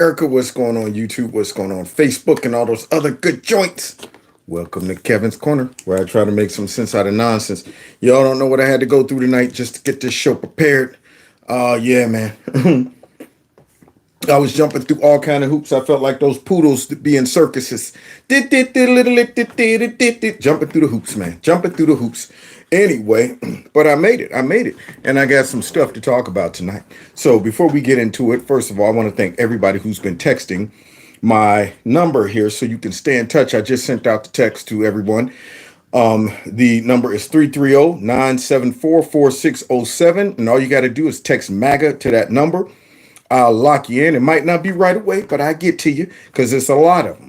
Erica, what's going on YouTube? What's going on Facebook and all those other good joints? Welcome to Kevin's Corner, where I try to make some sense out of nonsense. Y'all don't know what I had to go through tonight just to get this show prepared. Yeah, man. I was jumping through all kind of hoops. I felt like those poodles that be in circuses. Jumping through the hoops, man. Jumping through the hoops. Anyway, but I made it. I made it. And I got some stuff to talk about tonight. So before we get into it, first of all, I want to thank everybody who's been texting my number here so you can stay in touch. I just sent out the text to everyone. The number is 330-974-4607. And all you got to do is text MAGA to that number. I'll lock you in. It might not be right away, but I get to you because it's a lot of them.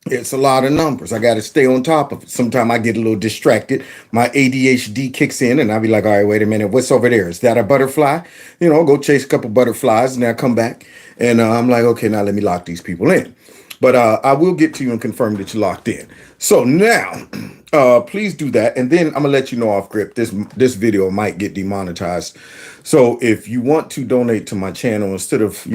It's a lot of numbers. I got to stay on top of it. Sometimes I get a little distracted. My ADHD kicks in and I'll be like, all right, wait a minute. What's over there? Is that a butterfly? You know, go chase a couple butterflies and then I come back. And I'm like, okay, now let me lock these people in. But I will get to you and confirm that you're locked in. So now, please do that. And then I'm going to let you know off grip, this video might get demonetized. So if you want to donate to my channel, instead of,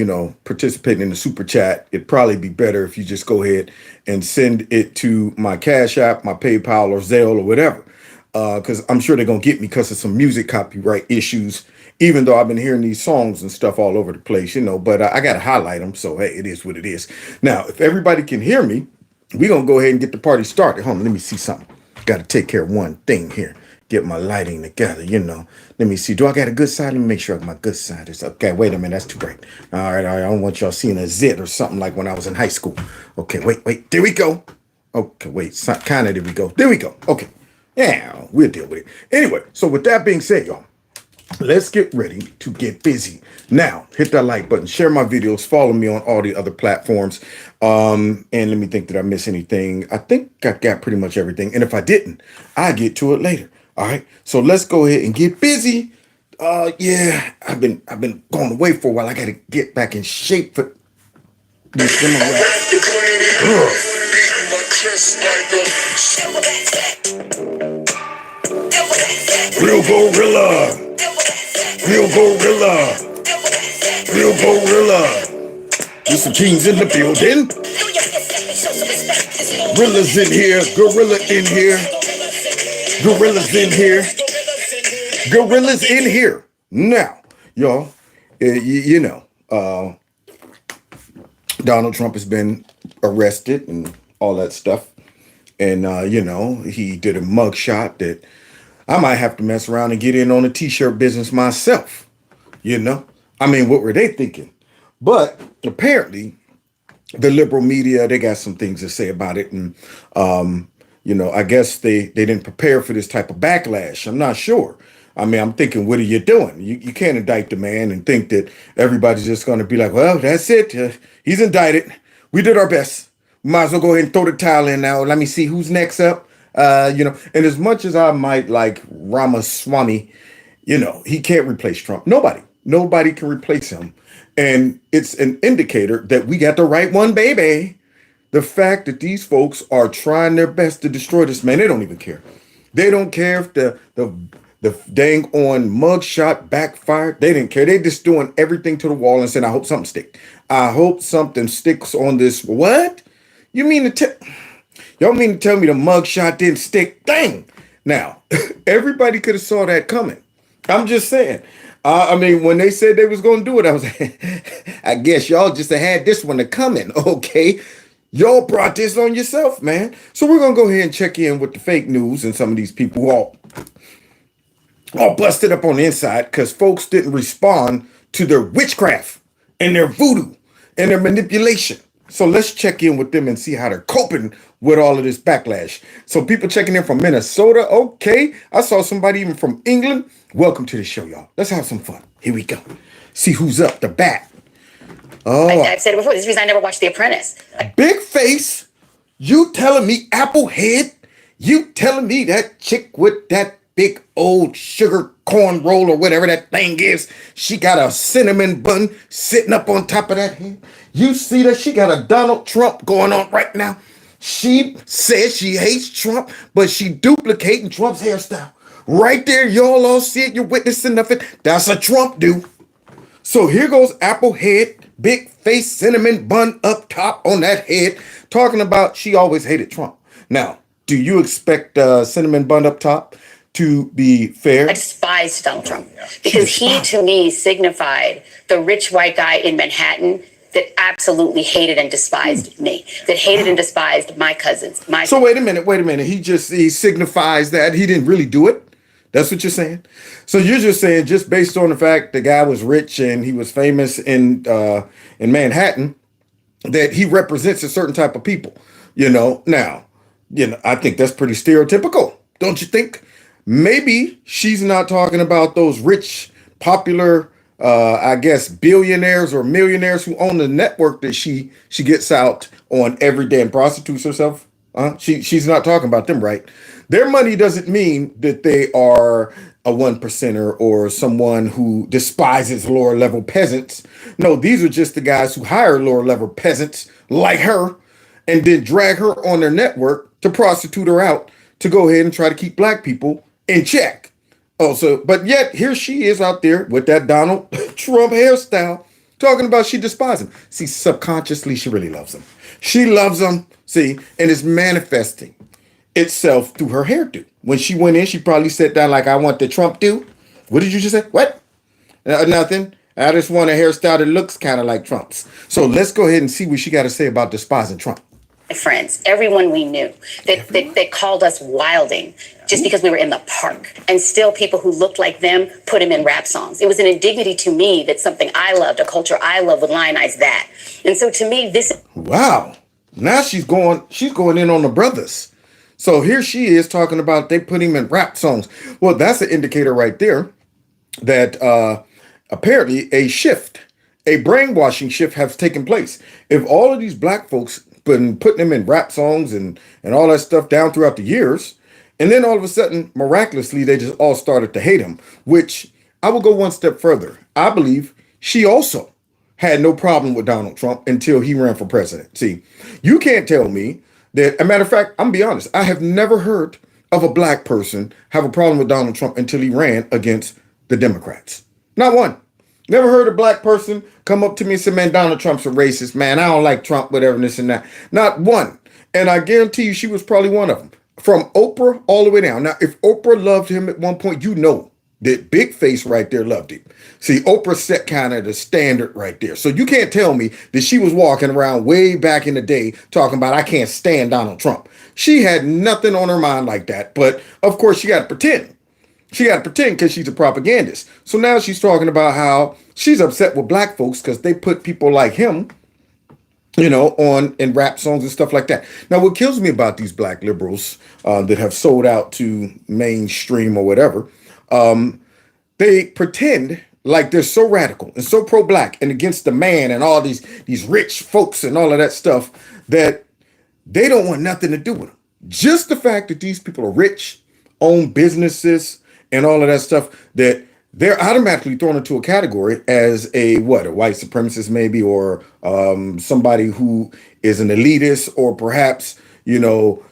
participating in the super chat, it'd probably be better if you just go ahead and send it to my Cash App, my PayPal or Zelle or whatever. Because I'm sure they're going to get me because of some music copyright issues, even though I've been hearing these songs and stuff all over the place, but I got to highlight them. So, hey, it is what it is. Now, if everybody can hear me, we're going to go ahead and get the party started. Hold on, let me see something. Got to take care of one thing here. Get my lighting together, Let me see. Do I got a good side? Let me make sure my good side is okay. Wait a minute. That's too bright. All right. I don't want y'all seeing a zit or something like when I was in high school. Okay, wait. There we go. Okay, wait. Kind of there we go. There we go. Okay. Yeah, we'll deal with it. Anyway, so with that being said, y'all, let's get ready to get busy. Now, hit that like button, share my videos, follow me on all the other platforms. And let me think, did I miss anything? I think I got pretty much everything. And if I didn't, I'll get to it later. All right. So let's go ahead and get busy. Yeah, I've been going away for a while. I got to get back in shape for this demo rap. Real gorilla. Real gorilla. Real gorilla. There's some kings in the building. Gorillas in here. Gorilla in here. Gorillas in here. Gorillas in here. Now, y'all, Donald Trump has been arrested and all that stuff. And, he did a mugshot that I might have to mess around and get in on the t-shirt business myself. I mean, what were they thinking? But apparently the liberal media, they got some things to say about it. And, I guess they didn't prepare for this type of backlash. I'm not sure. I mean, I'm thinking, what are you doing? You can't indict the man and think that everybody's just going to be like, well, that's it. He's indicted. We did our best. We might as well go ahead and throw the towel in now. Let me see who's next up. And as much as I might like Ramaswamy, he can't replace Trump. Nobody can replace him. And it's an indicator that we got the right one, baby. The fact that these folks are trying their best to destroy this man, they don't even care. They don't care if the dang on mugshot backfired. They didn't care. They just doing everything to the wall and saying, I hope something sticks. I hope something sticks on this. What? You mean to y'all mean to tell me the mugshot didn't stick? Dang. Now, everybody could have saw that coming. I'm just saying. I mean, when they said they was going to do it, I was I guess y'all just had this one to come in. Okay. Y'all brought this on yourself, man. So we're going to go ahead and check in with the fake news and some of these people who all busted up on the inside because folks didn't respond to their witchcraft and their voodoo and their manipulation. So let's check in with them and see how they're coping with all of this backlash. So people checking in from Minnesota. Okay. I saw somebody even from England. Welcome to the show, y'all. Let's have some fun. Here we go. See who's up the bat. Oh, I've said it before. This is the reason I never watched The Apprentice. Big face. You telling me apple head? You telling me that chick with that big old sugar corn roll or whatever that thing is, she got a cinnamon bun sitting up on top of that head? You see that she got a Donald Trump going on right now? She says she hates Trump, but she duplicating Trump's hairstyle. Right there, y'all all see it. You're witnessing of it. That's a Trump do. So here goes Applehead big face cinnamon bun up top on that head, talking about she always hated Trump. Now, do you expect cinnamon bun up top to be I fair? despised Donald Trump She because he, despised. to me, signified the rich white guy in Manhattan that absolutely hated and despised me, that hated and despised my cousins. So wait a minute, wait a minute. He signifies that he didn't really do it. That's what you're saying. So you're just saying just based on the fact the guy was rich and he was famous in Manhattan that he represents a certain type of people. Now, I think that's pretty stereotypical, don't you think? Maybe she's not talking about those rich, popular, I guess, billionaires or millionaires who own the network that she gets out on every day and prostitutes herself. She's not talking about them, right? Their money doesn't mean that they are a one percenter or someone who despises lower level peasants. No, these are just the guys who hire lower level peasants like her and then drag her on their network to prostitute her out to go ahead and try to keep black people in check. Also, but yet here she is out there with that Donald Trump hairstyle talking about she despises him. See, subconsciously, she really loves him. She loves him, see, and it's manifesting itself through her hairdo. When she went in, she probably sat down like, I want the Trump do. What did you just say? What? Nothing. I just want a hairstyle that looks kind of like Trump's. So let's go ahead and see what she got to say about despising Trump. friends, everyone we knew, that called us wilding just because we were in the park. And still people who looked like them put him in rap songs. It was an indignity to me that something I loved, a culture I love, would lionize that. And so to me, this... Wow. Now she's going in on the brothers. So here she is talking about they put him in rap songs. Well, that's an indicator right there that apparently a brainwashing shift has taken place. If all of these black folks been putting them in rap songs and all that stuff down throughout the years, and then all of a sudden, miraculously, they just all started to hate him, which I will go one step further. I believe she also had no problem with Donald Trump until he ran for president. See, you can't tell me that, a matter of fact, I'm gonna be honest, I have never heard of a black person have a problem with Donald Trump until he ran against the Democrats. Not one. Never heard a black person come up to me and say, man, Donald Trump's a racist, man. I don't like Trump, whatever, this and that. Not one. And I guarantee you she was probably one of them. From Oprah all the way down. Now, if Oprah loved him at one point, you know that big face right there loved him. See, Oprah set kind of the standard right there. So you can't tell me that she was walking around way back in the day talking about, I can't stand Donald Trump. She had nothing on her mind like that. But of course, she got to pretend. She got to pretend because she's a propagandist. So now she's talking about how she's upset with black folks because they put people like him, on in rap songs and stuff like that. Now, what kills me about these black liberals that have sold out to mainstream or whatever, they pretend like they're so radical and so pro-black and against the man and all these rich folks and all of that stuff that they don't want nothing to do with them. Just the fact that these people are rich, own businesses, and all of that stuff, that they're automatically thrown into a category as a white supremacist maybe, or somebody who is an elitist, or perhaps,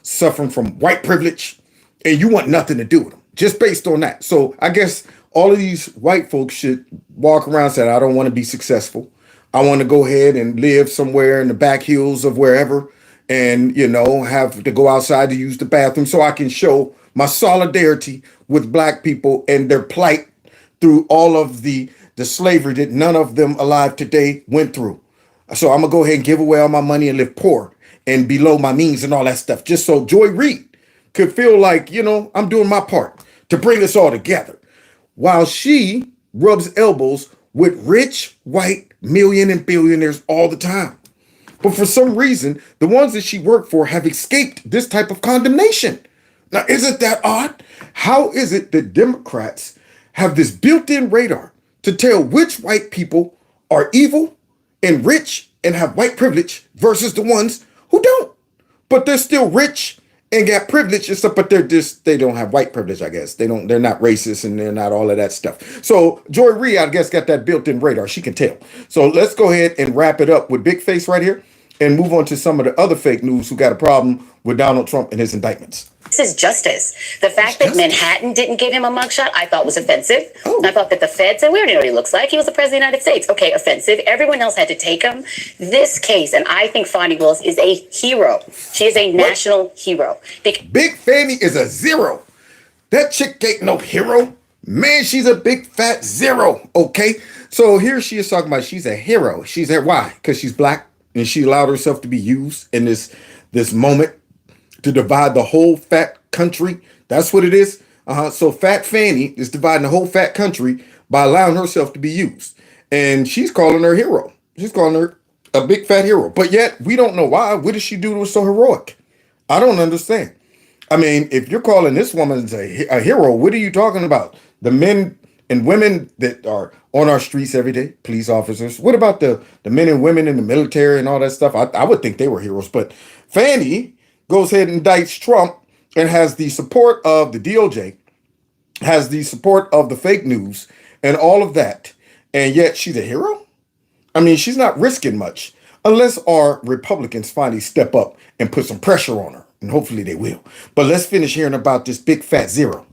suffering from white privilege, and you want nothing to do with them, just based on that. So I guess all of these white folks should walk around saying, I don't want to be successful. I want to go ahead and live somewhere in the back hills of wherever, and, have to go outside to use the bathroom so I can show my solidarity with black people and their plight through all of the slavery that none of them alive today went through. So I'm gonna go ahead and give away all my money and live poor and below my means and all that stuff, just so Joy Reid could feel like, I'm doing my part to bring us all together, while she rubs elbows with rich white million and billionaires all the time. But for some reason, the ones that she worked for have escaped this type of condemnation. Now, isn't that odd? How is it that Democrats have this built-in radar to tell which white people are evil and rich and have white privilege versus the ones who don't? But they're still rich and got privilege and stuff, but they don't have white privilege, I guess. They're not racist and they're not all of that stuff. So Joy Reid, I guess, got that built-in radar. She can tell. So let's go ahead and wrap it up with Big Face right here. and move on to some of the other fake news who got a problem with Donald Trump and his indictments. This is justice. The fact that Manhattan didn't give him a mugshot, I thought was offensive. Oh. I thought that the Fed said, we already know what he looks like. He was the president of the United States. Okay, offensive. Everyone else had to take him. This case, and I think Fonnie Willis is a hero. She is a national hero. Big Fanny is a zero. That chick ain't no hero. Man, she's a big fat zero. Okay. So here she is talking about she's a hero. She's there. Why? Because she's black and she allowed herself to be used in this moment to divide the whole fat country. That's what it is. So Fat Fanny is dividing the whole fat country by allowing herself to be used. And she's calling her hero. She's calling her a big fat hero. But yet we don't know why. What did she do that was so heroic? I don't understand. I mean, if you're calling this woman a hero, what are you talking about? The men and women that are on our streets every day, police officers. What about the men and women in the military and all that stuff? I would think they were heroes. But Fanny goes ahead and indicts Trump and has the support of the DOJ, has the support of the fake news and all of that. And yet she's a hero? I mean, she's not risking much unless our Republicans finally step up and put some pressure on her. And hopefully they will. But let's finish hearing about this big fat zero.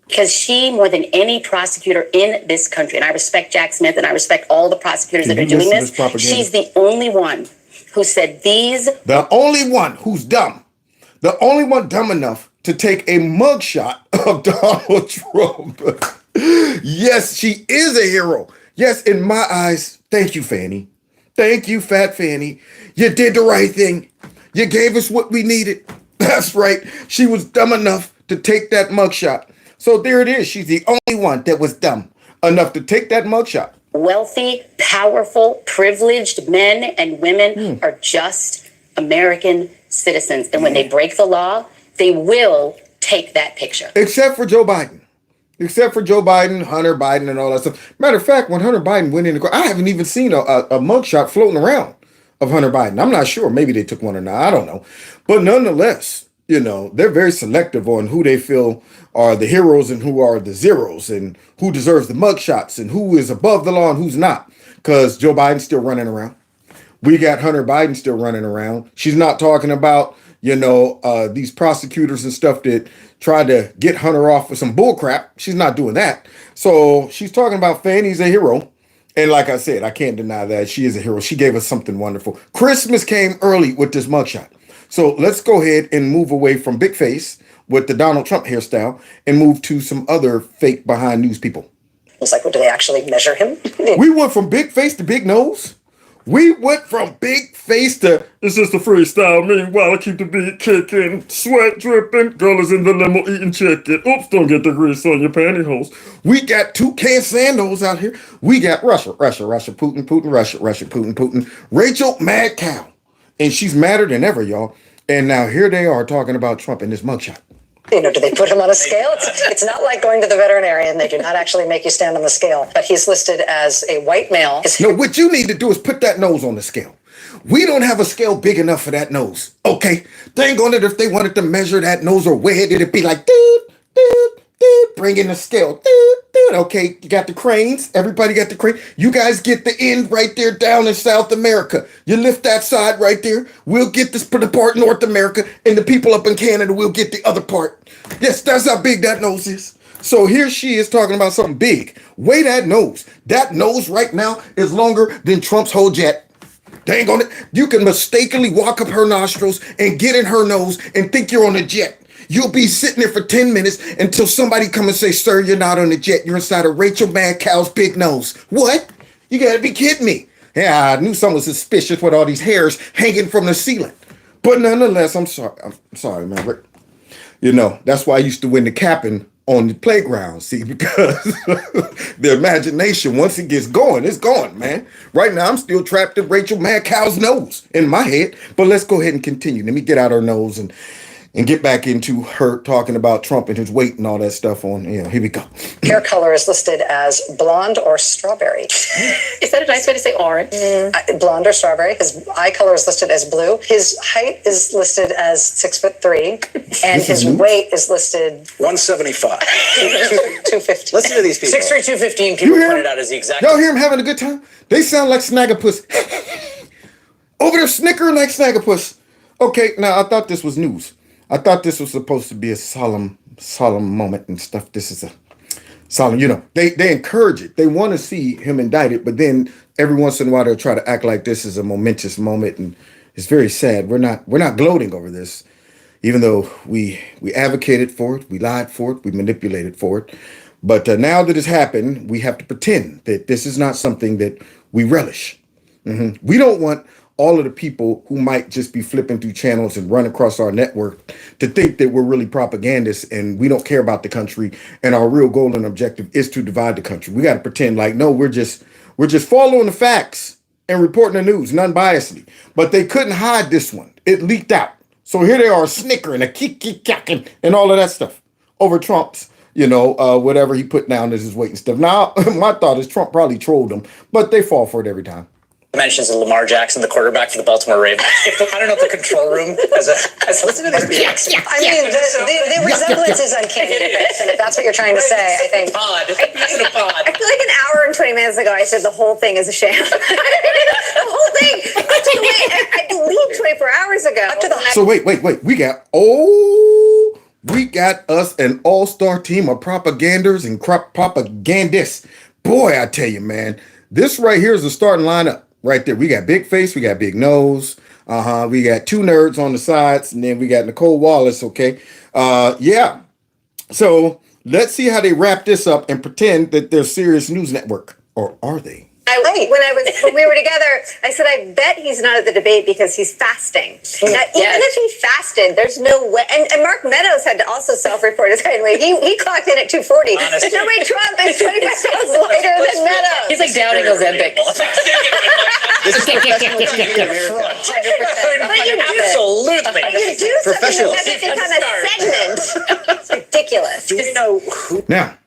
Because she, more than any prosecutor in this country, and I respect Jack Smith and I respect all the prosecutors that are doing this, she's the only one who said these. The only one who's dumb. The only one dumb enough to take a mugshot of Donald Trump. Yes, she is a hero. Yes, in my eyes. Thank you, Fanny. Thank you, Fat Fanny. You did the right thing. You gave us what we needed. That's right. She was dumb enough to take that mugshot. So there it is. She's the only one that was dumb enough to take that mugshot. Wealthy, powerful, privileged men and women are just American citizens. And when they break the law, they will take that picture. Except for Joe Biden. Except for Joe Biden, Hunter Biden, and all that stuff. Matter of fact, when Hunter Biden went in the court, I haven't even seen a mugshot floating around of Hunter Biden. I'm not sure. Maybe they took one or not. I don't know. But nonetheless, you know, they're very selective on who they feel are the heroes and who are the zeros and who deserves the mugshots and who is above the law and who's not. Because Joe Biden's still running around. We got Hunter Biden still running around. She's not talking about, you know, these prosecutors and stuff that tried to get Hunter off with some bull crap. She's not doing that. So she's talking about Fanny's a hero. And like I said, I can't deny that she is a hero. She gave us something wonderful. Christmas came early with this mugshot. So let's go ahead and move away from big face with the Donald Trump hairstyle and move to some other fake behind news people. It's like, well, do they actually measure him? We went from big face to big nose. We went from big face to, it's just a freestyle. Meanwhile, I keep the beat kicking, sweat dripping, girl is in the limo eating chicken. Oops, don't get the grease on your pantyhose. We got toucan sandals out here. We got Russia, Putin, Russia, Putin. Rachel, mad cow. And she's madder than ever, y'all. And now here they are talking about Trump in this mugshot. You know, do they put him on a scale? It's not like going to the veterinarian. They do not actually make you stand on the scale. But he's listed as a white male. No, what you need to do is put that nose on the scale. We don't have a scale big enough for that nose. Okay? Dang on it, if they wanted to measure that nose or where it'd be like, bring in the scale. Okay, you got the cranes. Everybody got the crane. You guys get the end right there down in South America. You lift that side right there. We'll get this the part North America, and the people up in Canada will get the other part. Yes, that's how big that nose is. So here she is talking about something big. Weigh that nose. That nose right now is longer than Trump's whole jet. Dang on it. You can mistakenly walk up her nostrils and get in her nose and think you're on a jet. You'll be sitting there for 10 minutes until somebody come and say, sir, you're not on the jet. You're inside of Rachel Mad Cow's big nose. What? You gotta be kidding me. Yeah, I knew something was suspicious with all these hairs hanging from the ceiling. But nonetheless, I'm sorry, man. You know, that's why I used to win the capping on the playground, see, because the imagination, once it gets going, it's gone, man. Right now, I'm still trapped in Rachel Mad Cow's nose in my head. But let's go ahead and continue. Let me get out her nose and get back into her talking about Trump and his weight and all that stuff on, you know, here we go. Hair color is listed as blonde or strawberry. Is that a nice way to say orange? Blonde or strawberry. His eye color is listed as blue. His height is listed as 6'3", and his weight is listed 175. 250. Listen to these people. 6'3", 215. People pointed out as the exact. Y'all hear him having a good time? They sound like Snagglepuss. Over there snickering like Snaggerpuss. Okay, now I thought this was news. I thought this was supposed to be a solemn moment and stuff. This is a solemn, they encourage it. They want to see him indicted, but then every once in a while they'll try to act like this is a momentous moment, and it's very sad. We're not gloating over this, even though we advocated for it, we lied for it, we manipulated for it. But now that it's happened, we have to pretend that this is not something that we relish. We don't want all of the people who might just be flipping through channels and run across our network to think that we're really propagandists and we don't care about the country and our real goal and objective is to divide the country. We got to pretend like, no, we're just following the facts and reporting the news non-biasedly. But they couldn't hide this one. It leaked out. So here they are snickering, a kicking, and all of that stuff over Trump's, whatever he put down as his weight and stuff. Now, my thought is Trump probably trolled them, but they fall for it every time. Mentions of Lamar Jackson, the quarterback for the Baltimore Ravens. I don't know if the control room has listened to this. I mean, the resemblance is uncanny. And if that's what you're trying to say, I think. Pod. I feel like an hour and 20 minutes ago, I said the whole thing is a sham. The whole thing. I believe 24 hours ago. So wait. We got us an all-star team of propaganders and propagandists. Boy, I tell you, man, this right here is the starting lineup. Right there, we got big face, we got big nose. We got two nerds on the sides, and then we got Nicole Wallace. Okay, yeah. So let's see how they wrap this up and pretend that they're serious news network, or are they? When we were together, I said, I bet he's not at the debate because he's fasting. Now, even if he fasted, there's no way. And Mark Meadows had to also self-report his height and weight. He clocked in at 240. There's no way Trump is 25 pounds lighter than Meadows. He's like doubting Ozempic. Absolutely. You do something that has become a segment. It's ridiculous. Do we know who? Now,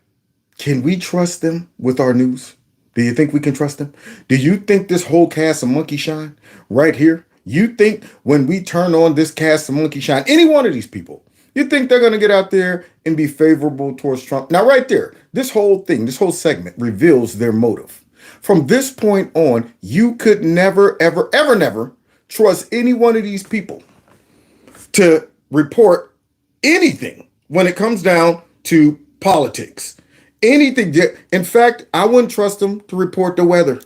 can we trust them with our news? Do you think we can trust them? Do you think this whole cast of monkey shine right here? You think when we turn on this cast of monkey shine, any one of these people, you think they're going to get out there and be favorable towards Trump? Now, right there, this whole thing, this whole segment reveals their motive. From this point on, you could never, ever, ever, never trust any one of these people to report anything when it comes down to politics. Anything. In fact, I wouldn't trust them to report the weather.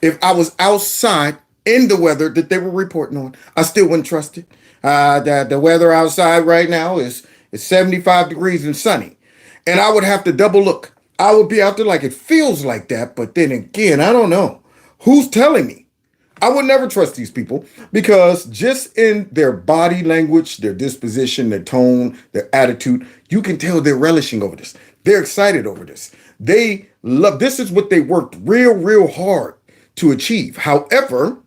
If I was outside in the weather that they were reporting on, I still wouldn't trust it. The weather outside right now is 75 degrees and sunny. And I would have to double look. I would be out there like it feels like that. But then again, I don't know. Who's telling me? I would never trust these people because just in their body language, their disposition, their tone, their attitude, you can tell they're relishing over this. They're excited over this. They love, this is what they worked real hard to achieve. However,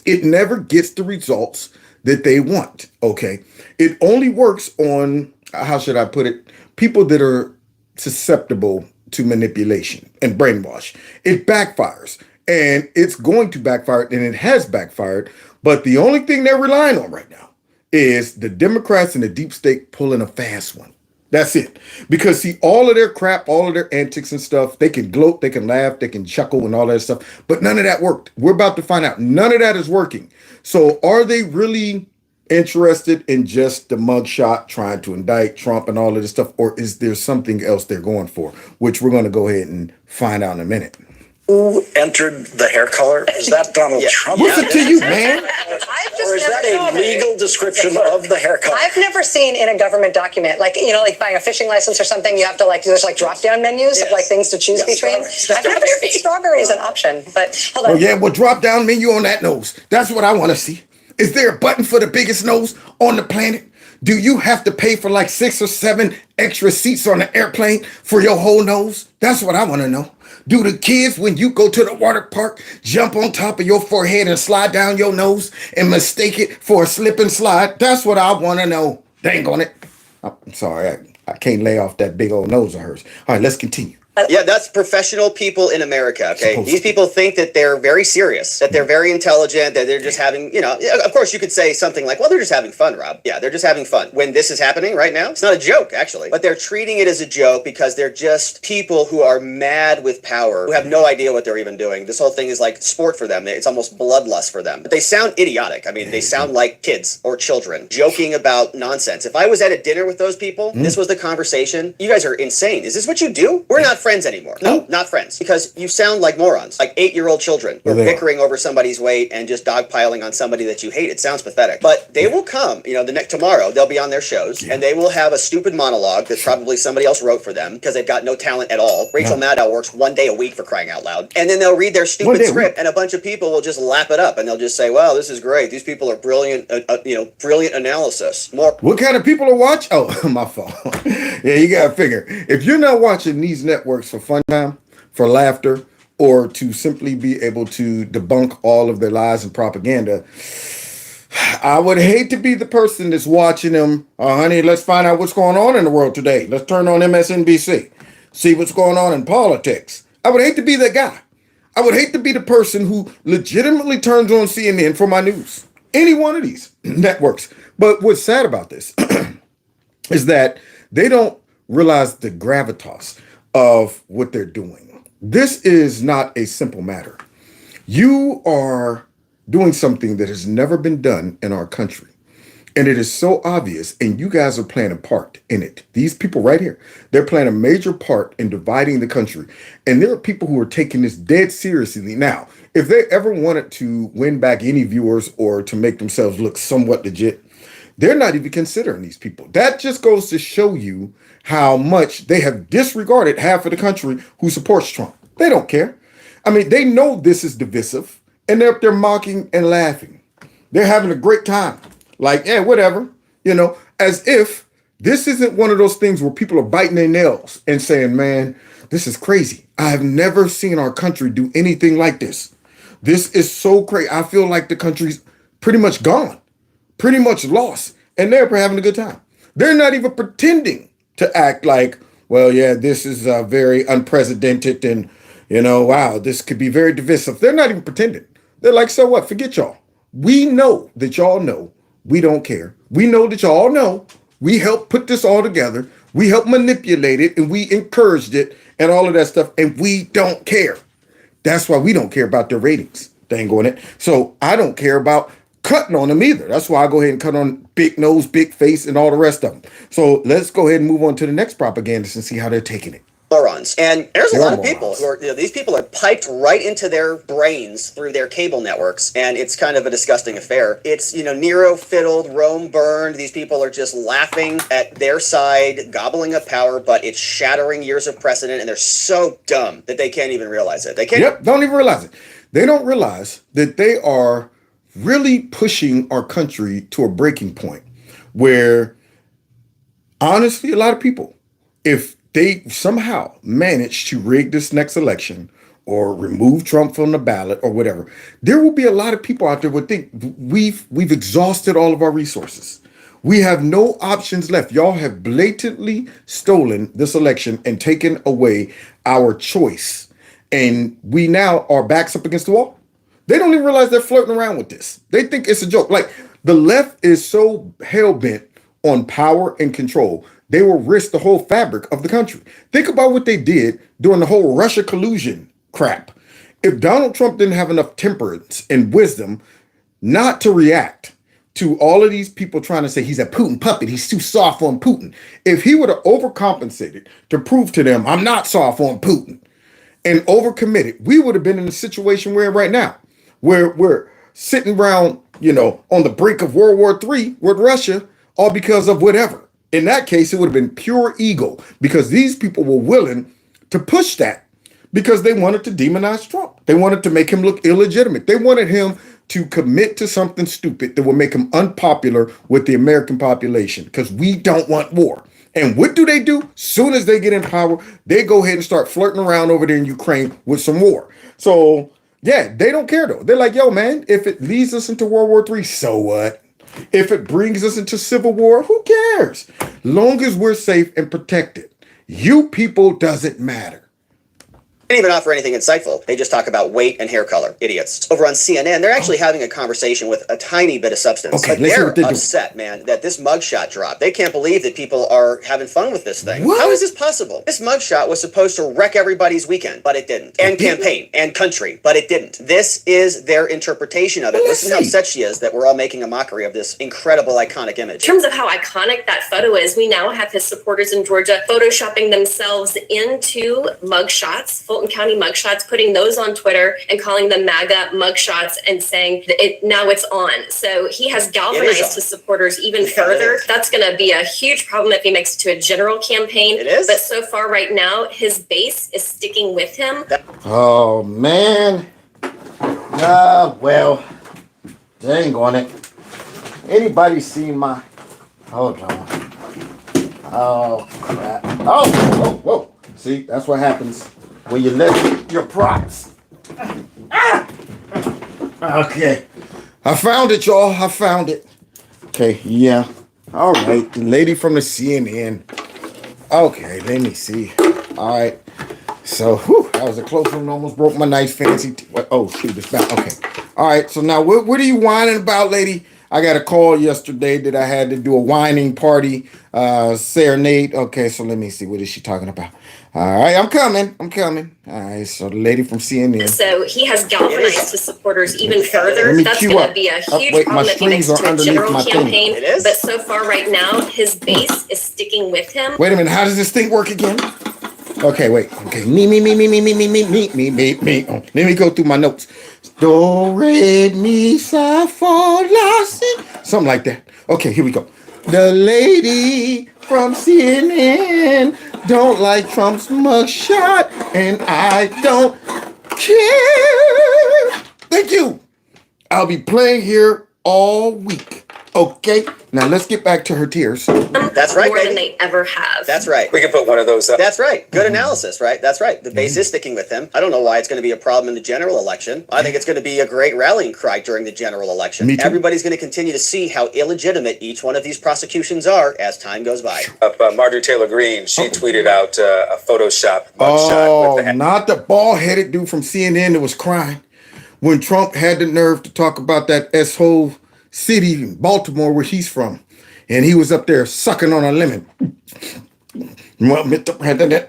it never gets the results that they want, okay? It only works on, how should I put it, people that are susceptible to manipulation and brainwash. It backfires, and it's going to backfire, and it has backfired, but the only thing they're relying on right now is the Democrats and the deep state pulling a fast one. That's it. Because see, all of their crap, all of their antics and stuff, they can gloat, they can laugh, they can chuckle and all that stuff, but none of that worked. We're about to find out. None of that is working. So are they really interested in just the mugshot, trying to indict Trump and all of this stuff, or is there something else they're going for, which we're going to go ahead and find out in a minute? Who entered the hair color? Is that Donald Trump? What's it to you, man? Or is that a legal description of the hair color? I've never seen in a government document, like, like buying a fishing license or something, you have to there's drop-down menus of things to choose between. I've never seen strawberry as an option, but hold on. Oh yeah, well, drop-down menu on that nose. That's what I want to see. Is there a button for the biggest nose on the planet? Do you have to pay for like 6 or 7 extra seats on the airplane for your whole nose? That's what I want to know. Do the kids, when you go to the water park, jump on top of your forehead and slide down your nose and mistake it for a slip and slide? That's what I want to know. Dang on it. I'm sorry, I can't lay off that big old nose of hers. All right, let's continue. Yeah, that's professional people in America, okay? Supposed These to. people think that they're very serious, that they're very intelligent, that they're just having, of course you could say something like, well, they're just having fun, Rob. Yeah, they're just having fun. When this is happening right now, it's not a joke, actually. But they're treating it as a joke because they're just people who are mad with power, who have no idea what they're even doing. This whole thing is like sport for them. It's almost bloodlust for them. But they sound idiotic. I mean, they sound like kids or children joking about nonsense. If I was at a dinner with those people, this was the conversation. You guys are insane. Is this what you do? We're not friends anymore. No, not friends. Because you sound like morons, like 8-year-old children who are Well, they are. bickering over somebody's weight and just dogpiling on somebody that you hate. It sounds pathetic. But they will come, tomorrow, they'll be on their shows and they will have a stupid monologue that probably somebody else wrote for them because they've got no talent at all. Rachel Maddow works 1 day a week, for crying out loud. And then they'll read their 1 stupid day a script and a bunch of people will just lap it up and they'll just say, wow, this is great. These people are brilliant, brilliant analysis. More. What kind of people are watching? Oh, my fault. Yeah, you gotta figure. If you're not watching these networks for fun time, for laughter, or to simply be able to debunk all of their lies and propaganda, I would hate to be the person that's watching them. Oh, honey, let's find out what's going on in the world today. Let's turn on MSNBC, see what's going on in politics. I would hate to be that guy. I would hate to be the person who legitimately turns on CNN for my news. Any one of these networks. But what's sad about this is that they don't realize the gravitas of what they're doing. This is not a simple matter. You are doing something that has never been done in our country. And it is so obvious, and you guys are playing a part in it. These people right here, they're playing a major part in dividing the country. And there are people who are taking this dead seriously. Now, if they ever wanted to win back any viewers or to make themselves look somewhat legit, they're not even considering these people. That just goes to show you how much they have disregarded half of the country who supports Trump. They don't care. I mean, they know this is divisive, and they're up there mocking and laughing. They're having a great time. Like, yeah, whatever, as if this isn't one of those things where people are biting their nails and saying, man, this is crazy. I have never seen our country do anything like this. This is so crazy. I feel like the country's pretty much gone, pretty much lost, and they're having a good time. They're not even pretending to act like, well, yeah, this is very unprecedented and, wow, this could be very divisive. They're not even pretending. They're like, so what? Forget y'all. We know that y'all know. We don't care. We know that y'all know. We helped put this all together. We helped manipulate it and we encouraged it and all of that stuff. And we don't care. That's why we don't care about their ratings. Dang on it. So I don't care about cutting on them either. That's why I go ahead and cut on big nose, big face, and all the rest of them. So let's go ahead and move on to the next propagandist and see how they're taking it. Morons. And there's a lot of people morons. who are, these people are piped right into their brains through their cable networks. And it's kind of a disgusting affair. It's, Nero fiddled, Rome burned. These people are just laughing at their side, gobbling up power, but it's shattering years of precedent. And they're so dumb that they can't even realize it. They can't. Yep, don't even realize it. They don't realize that they are really pushing our country to a breaking point where, honestly, a lot of people, if they somehow manage to rig this next election or remove Trump from the ballot or whatever, there will be a lot of people out there who think we've exhausted all of our resources. We have no options left. Y'all have blatantly stolen this election and taken away our choice. And we now are backs up against the wall. They don't even realize they're flirting around with this. They think it's a joke. Like, the left is so hell-bent on power and control, they will risk the whole fabric of the country. Think about what they did during the whole Russia collusion crap. If Donald Trump didn't have enough temperance and wisdom not to react to all of these people trying to say he's a Putin puppet, he's too soft on Putin. If he would have overcompensated to prove to them, I'm not soft on Putin, and overcommitted, we would have been in the situation we're in right now, where we're sitting around, on the brink of World War III with Russia, all because of whatever. In that case, it would have been pure ego because these people were willing to push that because they wanted to demonize Trump. They wanted to make him look illegitimate. They wanted him to commit to something stupid that would make him unpopular with the American population because we don't want war. And what do? Soon as they get in power, they go ahead and start flirting around over there in Ukraine with some war. So, yeah, they don't care, though. They're like, yo, man, if it leads us into World War III, so what? If it brings us into civil war, who cares? Long as we're safe and protected. You people doesn't matter. Didn't even offer anything insightful. They just talk about weight and hair color. Idiots. Over on CNN, they're actually having a conversation with a tiny bit of substance. Okay, But let's hear they're what they do. upset, man, that this mugshot dropped. They can't believe that people are having fun with this thing. What? How is this possible? This mugshot was supposed to wreck everybody's weekend, but it didn't. And campaign and country, but it didn't. This is their interpretation of it. Let's Listen how see. upset she is that we're all making a mockery of this incredible, iconic image. In terms of how iconic that photo is, we now have his supporters in Georgia photoshopping themselves into mugshots, Fulton County mugshots, putting those on Twitter and calling them MAGA mugshots and saying that now it's on. So he has galvanized his supporters even further. That's going to be a huge problem if he makes it to a general campaign. It is. But so far right now, his base is sticking with him. Oh, man. Well, dang on it. Anybody seen my... Hold on. Oh, crap. Oh, whoa. See, that's what happens when you let your props. Okay. I found it, y'all. I found it. Okay, yeah. All right. The lady from the CNN. Okay, let me see. All right. So, that was a close one. Almost broke my nice fancy. Oh, shoot, it's back. Okay. All right. So now, what are you whining about, lady? I got a call yesterday that I had to do a whining party serenade. Okay, so let me see. What is she talking about? All right, I'm coming. All right, so the lady from CNN. So he has galvanized his supporters even further. Let me That's cue going up. to be a huge Wait, my problem if he makes strings it are to a underneath general my thing. campaign. It is? But so far right now, his base is sticking with him. Wait a minute. How does this thing work again? Okay, wait. Okay, me. Oh, let me go through my notes. Do, re, mi, fa, sol, la, si. Something like that. Okay, here we go. The lady from CNN don't like Trump's mugshot, and I don't care. Thank you. I'll be playing here all week. Okay, now let's get back to her tears. That's right, More than baby. they ever have. That's right. We can put one of those up. That's right. Good analysis, right? That's right. The base is sticking with him. I don't know why it's going to be a problem in the general election. I think it's going to be a great rallying cry during the general election. Me too. Everybody's going to continue to see how illegitimate each one of these prosecutions are as time goes by. Marjorie Taylor Greene, she tweeted out a Photoshop mugshot with the Not the bald-headed dude from CNN that was crying when Trump had the nerve to talk about that S-hole city in Baltimore where he's from. And he was up there sucking on a lemon. Well, Mr. President,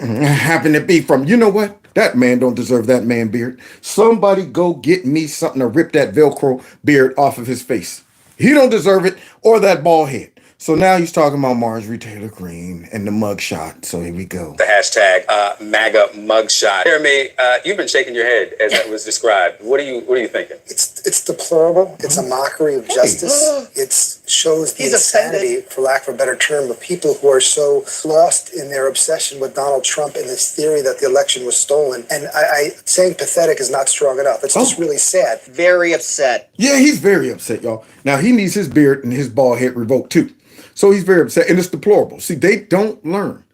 happened to be from, you know what? That man don't deserve that man beard. Somebody go get me something to rip that Velcro beard off of his face. He don't deserve it, or that bald head. So now he's talking about Marjorie Taylor Greene and the mugshot. So here we go. the hashtag MAGA mugshot. Jeremy, you've been shaking your head as that was described. What are you thinking? It's deplorable. It's a mockery of justice. It shows the He's offended. insanity, for lack of a better term, of people who are so lost in their obsession with Donald Trump and this theory that the election was stolen. And I saying pathetic is not strong enough. It's just really sad. Very upset. Yeah, he's very upset, y'all. Now, he needs his beard and his bald head revoked, too. So he's very upset, and it's deplorable. See, they don't learn.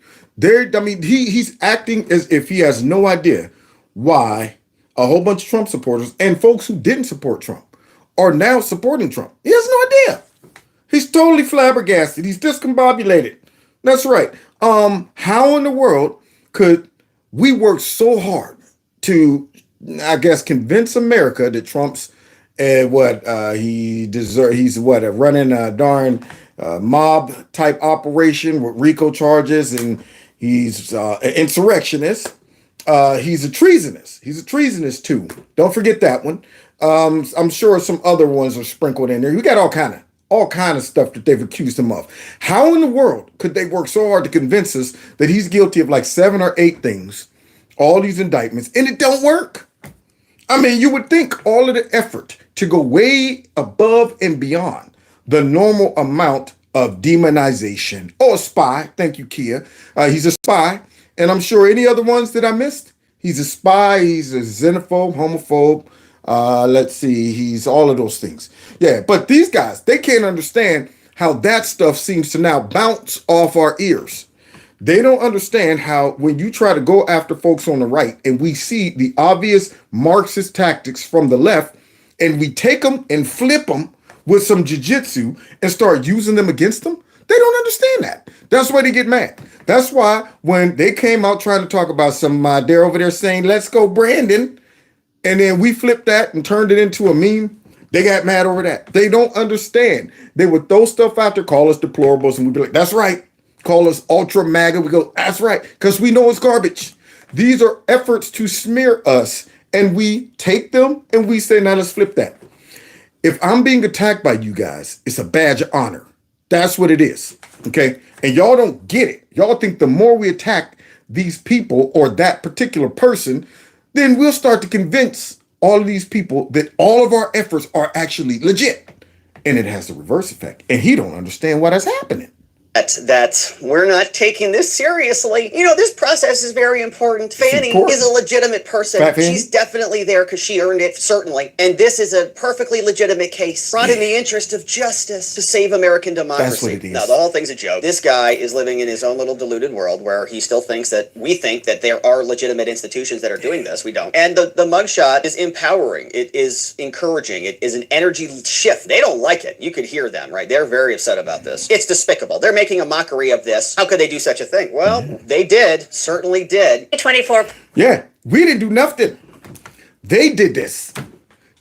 He's acting as if he has no idea why a whole bunch of Trump supporters and folks who didn't support Trump are now supporting Trump. He has no idea. He's totally flabbergasted. He's discombobulated. That's right. How in the world could we work so hard to, I guess, convince America that Trump's running a darn mob type operation with RICO charges, and he's an insurrectionist. He's a treasonist. He's a treasonist too. Don't forget that one. I'm sure some other ones are sprinkled in there. We got all kind of stuff that they've accused him of. How in the world could they work so hard to convince us that he's guilty of like 7 or 8 things, all these indictments, and it don't work? I mean, you would think all of the effort to go way above and beyond the normal amount of demonization. Oh, a spy. Thank you, Kia. He's a spy. And I'm sure any other ones that I missed. He's a spy. He's a xenophobe, homophobe. Let's see. He's all of those things. Yeah, but these guys, they can't understand how that stuff seems to now bounce off our ears. They don't understand how when you try to go after folks on the right and we see the obvious Marxist tactics from the left and we take them and flip them with some jiu-jitsu and start using them against them, They don't understand that. That's why they get mad. That's why when they came out trying to talk about they're over there saying, let's go Brandon, and then we flipped that and turned it into a meme, they got mad over that. They don't understand. They would throw stuff out there, call us deplorables, and we'd be like, that's right. Call us ultra MAGA. We go, that's right, because we know it's garbage. These are efforts to smear us, and we take them and we say, now let's flip that. If I'm being attacked by you guys, it's a badge of honor. That's what it is, okay? And y'all don't get it. Y'all think the more we attack these people or that particular person, then we'll start to convince all of these people that all of our efforts are actually legit. And it has the reverse effect. And he don't understand why that's happening. That we're not taking this seriously. You know, this process is very important. Fannie is a legitimate person. She's definitely there because she earned it, certainly. And this is a perfectly legitimate case brought in the interest of justice to save American democracy. That's what it is. Now, the whole thing's a joke. This guy is living in his own little deluded world where he still thinks that we think that there are legitimate institutions that are doing this. We don't. And the mugshot is empowering. It is encouraging. It is an energy shift. They don't like it. You could hear them, right? They're very upset about this. It's despicable. They're making a mockery of this. How could they do such a thing? Well, they did, certainly did. 24. Yeah, we didn't do nothing. They did this.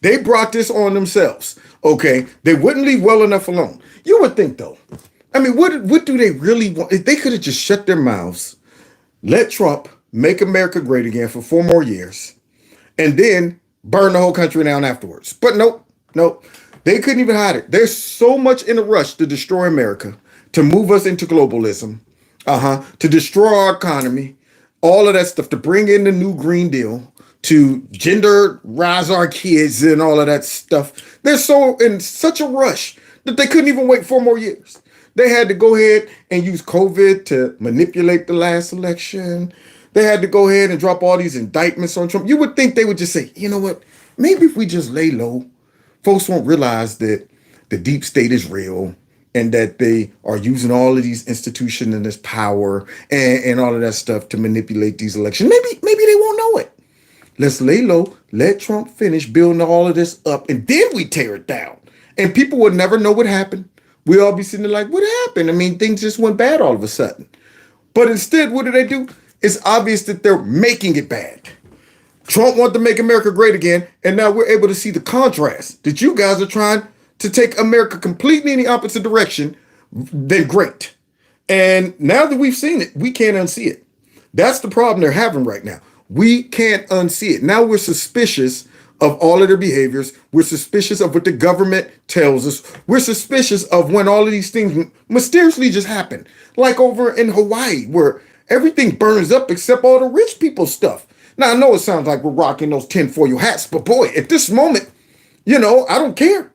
They brought this on themselves. Okay, they wouldn't leave well enough alone. You would think, though. I mean, what do they really want? If they could have just shut their mouths, let Trump make America great again for 4 more years, and then burn the whole country down afterwards. But nope. They couldn't even hide it. They're so much in a rush to destroy America, to move us into globalism, to destroy our economy, all of that stuff, to bring in the new Green Deal, to rise our kids and all of that stuff. They're so in such a rush that they couldn't even wait 4 more years. They had to go ahead and use COVID to manipulate the last election. They had to go ahead and drop all these indictments on Trump. You would think they would just say, you know what, maybe if we just lay low, folks won't realize that the deep state is real, and that they are using all of these institutions and this power and all of that stuff to manipulate these elections. Maybe they won't know it. Let's lay low, let Trump finish building all of this up, and then we tear it down. And people would never know what happened. We'll all be sitting there like, what happened? I mean, things just went bad all of a sudden. But instead, what do they do? It's obvious that they're making it bad. Trump wanted to make America great again, and now we're able to see the contrast that you guys are trying to take America completely in the opposite direction than great. And now that we've seen it, we can't unsee it. That's the problem they're having right now. We can't unsee it. Now we're suspicious of all of their behaviors. We're suspicious of what the government tells us. We're suspicious of when all of these things mysteriously just happen. Like over in Hawaii, where everything burns up except all the rich people stuff. Now, I know it sounds like we're rocking those tinfoil hats, but boy, at this moment, I don't care.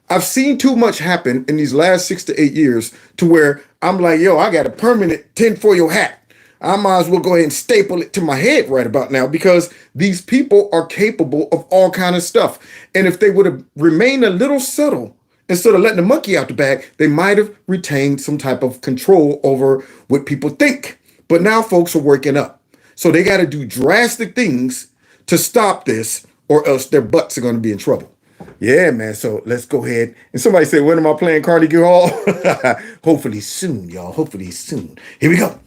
I've seen too much happen in these last 6 to 8 years to where I'm like, I got a permanent tinfoil hat. I might as well go ahead and staple it to my head right about now, because these people are capable of all kind of stuff. And if they would have remained a little subtle, instead of letting the monkey out the bag, they might have retained some type of control over what people think. But now folks are waking up. So they got to do drastic things to stop this, or else their butts are going to be in trouble. Yeah, man. So let's go ahead. And somebody said, when am I playing Carnegie Hall? Hopefully soon, y'all. Hopefully soon. Here we go.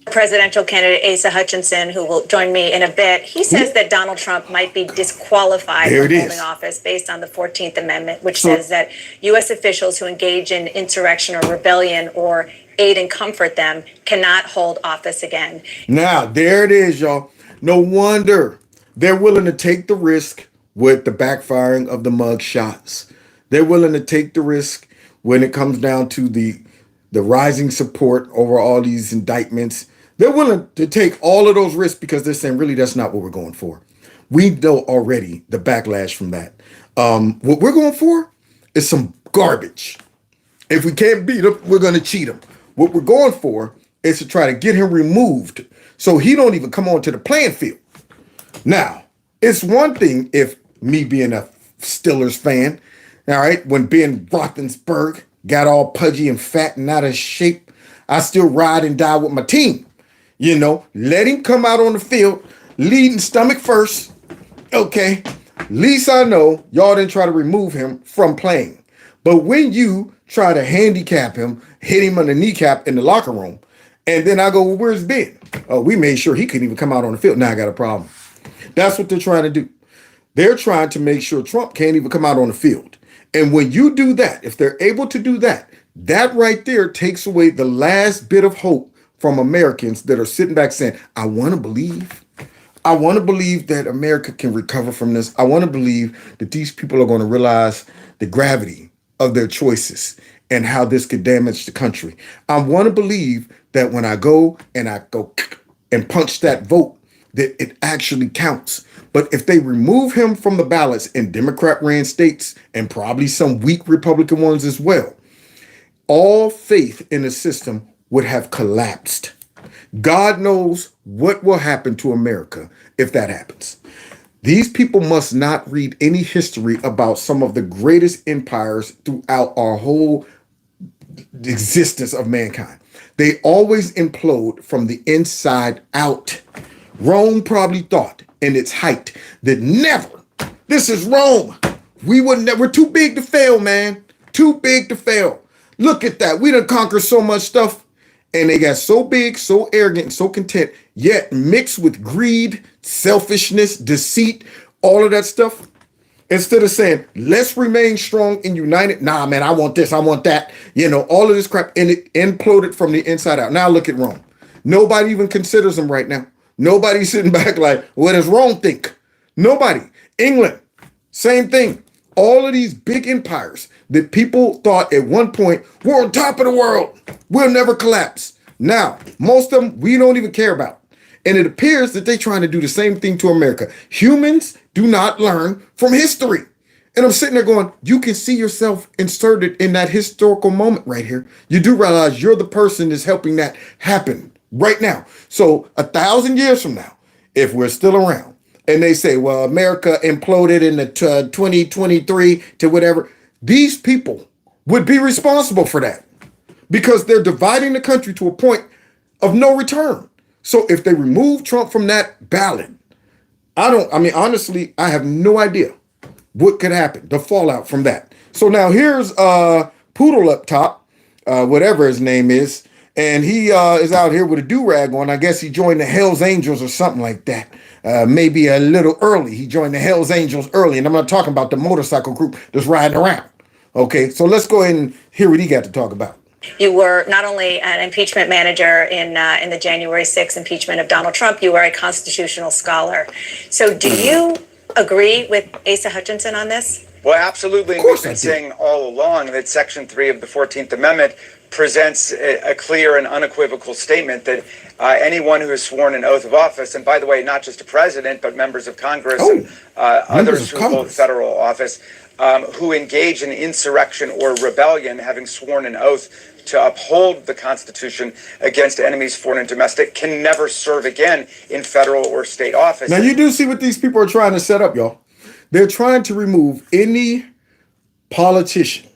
Presidential candidate Asa Hutchinson, who will join me in a bit, he says that Donald Trump might be disqualified from holding office based on the 14th Amendment, which says that U.S. officials who engage in insurrection or rebellion or aid and comfort them cannot hold office again. Now, there it is, y'all. No wonder they're willing to take the risk with the backfiring of the mug shots. They're willing to take the risk when it comes down to the rising support over all these indictments. They're willing to take all of those risks because they're saying, really, that's not what we're going for. We know already the backlash from that. What we're going for is some garbage. If we can't beat him, we're going to cheat him. What we're going for is to try to get him removed so he don't even come onto the playing field. Now, it's one thing if me being a Steelers fan, all right, when Ben Roethlisberger got all pudgy and fat and out of shape, I still ride and die with my team. Let him come out on the field, leading stomach first. Okay, at least I know y'all didn't try to remove him from playing. But when you try to handicap him, hit him on the kneecap in the locker room. And then I go, well, where's Ben? Oh, we made sure he couldn't even come out on the field. Now I got a problem. That's what they're trying to do. They're trying to make sure Trump can't even come out on the field. And when you do that, if they're able to do that, that right there takes away the last bit of hope from Americans that are sitting back saying, I want to believe. I want to believe that America can recover from this. I want to believe that these people are going to realize the gravity of their choices and how this could damage the country. I want to believe that when I go and punch that vote, that it actually counts. But if they remove him from the ballots in Democrat-ran states and probably some weak Republican ones as well, all faith in the system would have collapsed. God knows what will happen to America if that happens. These people must not read any history about some of the greatest empires throughout our whole existence of mankind. They always implode from the inside out. Rome probably thought in its height that never, this is Rome. We're too big to fail, man. Too big to fail. Look at that. We done conquered so much stuff. And they got so big, so arrogant, and so content, yet mixed with greed, selfishness, deceit, all of that stuff. Instead of saying, let's remain strong and united. Nah, man, I want this, I want that. All of this crap. And it imploded from the inside out. Now look at Rome. Nobody even considers them right now. Nobody's sitting back like, what does Rome think? Nobody. England, same thing. All of these big empires that people thought at one point were on top of the world. We'll never collapse. Now, most of them we don't even care about. And it appears that they're trying to do the same thing to America. Humans do not learn from history. And I'm sitting there going, you can see yourself inserted in that historical moment right here. You do realize you're the person that's helping that happen right now. So 1,000 years from now, if we're still around, and they say, well, America imploded in the 2023 to whatever, these people would be responsible for that because they're dividing the country to a point of no return. So if they remove Trump from that ballot, honestly, I have no idea what could happen, the fallout from that. So now here's Poodle up top, whatever his name is, and he is out here with a do-rag on. I guess he joined the Hells Angels or something like that. Maybe a little early. He joined the Hells Angels early, and I'm not talking about the motorcycle group that's riding around. Okay, so let's go ahead and hear what he got to talk about. You were not only an impeachment manager in the January 6th impeachment of Donald Trump, you were a constitutional scholar. So do you agree with Asa Hutchinson on this? Well, absolutely. And we've been saying all along that Section 3 of the 14th Amendment presents a clear and unequivocal statement that anyone who has sworn an oath of office, and by the way, not just a president, but members of Congress and others who hold federal office, who engage in insurrection or rebellion, having sworn an oath to uphold the Constitution against enemies, foreign and domestic, can never serve again in federal or state office. Now, you do see what these people are trying to set up, y'all. They're trying to remove any politician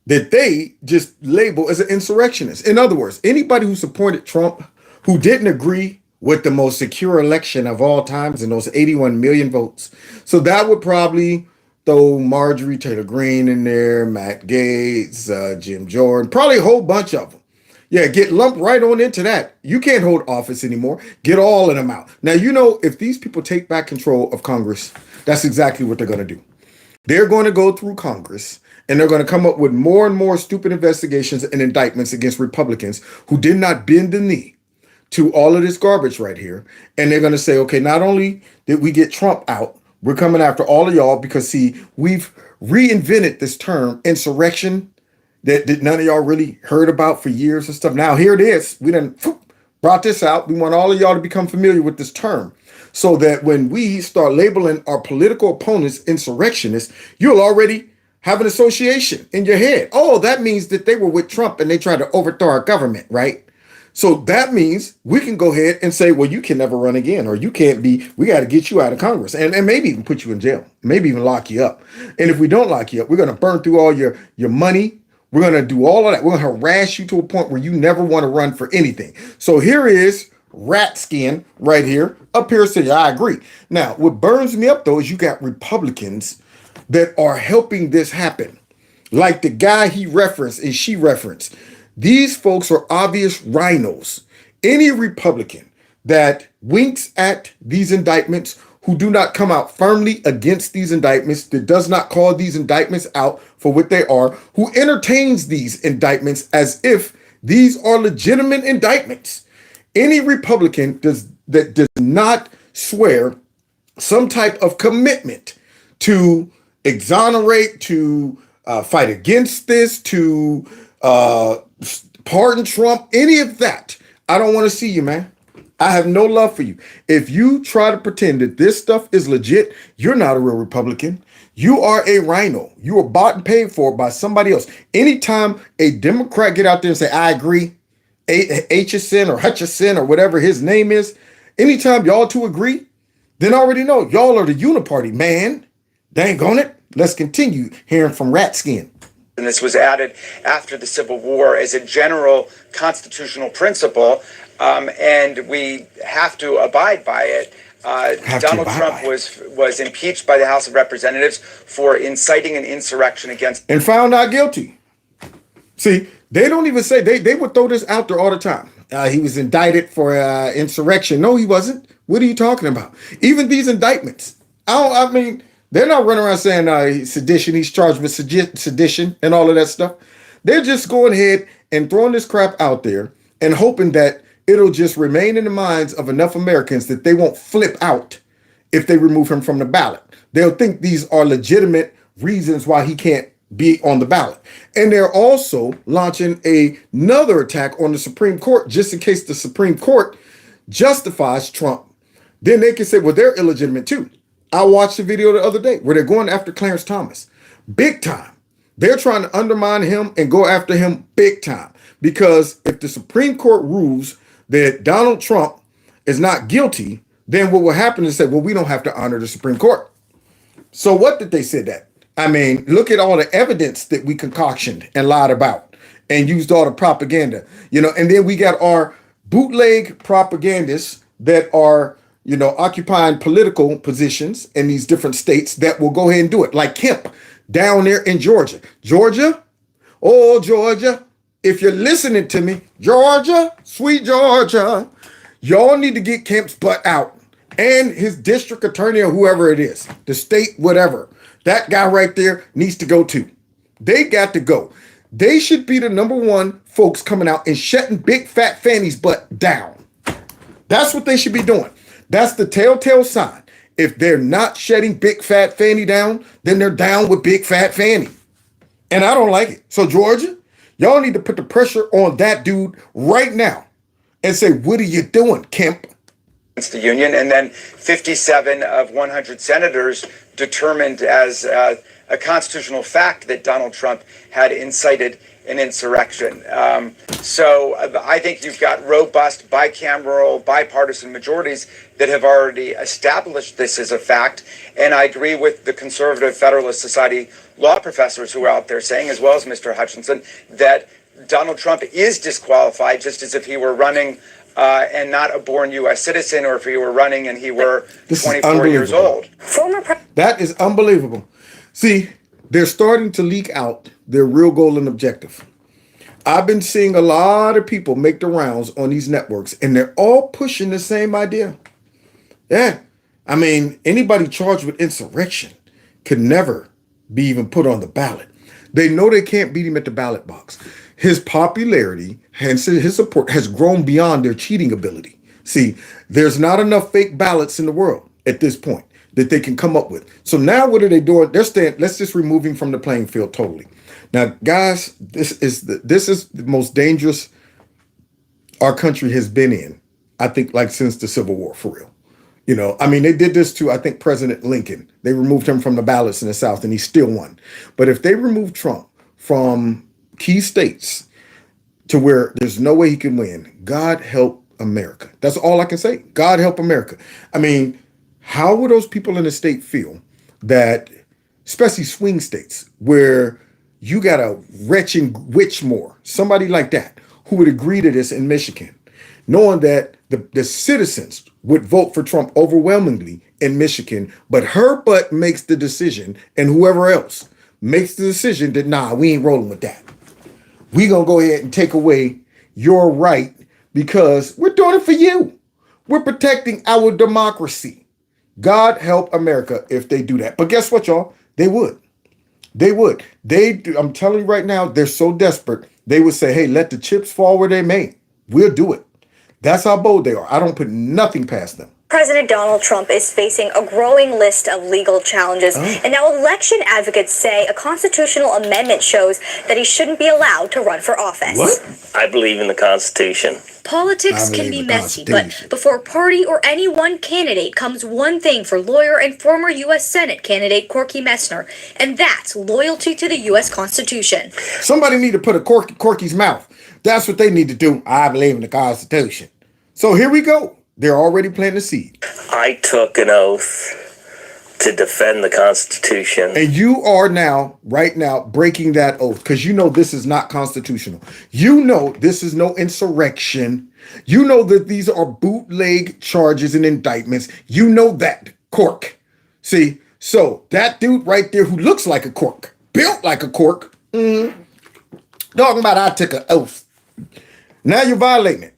that they just label as an insurrectionist. In other words, anybody who supported Trump, who didn't agree with the most secure election of all times and those 81 million votes. So that would probably throw Marjorie Taylor Greene in there, Matt Gaetz, Jim Jordan, probably a whole bunch of them. Yeah, get lumped right on into that. You can't hold office anymore. Get all of them out. Now, if these people take back control of Congress, that's exactly what they're going to do. They're going to go through Congress and they're going to come up with more and more stupid investigations and indictments against Republicans who did not bend the knee to all of this garbage right here. And they're going to say, okay, not only did we get Trump out, we're coming after all of y'all because, see, we've reinvented this term insurrection that none of y'all really heard about for years and stuff. Now, here it is. We done brought this out. We want all of y'all to become familiar with this term so that when we start labeling our political opponents insurrectionists, you'll already have an association in your head. Oh, that means that they were with Trump and they tried to overthrow our government, right? So that means we can go ahead and say, well, you can never run again, or you can't be, we got to get you out of Congress and maybe even put you in jail, maybe even lock you up. And if we don't lock you up, we're going to burn through all your money. We're going to do all of that. We're going to harass you to a point where you never want to run for anything. So here is rat skin right here, up here saying, I agree. Now, what burns me up, though, is you got Republicans that are helping this happen. like the guy he referenced and she referenced. These folks are obvious rhinos. Any Republican that winks at these indictments, who do not come out firmly against these indictments, that does not call these indictments out for what they are, who entertains these indictments as if these are legitimate indictments. Any Republican that does not swear some type of commitment to exonerate, to fight against this, to pardon Trump, any of that, I don't want to see you, man. I have no love for you. If you try to pretend that this stuff is legit, you're not a real Republican. You are a rhino. You are bought and paid for by somebody else. Anytime a Democrat get out there and say, I agree, Aitchison or Hutchison or whatever his name is, anytime y'all two agree, then already know y'all are the uniparty, man. Dang on it. Let's continue hearing from Ratskin. And this was added after the Civil War as a general constitutional principle, and we have to abide by it. Donald Trump was impeached by the House of Representatives for inciting an insurrection against and found not guilty. See, they don't even say, they would throw this out there all the time. He was indicted for insurrection. No, he wasn't. What are you talking about? Even these indictments. I mean, they're not running around saying sedition. He's charged with sedition and all of that stuff. They're just going ahead and throwing this crap out there and hoping that it'll just remain in the minds of enough Americans that they won't flip out if they remove him from the ballot. They'll think these are legitimate reasons why he can't be on the ballot. And they're also launching another attack on the Supreme Court just in case the Supreme Court justifies Trump. Then they can say, well, they're illegitimate too. I watched the video the other day where they're going after Clarence Thomas. Big time. They're trying to undermine him and go after him big time. Because if the Supreme Court rules that Donald Trump is not guilty, then what will happen is say, well, we don't have to honor the Supreme Court. So what did they say that? I mean, look at all the evidence that we concoctioned and lied about and used all the propaganda, and then we got our bootleg propagandists that are, occupying political positions in these different states that will go ahead and do it. Like Kemp down there in Georgia. Georgia, if you're listening to me, Georgia, sweet Georgia, y'all need to get Kemp's butt out and his district attorney or whoever it is, the state, whatever. That guy right there needs to go too. They got to go. They should be the number one folks coming out and shutting Big Fat Fanny's butt down. That's what they should be doing. That's the telltale sign. If they're not shutting Big Fat Fanny down, then they're down with Big Fat Fanny. And I don't like it. So Georgia, y'all need to put the pressure on that dude right now and say, what are you doing, Kemp? Against the union, and then 57 of 100 senators determined as a constitutional fact that Donald Trump had incited an insurrection. So I think you've got robust bicameral, bipartisan majorities that have already established this as a fact. And I agree with the conservative Federalist Society law professors who are out there saying, as well as Mr. Hutchinson, that Donald Trump is disqualified just as if he were running and not a born U.S. citizen, or if he were running and he were 24 years old. That is unbelievable. See, they're starting to leak out their real goal and objective. I've been seeing a lot of people make the rounds on these networks, and they're all pushing the same idea. Yeah. I mean, anybody charged with insurrection could never be even put on the ballot. They know they can't beat him at the ballot box. His popularity, hence his support, has grown beyond their cheating ability. See, there's not enough fake ballots in the world at this point that they can come up with. So now what are they doing? They're saying, let's just remove him from the playing field totally. Now, guys, this is the most dangerous our country has been in, I think, like since the Civil War, for real. I mean, they did this to, I think, President Lincoln. They removed him from the ballots in the South, and he still won. But if they remove Trump from key states to where there's no way he can win, God help America. That's all I can say. God help America. I mean, how would those people in the state feel that, especially swing states, where you got a wretched Whitmore, somebody like that, who would agree to this in Michigan, knowing that the citizens would vote for Trump overwhelmingly in Michigan, but her butt makes the decision and whoever else. makes the decision that, nah, we ain't rolling with that. We gonna go ahead and take away your right because we're doing it for you. We're protecting our democracy. God help America if they do that. But guess what, y'all? They would. They would. I'm telling you right now, they're so desperate. They would say, hey, let the chips fall where they may. We'll do it. That's how bold they are. I don't put nothing past them. President Donald Trump is facing a growing list of legal challenges. And now election advocates say a constitutional amendment shows that he shouldn't be allowed to run for office. What? I believe in the Constitution. Politics can be messy, but before a party or any one candidate comes one thing for lawyer and former U.S. Senate candidate Corky Messner, and that's loyalty to the U.S. Constitution. Somebody need to put a Corky's mouth. That's what they need to do. I believe in the Constitution. So here we go. They're already planting the seed. I took an oath to defend the Constitution. And you are now, right now, breaking that oath because you know this is not constitutional. You know this is no insurrection. You know that these are bootleg charges and indictments. You know that, Cork. See, so that dude right there who looks like a cork, built like a cork, talking about I took an oath. Now you're violating it.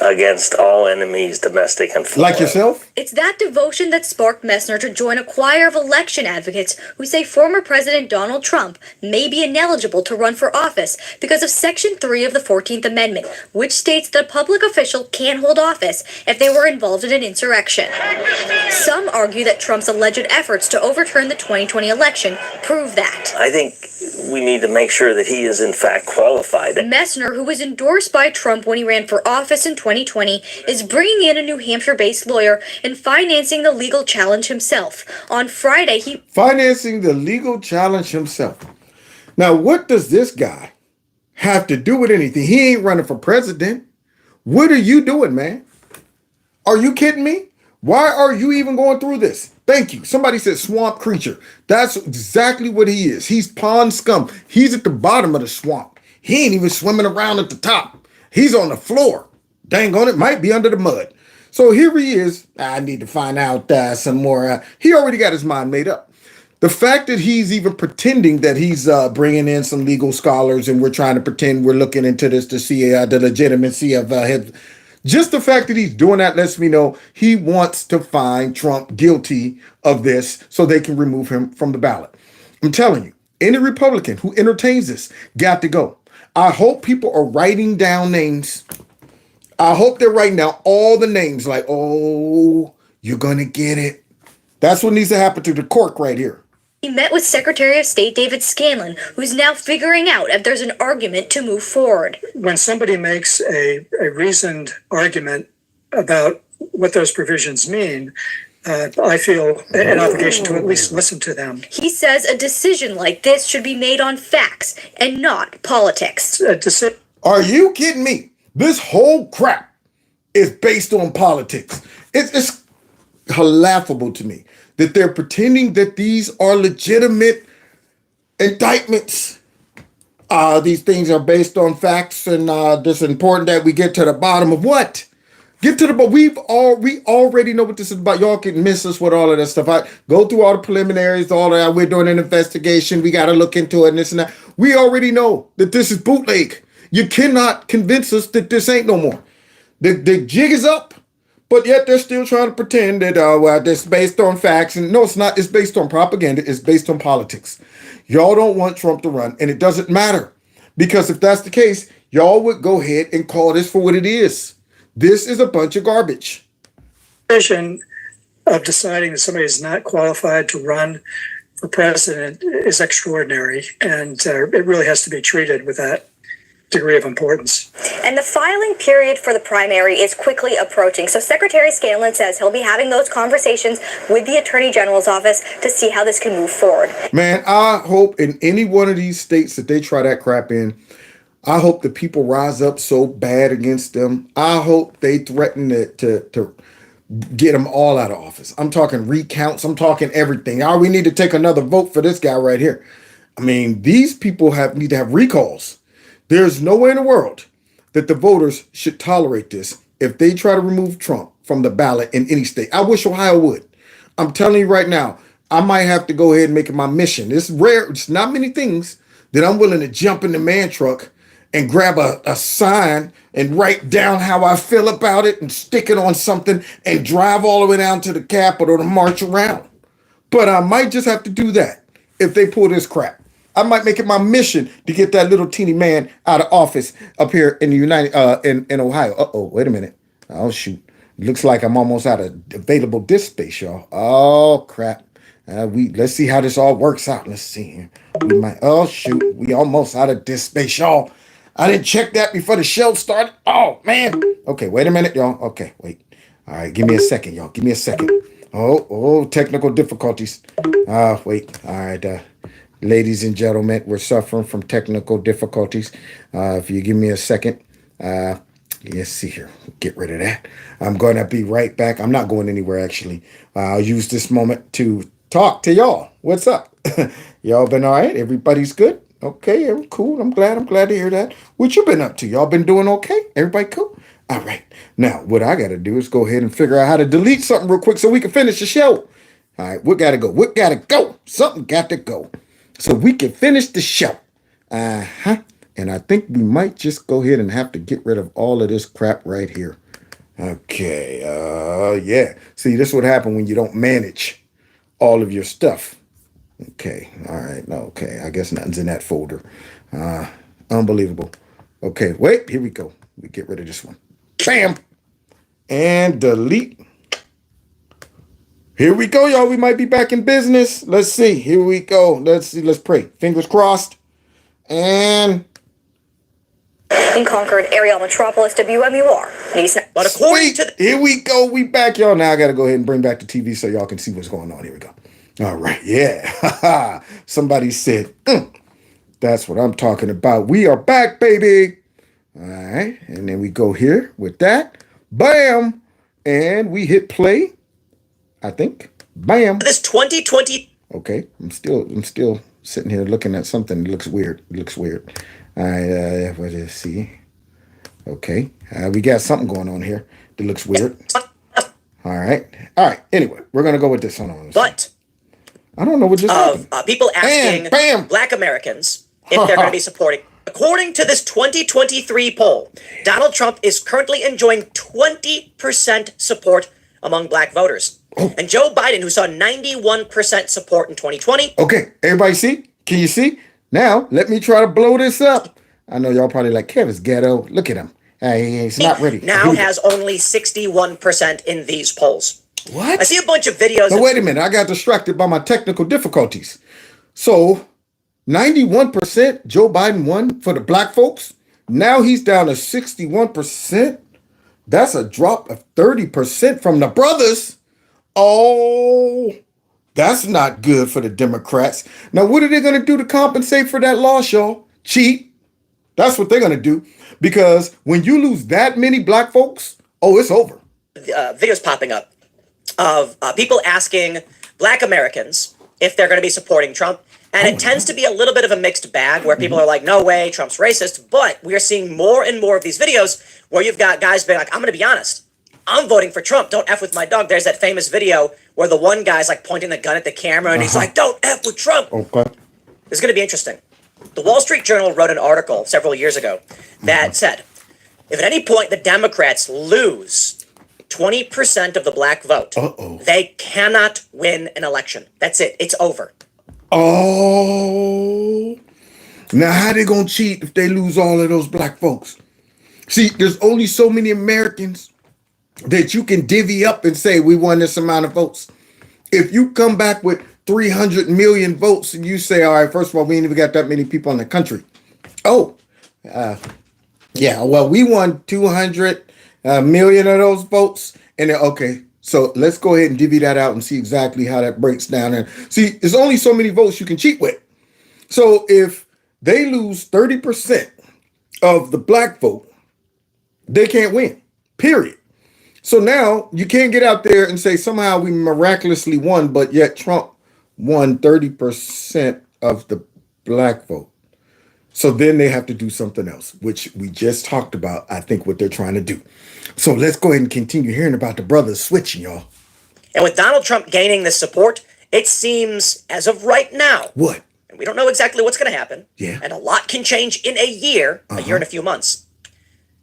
Against all enemies, domestic and foreign. Like yourself? It's that devotion that sparked Messner to join a choir of election advocates who say former President Donald Trump may be ineligible to run for office because of Section 3 of the 14th Amendment, which states that a public official can't hold office if they were involved in an insurrection. Some argue that Trump's alleged efforts to overturn the 2020 election prove that. I think we need to make sure that he is in fact qualified. Messner, who was endorsed by Trump when he ran for office in 2020, is bringing in a New Hampshire-based lawyer and financing the legal challenge himself. On Friday, he... Financing the legal challenge himself. Now, what does this guy have to do with anything? He ain't running for president. What are you doing, man? Are you kidding me? Why are you even going through this? Thank you. Somebody said swamp creature. That's exactly what he is. He's pond scum. He's at the bottom of the swamp. He ain't even swimming around at the top. He's on the floor. Dang on it, might be under the mud. So here he is. I need to find out some more. He already got his mind made up. The fact that he's even pretending that he's bringing in some legal scholars and we're trying to pretend we're looking into this to see the legitimacy of his... Just the fact that he's doing that lets me know he wants to find Trump guilty of this so they can remove him from the ballot. I'm telling you, any Republican who entertains this got to go. I hope people are writing down names. I hope they're writing down all the names like, oh, you're going to get it. That's what needs to happen to the cork right here. He met with Secretary of State David Scanlon, who's now figuring out if there's an argument to move forward. When somebody makes a reasoned argument about what those provisions mean, I feel an obligation to at least listen to them. He says a decision like this should be made on facts and not politics. Are you kidding me? This whole crap is based on politics. It's laughable to me that they're pretending that these are legitimate indictments. These things are based on facts, and it's important that we get to the bottom of what? Get to the bottom. We already know what this is about. Y'all can miss us with all of that stuff. I go through all the preliminaries, all that. We're doing an investigation. We got to look into it and this and that. We already know that this is bootleg. You cannot convince us that this ain't no more. The jig is up, but yet they're still trying to pretend that this is based on facts. And no, it's not. It's based on propaganda. It's based on politics. Y'all don't want Trump to run, and it doesn't matter. Because if that's the case, y'all would go ahead and call this for what it is. This is a bunch of garbage. Vision of deciding that somebody is not qualified to run for president is extraordinary, and it really has to be treated with that degree of importance. And the filing period for the primary is quickly approaching. So Secretary Scanlon says he'll be having those conversations with the Attorney General's office to see how this can move forward. Man, I hope in any one of these states that they try that crap in, I hope the people rise up so bad against them. I hope they threaten to get them all out of office. I'm talking recounts. I'm talking everything. We need to take another vote for this guy right here. I mean, these people need to have recalls. There's no way in the world that the voters should tolerate this if they try to remove Trump from the ballot in any state. I wish Ohio would. I'm telling you right now, I might have to go ahead and make it my mission. It's rare. It's not many things that I'm willing to jump in the man truck and grab a sign and write down how I feel about it and stick it on something and drive all the way down to the Capitol to march around. But I might just have to do that if they pull this crap. I might make it my mission to get that little teeny man out of office up here in the in Ohio. Uh-oh, wait a minute. Oh, shoot. Looks like I'm almost out of available disk space, y'all. Oh, crap. Let's see how this all works out. Let's see here. Oh, shoot. We almost out of disk space, y'all. I didn't check that before the show started. Oh, man. Okay, wait a minute, y'all. Okay, wait. All right, give me a second, y'all. Give me a second. Oh, technical difficulties. Wait. All right, ladies and gentlemen, we're suffering from technical difficulties. If you give me a second, let's see here. Get rid of that. I'm going to be right back. I'm not going anywhere, actually. I'll use this moment to talk to y'all. What's up? Y'all been all right? Everybody's good? Okay, cool. I'm glad to hear that. What you been up to? Y'all been doing okay? Everybody cool? All right. Now, what I got to do is go ahead and figure out how to delete something real quick so we can finish the show. All right, what got to go? What got to go? Something got to go so we can finish the show. Uh-huh. And I think we might just go ahead and have to get rid of all of this crap right here. Okay, yeah. See, this is what happens when you don't manage all of your stuff. Okay, all right, okay. I guess nothing's in that folder. Unbelievable. Okay, wait, here we go. We get rid of this one. Bam! And delete. Here we go, y'all. We might be back in business. Let's see. Here we go. Let's see. Let's pray. Fingers crossed. And In Concord, Ariel Metropolis, WMUR. but according to here we go. We back, y'all. Now I got to go ahead and bring back the TV so y'all can see what's going on. Here we go. All right. Yeah. Somebody said, that's what I'm talking about. We are back, baby. All right. And then we go here with that. Bam. And we hit play. I think. Bam. This 2020. Okay. I'm still sitting here looking at something that looks weird. It looks weird. All right. Let's see. Okay. We got something going on here that looks weird. All right. Anyway, we're going to go with this. Hold on. But I don't know what just happened. People asking Black Americans if they're going to be supporting. According to this 2023 poll, Donald Trump is currently enjoying 20% support among Black voters. And Joe Biden, who saw 91% support in 2020. Okay, everybody see? Can you see? Now, let me try to blow this up. I know y'all probably like, Kevin's ghetto. Look at him. He's not ready. Now has only 61% in these polls. What? I see a bunch of videos. Now, wait a minute. I got distracted by my technical difficulties. So, 91% Joe Biden won for the black folks. Now he's down to 61%. That's a drop of 30% from the brothers. Oh, that's not good for the Democrats. Now, what are they going to do to compensate for that loss, y'all? Cheat. That's what they're going to do. Because when you lose that many black folks, it's over. Videos popping up of people asking Black Americans if they're going to be supporting Trump. And it tends to be a little bit of a mixed bag where people are like, no way, Trump's racist. But we are seeing more and more of these videos where you've got guys being like, I'm going to be honest. I'm voting for Trump. Don't F with my dog. There's that famous video where the one guy's like pointing the gun at the camera and he's like, don't F with Trump. Okay. This is going to be interesting. The Wall Street Journal wrote an article several years ago that said, if at any point the Democrats lose 20% of the black vote, they cannot win an election. That's it. It's over. Oh. Now, how they going to cheat if they lose all of those black folks? See, there's only so many Americans that you can divvy up and say, we won this amount of votes. If you come back with 300 million votes and you say, all right, first of all, we ain't even got that many people in the country. Yeah, well, we won 200 million of those votes. And then, okay, so let's go ahead and divvy that out and see exactly how that breaks down. And see, there's only so many votes you can cheat with. So if they lose 30% of the black vote, they can't win, period. So now you can't get out there and say somehow we miraculously won, but yet Trump won 30% of the black vote. So then they have to do something else, which we just talked about, I think, what they're trying to do. So let's go ahead and continue hearing about the brothers switching, y'all. And with Donald Trump gaining this support, It seems, as of right now, What? and we don't know exactly what's going to happen, Yeah. and a lot can change in a year and a few months.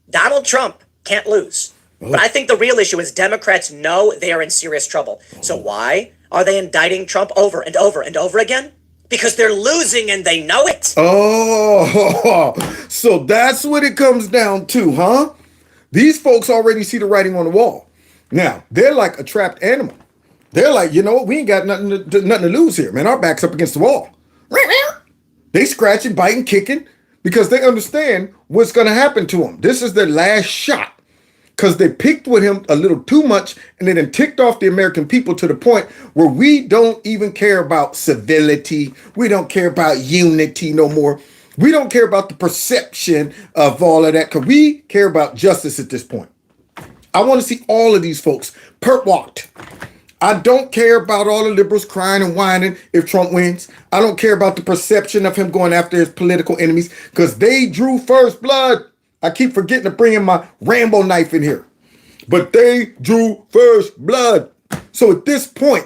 Donald Trump can't lose. But I think the real issue is Democrats know they are in serious trouble. So why are they indicting Trump over and over and over again? Because they're losing and they know it. Oh, so that's what it comes down to, huh? These folks already see the writing on the wall. Now, they're like a trapped animal. They're like, you know what? We ain't got nothing to lose here, man. Our back's up against the wall. They scratching, biting, kicking because they understand what's going to happen to them. This is their last shot because they picked with him a little too much and then ticked off the American people to the point where we don't even care about civility. We don't care about unity no more. We don't care about the perception of all of that because we care about justice at this point. I want to see all of these folks perp walked. I don't care about all the liberals crying and whining if Trump wins. I don't care about the perception of him going after his political enemies because they drew first blood. I keep forgetting to bring in my Rambo knife in here. But they drew first blood. So at this point,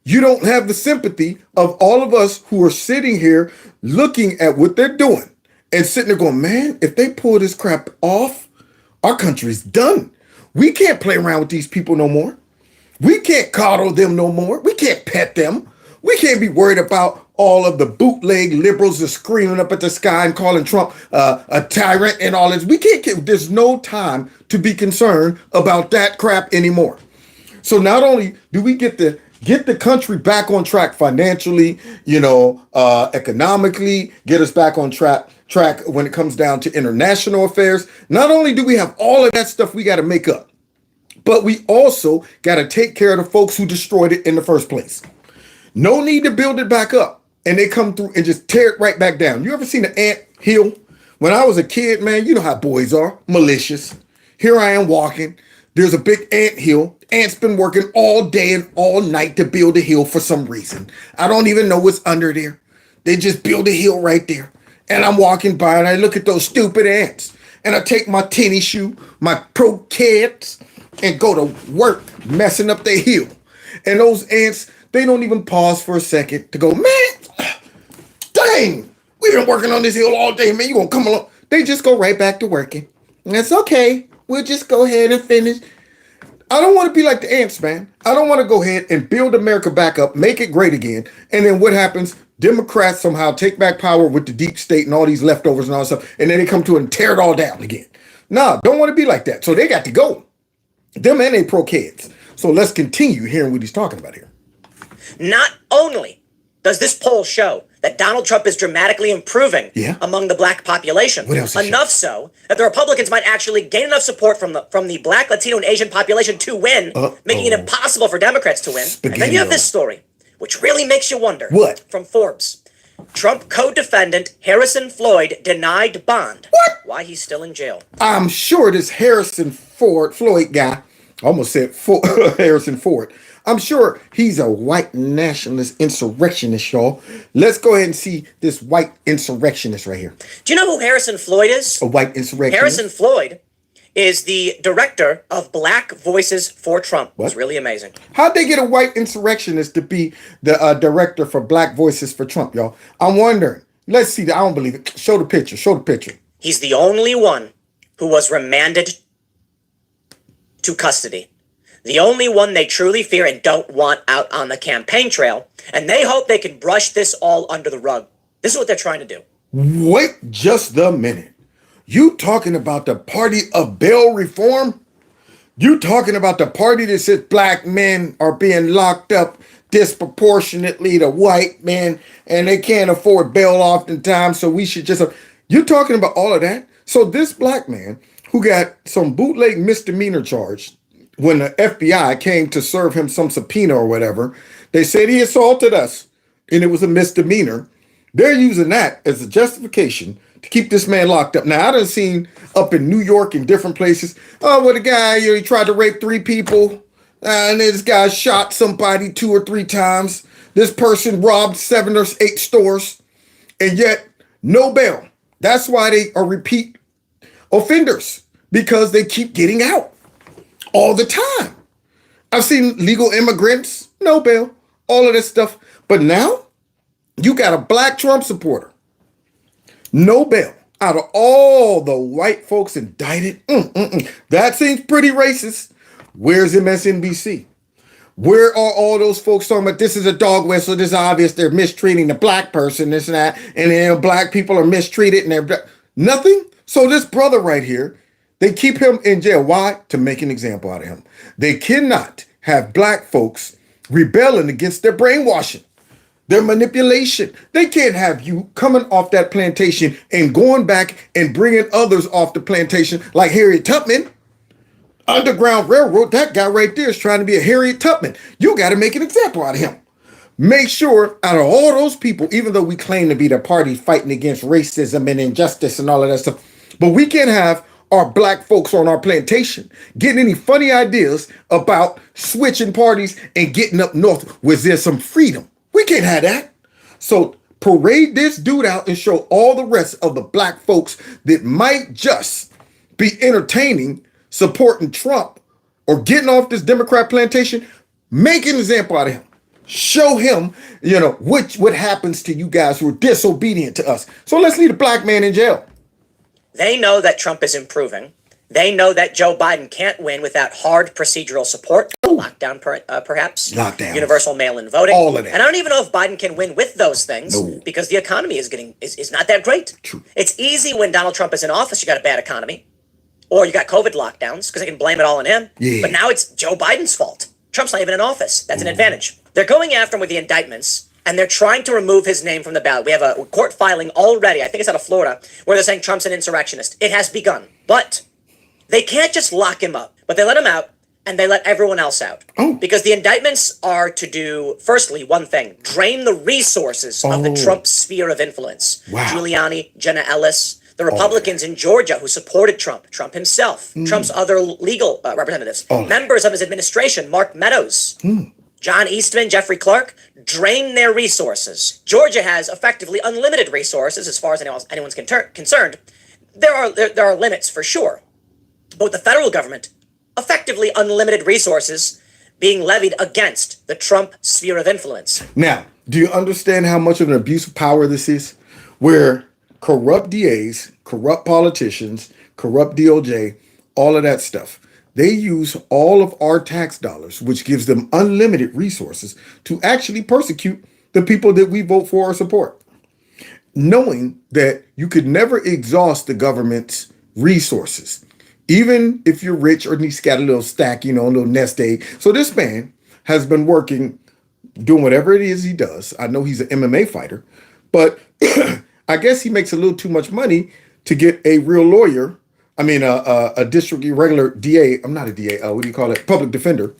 you don't have the sympathy of all of us who are sitting here looking at what they're doing and sitting there going, man, if they pull this crap off, our country's done. We can't play around with these people no more. We can't coddle them no more. We can't pet them. We can't be worried about all of the bootleg liberals that are screaming up at the sky and calling Trump a tyrant and all this. We can't. There's no time to be concerned about that crap anymore. So not only do we get the country back on track financially, economically, get us back on track when it comes down to international affairs. Not only do we have all of that stuff we got to make up, but we also got to take care of the folks who destroyed it in the first place. No need to build it back up. And they come through and just tear it right back down. You ever seen an ant hill? When I was a kid, man, you know how boys are, malicious. Here I am walking. There's a big ant hill. Ants been working all day and all night to build a hill for some reason. I don't even know what's under there. They just build a hill right there. And I'm walking by and I look at those stupid ants. And I take my tennis shoe, my pro kids, and go to work messing up their hill. And those ants, they don't even pause for a second to go, man, dang, we've been working on this hill all day, man. You gonna come along? They just go right back to working. And that's okay. We'll just go ahead and finish. I don't want to be like the ants, man. I don't want to go ahead and build America back up, make it great again. And then what happens? Democrats somehow take back power with the deep state and all these leftovers and all that stuff. And then they come to it and tear it all down again. Nah, don't want to be like that. So they got to go. Them and they pro kids. So let's continue hearing what he's talking about here. Not only does this poll show that Donald Trump is dramatically improving among the black population, enough so that the Republicans might actually gain enough support from the black, Latino, and Asian population to win, making it impossible for Democrats to win. And then you have this story, which really makes you wonder. What? From Forbes. Trump co-defendant Harrison Floyd denied bond. What? Why he's still in jail. I'm sure this Harrison Floyd guy, I almost said Harrison Ford. I'm sure he's a white nationalist insurrectionist, y'all. Let's go ahead and see this white insurrectionist right here. Do you know who Harrison Floyd is? A white insurrectionist? Harrison Floyd is the director of Black Voices for Trump. What? It's really amazing. How'd they get a white insurrectionist to be the director for Black Voices for Trump, y'all? I'm wondering. Let's see. I don't believe it. Show the picture. Show the picture. He's the only one who was remanded to custody. The only one they truly fear and don't want out on the campaign trail. And they hope they can brush this all under the rug. This is what they're trying to do. Wait just a minute. You talking about the party of bail reform? You talking about the party that says black men are being locked up disproportionately to white men and they can't afford bail oftentimes, so we should just... You talking about all of that? So this black man who got some bootleg misdemeanor charge, when the FBI came to serve him some subpoena or whatever, they said he assaulted us and it was a misdemeanor. They're using that as a justification to keep this man locked up. Now, I done seen up in New York and different places, the guy, he tried to rape 3 people, and this guy shot somebody 2 or 3 times. This person robbed 7 or 8 stores, and yet no bail. That's why they are repeat offenders, because they keep getting out all the time. I've seen legal immigrants, no bail. all of this stuff. But now you got a black Trump supporter. No bail. Out of all the white folks indicted, that seems pretty racist. Where's MSNBC? Where are all those folks talking about this is a dog whistle, this is obvious they're mistreating the black person, this and that, and then black people are mistreated and they're nothing? So this brother right here, they keep him in jail. Why? To make an example out of him. They cannot have black folks rebelling against their brainwashing, their manipulation. They can't have you coming off that plantation and going back and bringing others off the plantation like Harriet Tubman. Underground Railroad, that guy right there is trying to be a Harriet Tubman. You got to make an example out of him. Make sure out of all those people, even though we claim to be the party fighting against racism and injustice and all of that stuff, but we can't have our black folks on our plantation getting any funny ideas about switching parties and getting up north where there's some freedom. We can't have that. So parade this dude out and show all the rest of the black folks that might just be entertaining, supporting Trump or getting off this Democrat plantation. Make an example out of him. Show him, what happens to you guys who are disobedient to us. So let's leave the black man in jail. They know that Trump is improving. They know that Joe Biden can't win without hard procedural support, lockdown perhaps, lockdown, universal mail-in voting, all of that. And I don't even know if Biden can win with those things because the economy is not that great. True. It's easy when Donald Trump is in office, you got a bad economy, or you got COVID lockdowns because they can blame it all on him. Yeah. But now it's Joe Biden's fault. Trump's not even in office. That's an advantage. They're going after him with the indictments, and they're trying to remove his name from the ballot. We have a court filing already, I think it's out of Florida, where they're saying Trump's an insurrectionist. It has begun. But they can't just lock him up, but they let him out, and they let everyone else out. Because the indictments are to do, firstly, one thing, drain the resources of the Trump sphere of influence. Wow. Giuliani, Jenna Ellis, the Republicans in Georgia who supported Trump, Trump himself, Trump's other legal representatives, members of his administration, Mark Meadows, John Eastman, Jeffrey Clark, drain their resources. Georgia has effectively unlimited resources as far as anyone's concerned. There are limits for sure. But the federal government, effectively unlimited resources being levied against the Trump sphere of influence. Now, do you understand how much of an abuse of power this is? Where corrupt DAs, corrupt politicians, corrupt DOJ, all of that stuff, they use all of our tax dollars, which gives them unlimited resources to actually persecute the people that we vote for or support. Knowing that you could never exhaust the government's resources, even if you're rich or at least got a little stack, a little nest egg. So this man has been working, doing whatever it is he does. I know he's an MMA fighter, but I guess he makes a little too much money to get a real lawyer. A district regular DA. I'm not a DA. What do you call it? Public defender.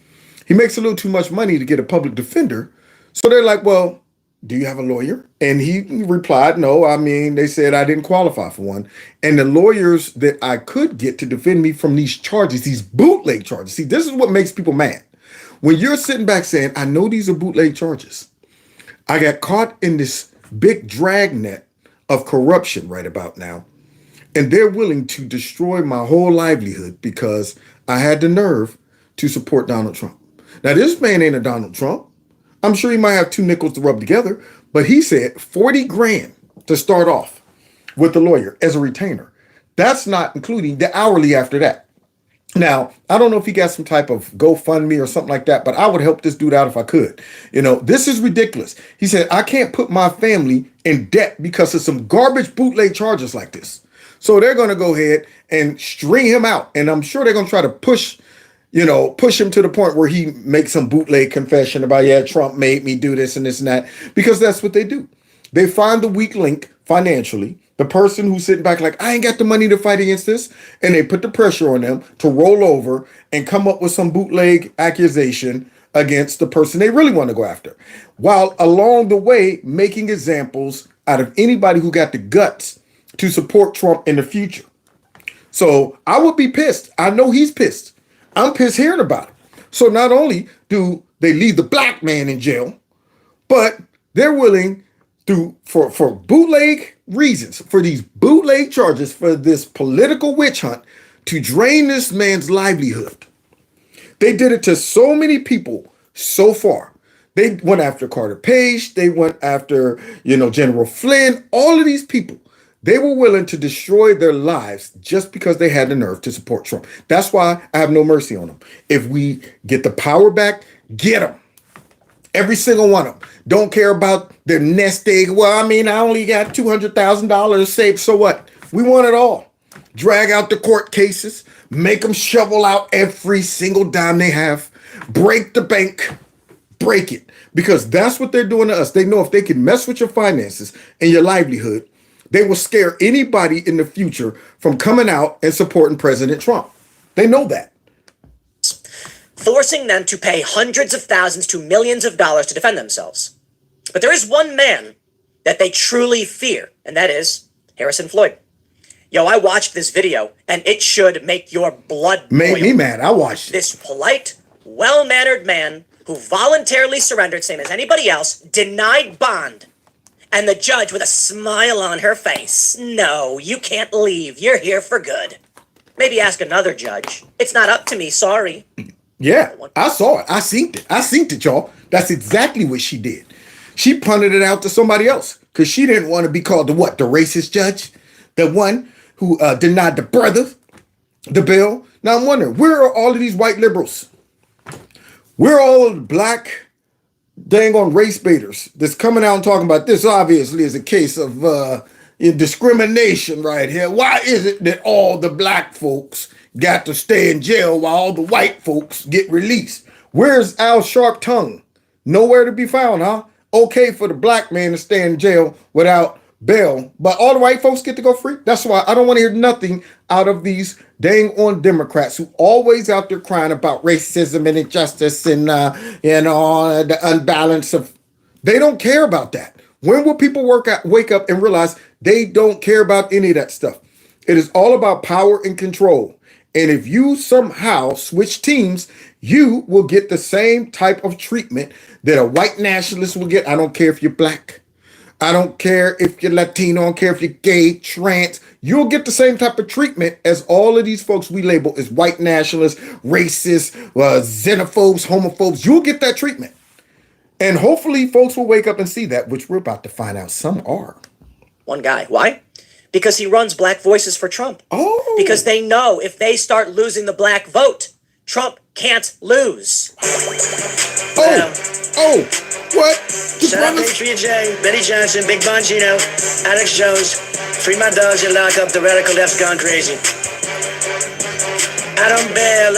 He makes a little too much money to get a public defender. So they're like, well, do you have a lawyer? And he replied, no. They said I didn't qualify for one. And the lawyers that I could get to defend me from these charges, these bootleg charges. See, this is what makes people mad. When you're sitting back saying, I know these are bootleg charges. I got caught in this big dragnet of corruption right about now. And they're willing to destroy my whole livelihood because I had the nerve to support Donald Trump. Now, this man ain't a Donald Trump. I'm sure he might have two nickels to rub together, but he said 40 grand to start off with the lawyer as a retainer. That's not including the hourly after that. Now, I don't know if he got some type of GoFundMe or something like that, but I would help this dude out if I could. This is ridiculous. He said, I can't put my family in debt because of some garbage bootleg charges like this. So they're going to go ahead and string him out. And I'm sure they're going to try to push him to the point where he makes some bootleg confession about, yeah, Trump made me do this and that, because that's what they do. They find the weak link financially, the person who's sitting back like, I ain't got the money to fight against this. And they put the pressure on them to roll over and come up with some bootleg accusation against the person they really want to go after, while along the way making examples out of anybody who got the guts to support Trump in the future. So I would be pissed. I know he's pissed. I'm pissed hearing about it. So not only do they leave the black man in jail, but they're willing to, for bootleg reasons, for these bootleg charges, for this political witch hunt, to drain this man's livelihood. They did it to so many people so far They went after Carter Page. They went after, General Flynn. All of these people, they were willing to destroy their lives just because they had the nerve to support Trump. That's why I have no mercy on them. If we get the power back, get them. Every single one of them. Don't care about their nest egg. Well, I only got $200,000 saved. So what? We want it all. Drag out the court cases. Make them shovel out every single dime they have. Break the bank. Break it. Because that's what they're doing to us. They know if they can mess with your finances and your livelihood, they will scare anybody in the future from coming out and supporting President Trump. They know that. Forcing them to pay hundreds of thousands to millions of dollars to defend themselves. But there is one man that they truly fear, and that is Harrison Floyd. Yo, I watched this video, and it should make your blood boil. Made me mad. I watched it. This polite, well-mannered man who voluntarily surrendered, same as anybody else, denied bond. And the judge with a smile on her face. No, you can't leave. You're here for good. Maybe ask another judge. It's not up to me, sorry. Yeah, I saw it. I seen it, y'all. That's exactly what she did. She punted it out to somebody else because she didn't want to be called the what? The racist judge? The one who denied the bill? Now I'm wondering, where are all of these white liberals? Where are all of the black dang on race baiters that's coming out and talking about this? Obviously is a case of discrimination right here. Why is it that all the black folks got to stay in jail while all the white folks get released? Where's Al Sharptongue? Nowhere to be found, huh? Okay for the black man to stay in jail without bail, but all the white folks get to go free? That's why I don't want to hear nothing out of these dang on Democrats who always out there crying about racism and injustice and the unbalance of. They don't care about that. When will people wake up and realize they don't care about any of that stuff? It is all about power and control. And if you somehow switch teams, you will get the same type of treatment that a white nationalist will get. I don't care if you're black. I don't care if you're Latino. I don't care if you're gay, trans. You'll get the same type of treatment as all of these folks we label as white nationalists, racists, xenophobes, homophobes. You'll get that treatment. And hopefully folks will wake up and see that, which we're about to find out some are. One guy. Why? Because he runs Black Voices for Trump. Oh. Because they know if they start losing the black vote, Trump can't lose. What? Shout out Patriot J, Betty Johnson, Big Bongino, Alex Jones. Free my dogs and lock up the radical left's gone crazy. I don't bail,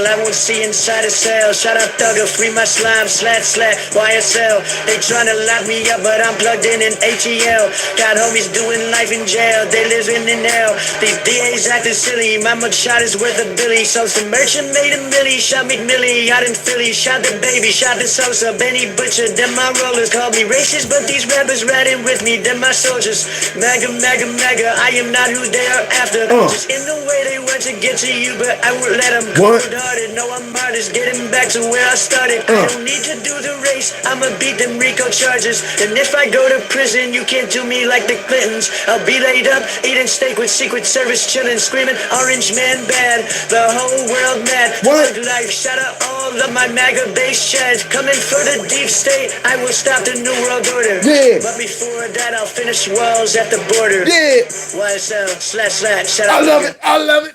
I won't see inside a cell. Shout out Thugger, free my slime, slat, YSL. They tryna lock me up, but I'm plugged in ATL. Got homies doing life in jail, they living in hell. These DAs acting silly, my mugshot is worth $1 billion. So some merchant made $1 million, shot McMillie out in Philly. Shot the baby, shot the Sosa, Benny Butcher. Them my rollers call me racist, but these rappers riding with me, them my soldiers. Mega, I am not who they are after. Just in the way they want to get to you, but I won't let them cold-hearted. No, I'm artist, getting back to where I started. I don't need to do the race, I'ma beat them RICO charges. And if I go to prison, you can't do me like the Clintons. I'll be laid up, eating steak with Secret Service, chilling, screaming, Orange Man bad. The whole world mad. Thug life, shout out all of my MAGA base chads. Coming for the deep state, I will stop the New World Order. But before that, I'll finish walls at the border. YSL, // shout out. I love it.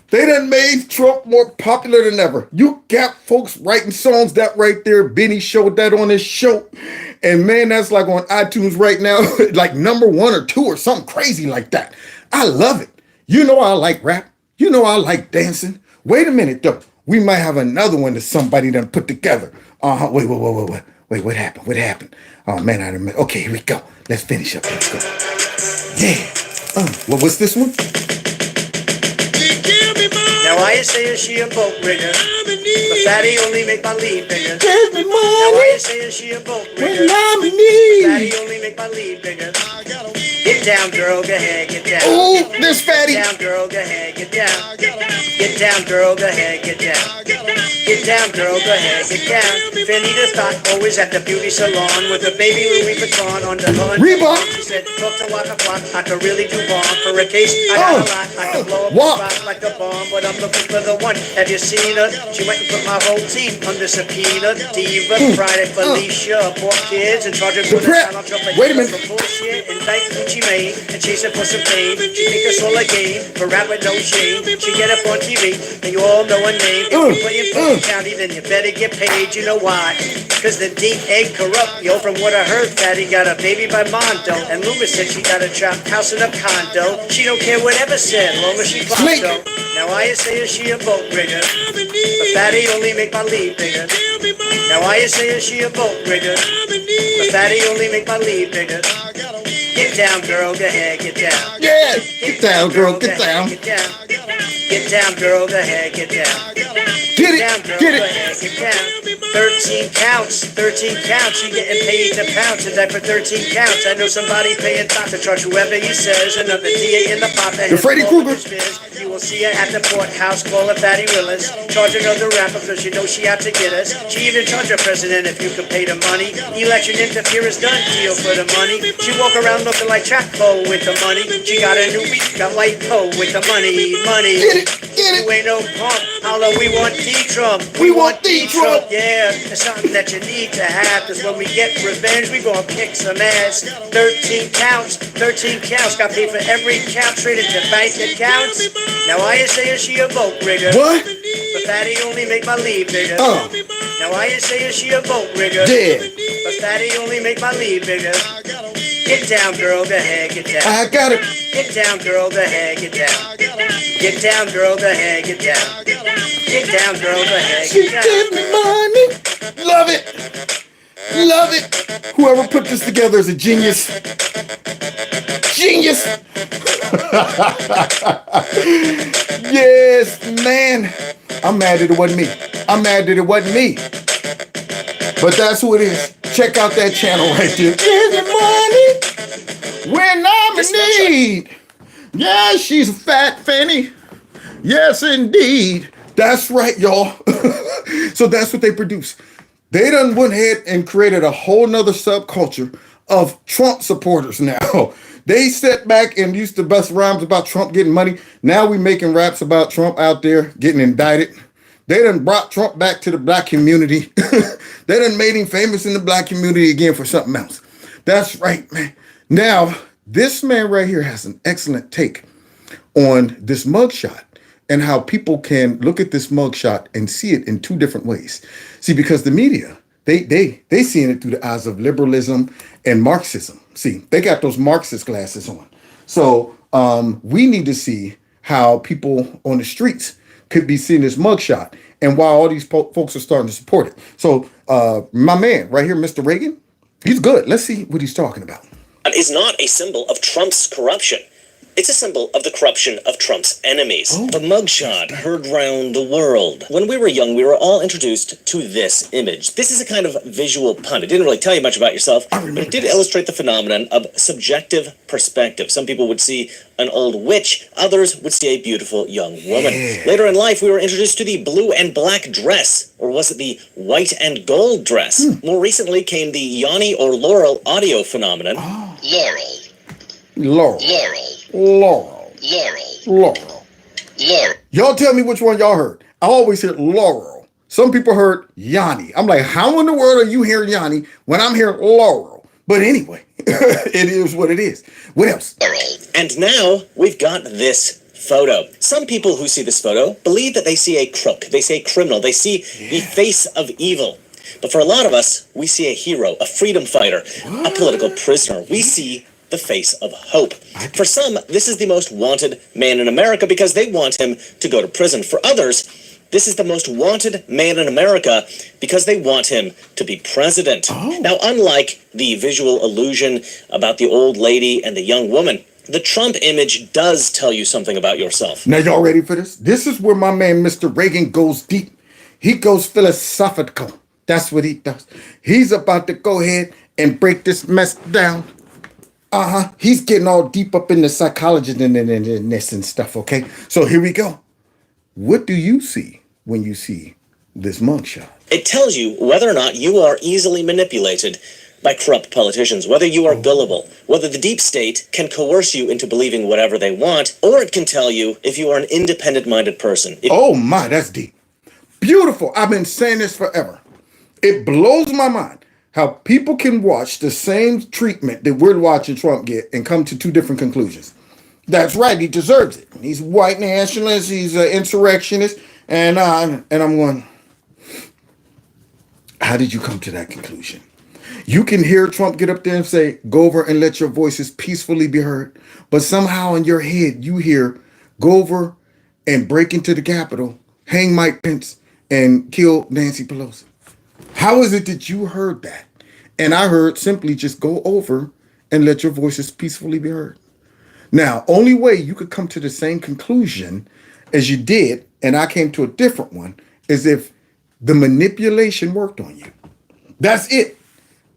They done made Trump more popular than ever. You got folks writing songs that right there. Benny showed that on his show. And man, that's like on iTunes right now, like number 1 or 2 or something crazy like that. I love it. You know I like rap. You know I like dancing. Wait a minute though. We might have another one that somebody done put together. Wait, what happened? Oh man, I remember. Okay, here we go. Let's finish up. Let's go. Yeah. What's this one? Now I say she a boat rigger, but fatty only make my lead bigger. Give me money. Now I say she a boat rigger, when I'm in need. fatty only make my lead bigger. Get down, girl, go ahead, get down. Oh, this fatty. Get down, girl, go ahead, get down. Get down, girl, go ahead, get down. Get down, girl, go ahead, get down. Fanny the thought, always at the beauty salon with a baby Louis Vuitton on the lawn. Reebok. She said, talk to Waka Flock, I could really do bomb. For a case, I got a lot, I could blow up the spot like a bomb, but I'm looking for the one. Have you seen her? She went and put my whole team under subpoena. Diva, Friday, Felicia, poor kids, and charge her for the Donald Trump. Wait a minute. For bullshit, indict Gucci Mane, and chase her for some fame. She think it's all a game, for rap with no shame. She get up on TV, and you all know her name. If you play in Fulton County, then you better get paid. You know why? Cause the deep egg corrupt. Yo, from what I heard, Fatty got a baby by Mondo, and Loomis said she got a trap house in a condo. She don't care whatever said, long as she pops though. Now I say is she a boat rigger, but Fatty only make my lead bigger. Now I say is she a boat rigger, but Fatty only make my lead bigger. Get down, girl, go ahead, get down. Yeah, get down, girl, get down. Get down. Get down, girl, go ahead, get down. Get it, down, girl, get go it. ahead, get down. 13 counts, 13 counts. You getting paid to pounce, and that for 13 counts. I know somebody paying top to charge whoever he says. Another DA in the pop. The Freddy Krueger. You will see her at the courthouse, call her Fatty Willis. Charge another rapper because you know she out to get us. She even charge her president if you can pay the money. Election interference done deal for the money. She walk around looking like Chapo with the money. She got a new beat, got white coat with the money. Get it, get it. You ain't no punk. Holla, we want D-Trump. We want D-Trump. Yeah, it's something that you need to have. Cause when we get revenge, we gonna kick some ass. 13 counts, 13 counts. Got paid for every count, straight into bank accounts. Now I say is she a boat rigger? What? But Fatty only make my lead bigger. Now I say is she a boat rigger? Yeah. But Fatty only make my lead bigger. Get down, girl, go ahead, get down. I got it. Get down, girl, go ahead, get down. Get down, girl, go ahead, get down. Get down, girl, go ahead, She get down. give me money. Love it. Love it. Whoever put this together is a genius. Genius. Yes, man. I'm mad that it wasn't me. I'm mad that it wasn't me. But that's who it is. Check out that channel right there. Give me money when I'm in need. Yeah, she's a fat Fanny. Yes, indeed. That's right, y'all. So that's what they produce. They done went ahead and created a whole nother subculture of Trump supporters now. They sat back and used to bust rhymes about Trump getting money. Now we making raps about Trump out there getting indicted. They done brought Trump back to the black community. They done made him famous in the black community again for something else. That's right, man. Now, this man right here has an excellent take on this mugshot and how people can look at this mugshot and see it in two different ways. See, because the media, they seeing it through the eyes of liberalism and Marxism. See, they got those Marxist glasses on. So we need to see how people on the streets could be seeing this mugshot and why all these folks are starting to support it. So my man right here, Mr. Reagan, he's good. Let's see what he's talking about. Is not a symbol of Trump's corruption. It's a symbol of the corruption of Trump's enemies. The mugshot heard round the world. When we were young, we were all introduced to this image. This is a kind of visual pun. It didn't really tell you much about yourself, but it did illustrate the phenomenon of subjective perspective. Some people would see an old witch, others would see a beautiful young woman. Later in life, we were introduced to the blue and black dress, or was it the white and gold dress? More recently came the Yanni or Laurel audio phenomenon. Laurel. Laurel. Laurel. Laurel. Y'all tell me which one y'all heard. I always hear Laurel. Some people heard Yanni. I'm like, how in the world are you hearing Yanni when I'm hearing Laurel? But anyway, it is what it is. What else? And now we've got this photo. Some people who see this photo believe that they see a crook, they see a criminal, they see the face of evil. But for a lot of us, we see a hero, a freedom fighter, a political prisoner. We see the face of hope. For some, this is the most wanted man in America because they want him to go to prison. For others, this is the most wanted man in America because they want him to be president. Now, unlike the visual illusion about the old lady and the young woman, the Trump image does tell you something about yourself. Now, y'all ready for this? This is where my man, Mr. Reagan, goes deep. He goes philosophical. That's what he does. He's about to go ahead and break this mess down. He's getting all deep up in the psychology and this and stuff, okay? So here we go. What do you see when you see this mugshot. It tells you whether or not you are easily manipulated by corrupt politicians, whether you are gullible, whether the deep state can coerce you into believing whatever they want, or it can tell you if you are an independent-minded person. Oh my, that's deep. Beautiful. I've been saying this forever. It blows my mind how people can watch the same treatment that we're watching Trump get and come to two different conclusions. That's right, he deserves it. He's white nationalist, he's an insurrectionist, and I'm going, how did you come to that conclusion? You can hear Trump get up there and say, go over and let your voices peacefully be heard. But somehow in your head, you hear, go over and break into the Capitol, hang Mike Pence, and kill Nancy Pelosi. How is it that you heard that? And I heard simply just go over and let your voices peacefully be heard. Now, only way you could come to the same conclusion as you did, and I came to a different one, is if the manipulation worked on you. That's it.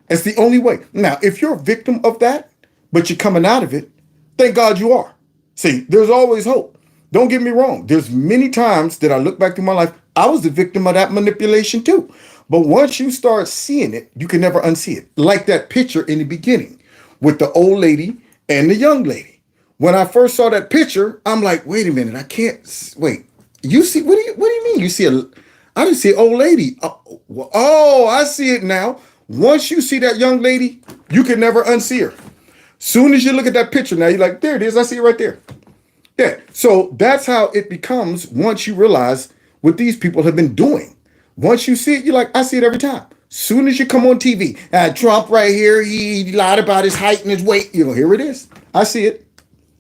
It's the only way. Now, if you're a victim of that, but you're coming out of it, thank God you are. See, there's always hope. Don't get me wrong. There's many times that I look back through my life, I was the victim of that manipulation too. But once you start seeing it, you can never unsee it. Like that picture in the beginning with the old lady and the young lady. When I first saw that picture, I'm like, wait a minute, I can't wait. You see, what do you mean? You see I didn't see an old lady. Oh, I see it now. Once you see that young lady, you can never unsee her. Soon as you look at that picture now, you're like, there it is. I see it right there. Yeah. So that's how it becomes once you realize what these people have been doing. Once you see it, you're like, I see it every time. Soon as you come on TV, Trump right here, he lied about his height and his weight. Here it is. I see it.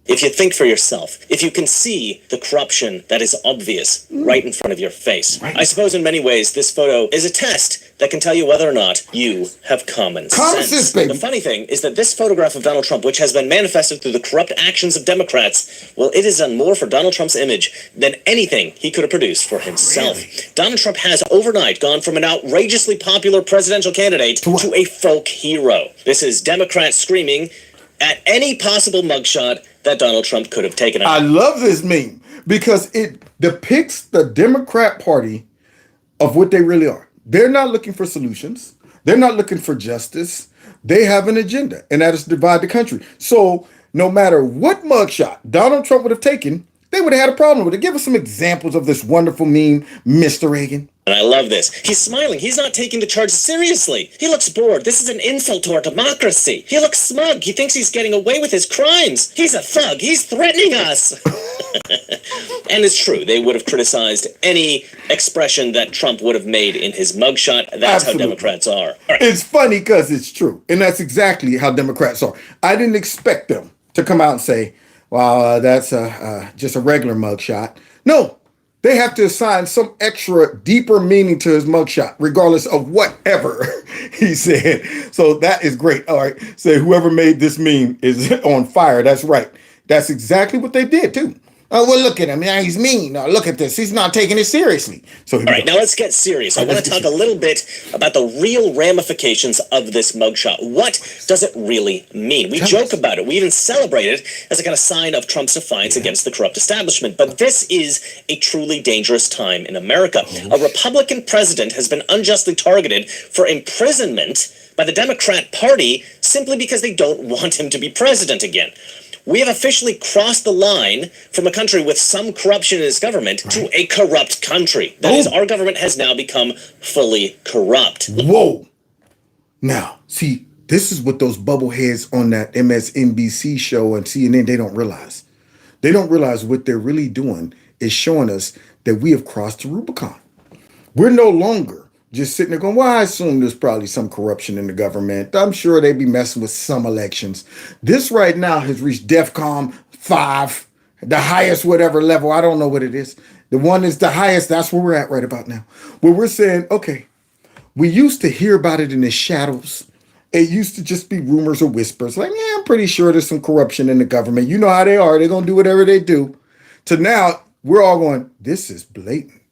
If you think for yourself, if you can see the corruption that is obvious right in front of your face. Right. I suppose in many ways this photo is a test that can tell you whether or not you have common sense. Baby. The funny thing is that this photograph of Donald Trump, which has been manifested through the corrupt actions of Democrats, well, it has done more for Donald Trump's image than anything he could have produced for himself. Really? Donald Trump has overnight gone from an outrageously popular presidential candidate to a folk hero. This is Democrats screaming at any possible mugshot that Donald Trump could have taken out. I love this meme because it depicts the Democrat Party of what they really are. They're not looking for solutions. They're not looking for justice. They have an agenda, and that is to divide the country. So no matter what mugshot Donald Trump would have taken, they would have had a problem with it. Give us some examples of this wonderful meme, Mr. Reagan. And I love this. He's smiling. He's not taking the charge seriously. He looks bored. This is an insult to our democracy. He looks smug. He thinks he's getting away with his crimes. He's a thug. He's threatening us. And it's true. They would have criticized any expression that Trump would have made in his mugshot. That's Absolutely. How Democrats are. Right. It's funny because it's true. And that's exactly how Democrats are. I didn't expect them to come out and say, well, that's just a regular mugshot. No. They have to assign some extra deeper meaning to his mugshot, regardless of whatever he said. So that is great. All right. Say whoever made this meme is on fire. That's right. That's exactly what they did too. Oh, well, look at him. Yeah, he's mean. No, look at this. He's not taking it seriously. So all right, now let's get serious. I want to talk a little bit about the real ramifications of this mugshot. What does it really mean? We joke about it. We even celebrate it as a kind of sign of Trump's defiance against the corrupt establishment. But this is a truly dangerous time in America. A Republican president has been unjustly targeted for imprisonment by the Democrat Party simply because they don't want him to be president again. We have officially crossed the line from a country with some corruption in its government to a corrupt country. That is, our government has now become fully corrupt. Whoa. Now, see, this is what those bubbleheads on that MSNBC show and CNN, they don't realize. They don't realize what they're really doing is showing us that we have crossed the Rubicon. We're no longer just sitting there going, well, I assume there's probably some corruption in the government. I'm sure they be messing with some elections. This right now has reached DEFCON 5, the highest whatever level. I don't know what it is. The one is the highest. That's where we're at right about now. Where we're saying, okay, we used to hear about it in the shadows. It used to just be rumors or whispers. Like, yeah, I'm pretty sure there's some corruption in the government. You know how they are. They're going to do whatever they do. To now, we're all going, this is blatant.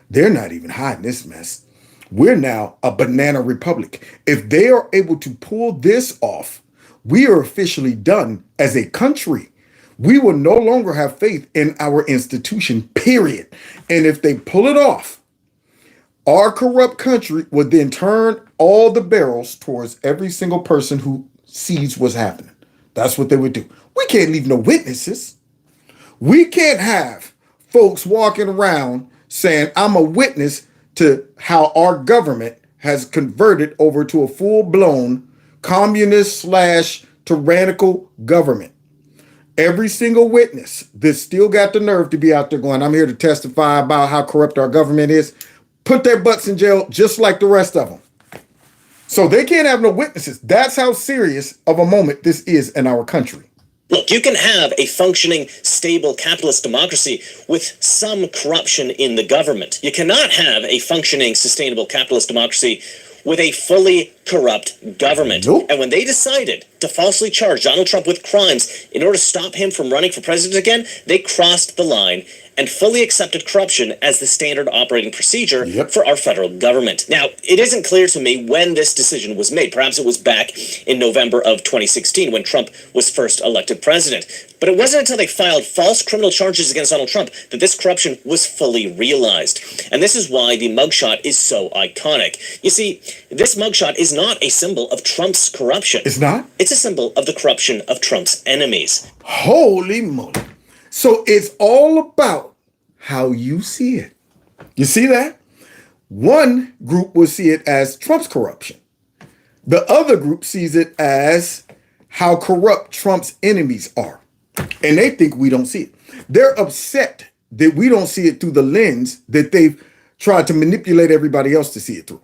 They're not even hiding this mess. We're now a banana republic. If they are able to pull this off, we are officially done as a country. We will no longer have faith in our institution, period. And if they pull it off, Our corrupt country would then turn all the barrels towards every single person who sees what's happening. That's what they would do. We can't leave no witnesses. We can't have folks walking around saying, I'm a witness to how our government has converted over to a full-blown communist / tyrannical government. Every single witness that still got the nerve to be out there going, I'm here to testify about how corrupt our government is, put their butts in jail just like the rest of them. So they can't have no witnesses. That's how serious of a moment this is in our country. Look, you can have a functioning, stable capitalist democracy with some corruption in the government. You cannot have a functioning, sustainable capitalist democracy with a fully corrupt government. Nope. And when they decided to falsely charge Donald Trump with crimes in order to stop him from running for president again, they crossed the line and fully accepted corruption as the standard operating procedure for our federal government. Now, it isn't clear to me when this decision was made. Perhaps it was back in November of 2016 when Trump was first elected president. But it wasn't until they filed false criminal charges against Donald Trump that this corruption was fully realized. And this is why the mugshot is so iconic. You see, this mugshot is not a symbol of Trump's corruption. It's not? It's a symbol of the corruption of Trump's enemies. Holy moly. So it's all about how you see it. You see that? One group will see it as Trump's corruption. The other group sees it as how corrupt Trump's enemies are. And they think we don't see it. They're upset that we don't see it through the lens that they've tried to manipulate everybody else to see it through.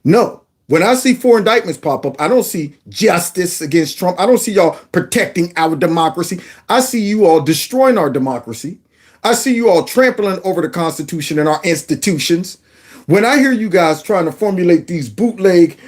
No. When I see 4 indictments pop up, I don't see justice against Trump. I don't see y'all protecting our democracy. I see you all destroying our democracy. I see you all trampling over the Constitution and our institutions. When I hear you guys trying to formulate these bootleg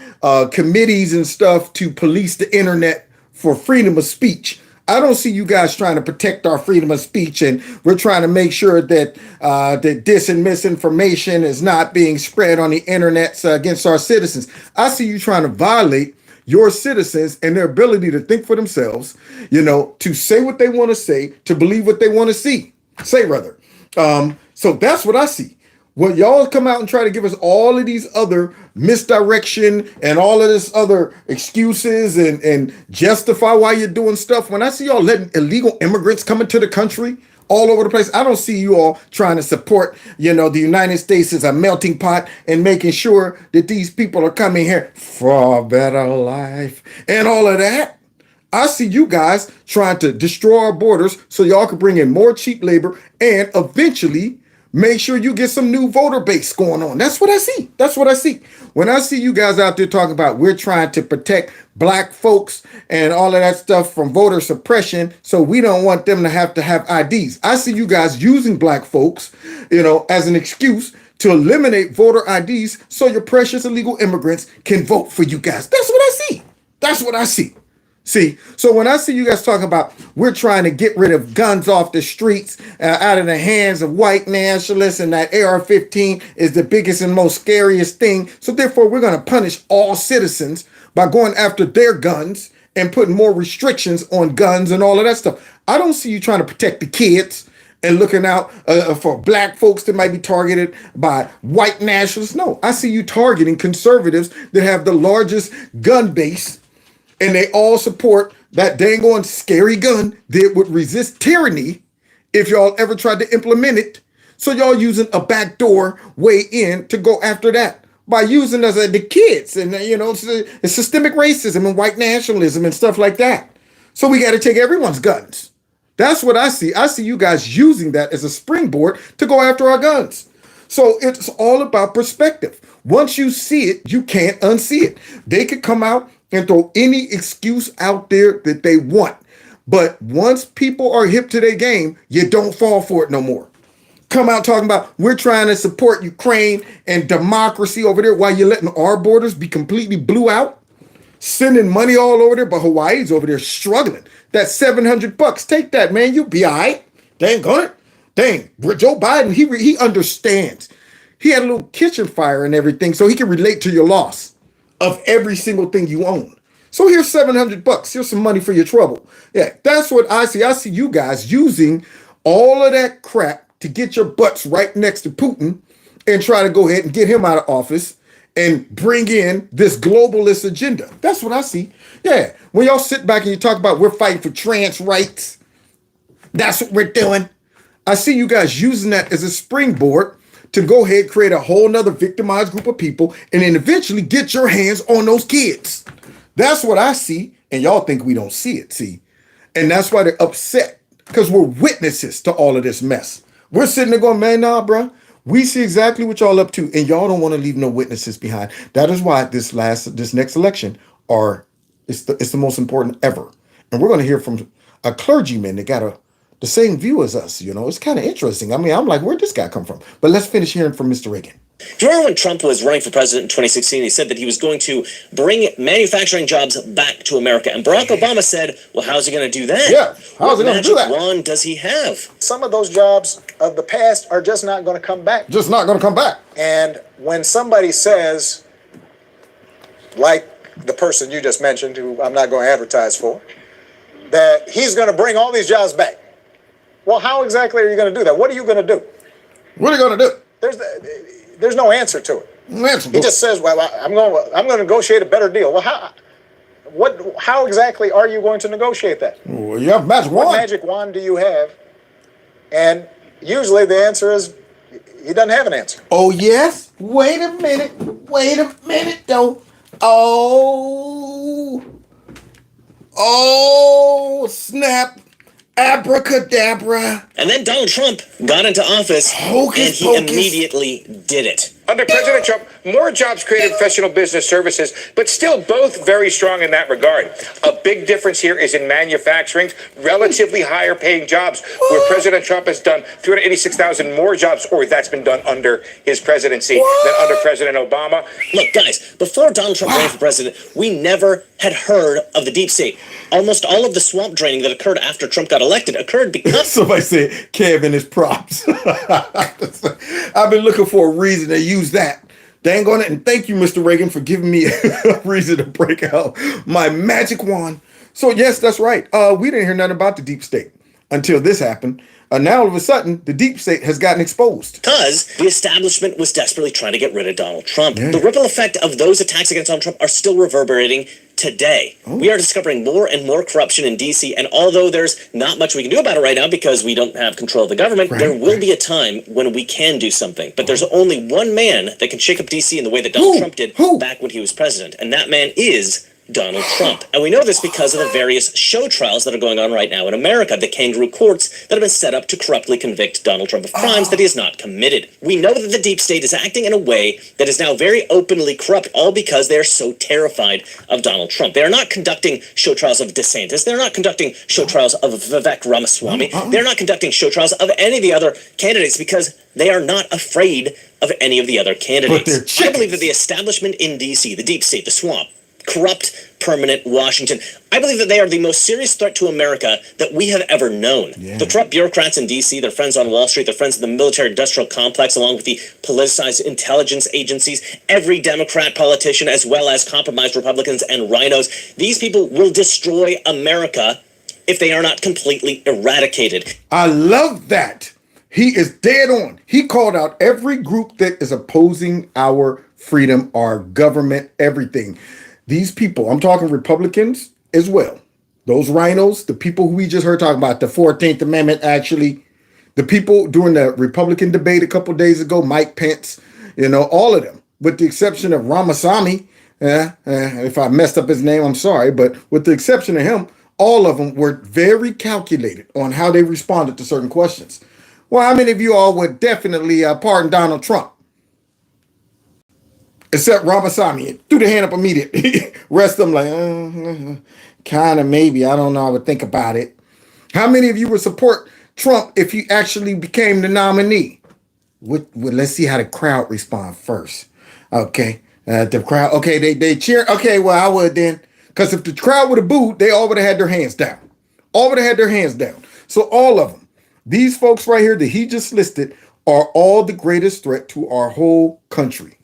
committees and stuff to police the internet for freedom of speech, I don't see you guys trying to protect our freedom of speech, and we're trying to make sure that that dis and misinformation is not being spread on the internet against our citizens. I see you trying to violate your citizens and their ability to think for themselves, to say what they want to say, to believe what they want to say rather. So that's what I see. When y'all come out and try to give us all of these other misdirection and all of this other excuses and justify why you're doing stuff, when I see y'all letting illegal immigrants come into the country all over the place, I don't see you all trying to support, the United States as a melting pot and making sure that these people are coming here for a better life and all of that. I see you guys trying to destroy our borders so y'all can bring in more cheap labor and eventually make sure you get some new voter base going on. That's what I see. That's what I see. When I see you guys out there talking about we're trying to protect black folks and all of that stuff from voter suppression, so we don't want them to have IDs. I see you guys using black folks, as an excuse to eliminate voter IDs so your precious illegal immigrants can vote for you guys. That's what I see. That's what I see. See, so when I see you guys talking about we're trying to get rid of guns off the streets, out of the hands of white nationalists, and that AR-15 is the biggest and most scariest thing, so therefore we're going to punish all citizens by going after their guns and putting more restrictions on guns and all of that stuff. I don't see you trying to protect the kids and looking out for black folks that might be targeted by white nationalists. No, I see you targeting conservatives that have the largest gun base, and they all support that dang on scary gun that would resist tyranny if y'all ever tried to implement it. So y'all using a backdoor way in to go after that by using us as the kids and, it's systemic racism and white nationalism and stuff like that. So we got to take everyone's guns. That's what I see. I see you guys using that as a springboard to go after our guns. So it's all about perspective. Once you see it, you can't unsee it. They could come out and throw any excuse out there that they want. But once people are hip to their game, you don't fall for it no more. Come out talking about we're trying to support Ukraine and democracy over there while you're letting our borders be completely blew out, sending money all over there, but Hawaii's over there struggling. That's $700. Take that, man. You'll be all right. Dang on it. Dang, Joe Biden, he understands. He had a little kitchen fire and everything, so he can relate to your loss of every single thing you own. So here's $700. Here's some money for your trouble. Yeah, that's what I see. I see you guys using all of that crap to get your butts right next to Putin and try to go ahead and get him out of office and bring in this globalist agenda. That's what I see. Yeah, when y'all sit back and you talk about we're fighting for trans rights, that's what we're doing. I see you guys using that as a springboard to go ahead, create a whole nother victimized group of people, and then eventually get your hands on those kids. That's what I see, and y'all think we don't see it, see? And that's why they're upset, because we're witnesses to all of this mess. We're sitting there going, man, nah, bro. We see exactly what y'all up to, and y'all don't want to leave no witnesses behind. That is why this next election it's the most important ever. And we're going to hear from a clergyman that got the same view as us. You know, it's kind of interesting. I mean, I'm like, where'd this guy come from? But let's finish hearing from Mr. Reagan. Do you remember when Trump was running for president in 2016, he said that he was going to bring manufacturing jobs back to America. And Barack Obama said, well, how's he going to do that? Yeah, how's he going to do that? What magic wand does he have? Some of those jobs of the past are just not going to come back. Just not going to come back. And when somebody says, like the person you just mentioned, who I'm not going to advertise for, that he's going to bring all these jobs back. Well, how exactly are you going to do that? What are you going to do? What are you going to do? There's no answer to it. He just says, "Well, I'm going to negotiate a better deal." Well, how exactly are you going to negotiate that? Well, you have a magic wand. What magic wand do you have? And usually the answer is he doesn't have an answer. Oh yes. Wait a minute, though. Oh, snap. Abracadabra. And then Donald Trump got into office, and he immediately did it. Under President Trump, more jobs created in professional business services, but still both very strong in that regard. A big difference here is in manufacturing, relatively higher paying jobs, where President Trump has done 386,000 more jobs, or that's been done under his presidency than under President Obama. Look, guys, before Donald Trump ran for president, we never had heard of the deep state. Almost all of the swamp draining that occurred after Trump got elected occurred because... Somebody said Kevin is props. I've been looking for a reason to use that. Dang on it. And thank you, Mr. Reagan, for giving me a reason to break out my magic wand. So yes, that's right. We didn't hear nothing about the deep state until this happened. Now all of a sudden, the deep state has gotten exposed. Because the establishment was desperately trying to get rid of Donald Trump. Yeah. The ripple effect of those attacks against Donald Trump are still reverberating today. We are discovering more and more corruption in D.C., and although there's not much we can do about it right now because we don't have control of the government, there will be a time when we can do something. But there's only one man that can shake up D.C. in the way that Donald Trump did back when he was president, and that man is Donald Trump. And we know this because of the various show trials that are going on right now in America, the kangaroo courts that have been set up to corruptly convict Donald Trump of crimes that he has not committed. We know that the deep state is acting in a way that is now very openly corrupt, all because they're so terrified of Donald Trump. They are not conducting show trials of DeSantis. They're not conducting show trials of Vivek Ramaswamy. They're not conducting show trials of any of the other candidates because they are not afraid of any of the other candidates. I believe that the establishment in D.C., the deep state, the swamp, corrupt, permanent Washington, I believe that they are the most serious threat to America that we have ever known. The corrupt bureaucrats in D.C., their friends on Wall Street, their friends in the military-industrial complex, along with the politicized intelligence agencies, every Democrat politician, as well as compromised Republicans and rhinos, these people will destroy America if they are not completely eradicated. I love that. He is dead on. He called out every group that is opposing our freedom, our government, everything. These people, I'm talking Republicans as well. Those rhinos, the people who we just heard talking about, the 14th Amendment, actually, the people during the Republican debate a couple days ago, Mike Pence, all of them, with the exception of Ramaswamy. If I messed up his name, I'm sorry. But with the exception of him, all of them were very calculated on how they responded to certain questions. Well, how many of you all would definitely pardon Donald Trump? Except Ramaswamy, threw the hand up immediately. Rest of them like, kind of, maybe. I don't know. I would think about it. How many of you would support Trump if he actually became the nominee? Let's see how the crowd respond first. Okay, the crowd. Okay, they cheer. Okay, well, I would then. Because if the crowd would have booed, they all would have had their hands down. All would have had their hands down. So all of them, these folks right here that he just listed, are all the greatest threat to our whole country.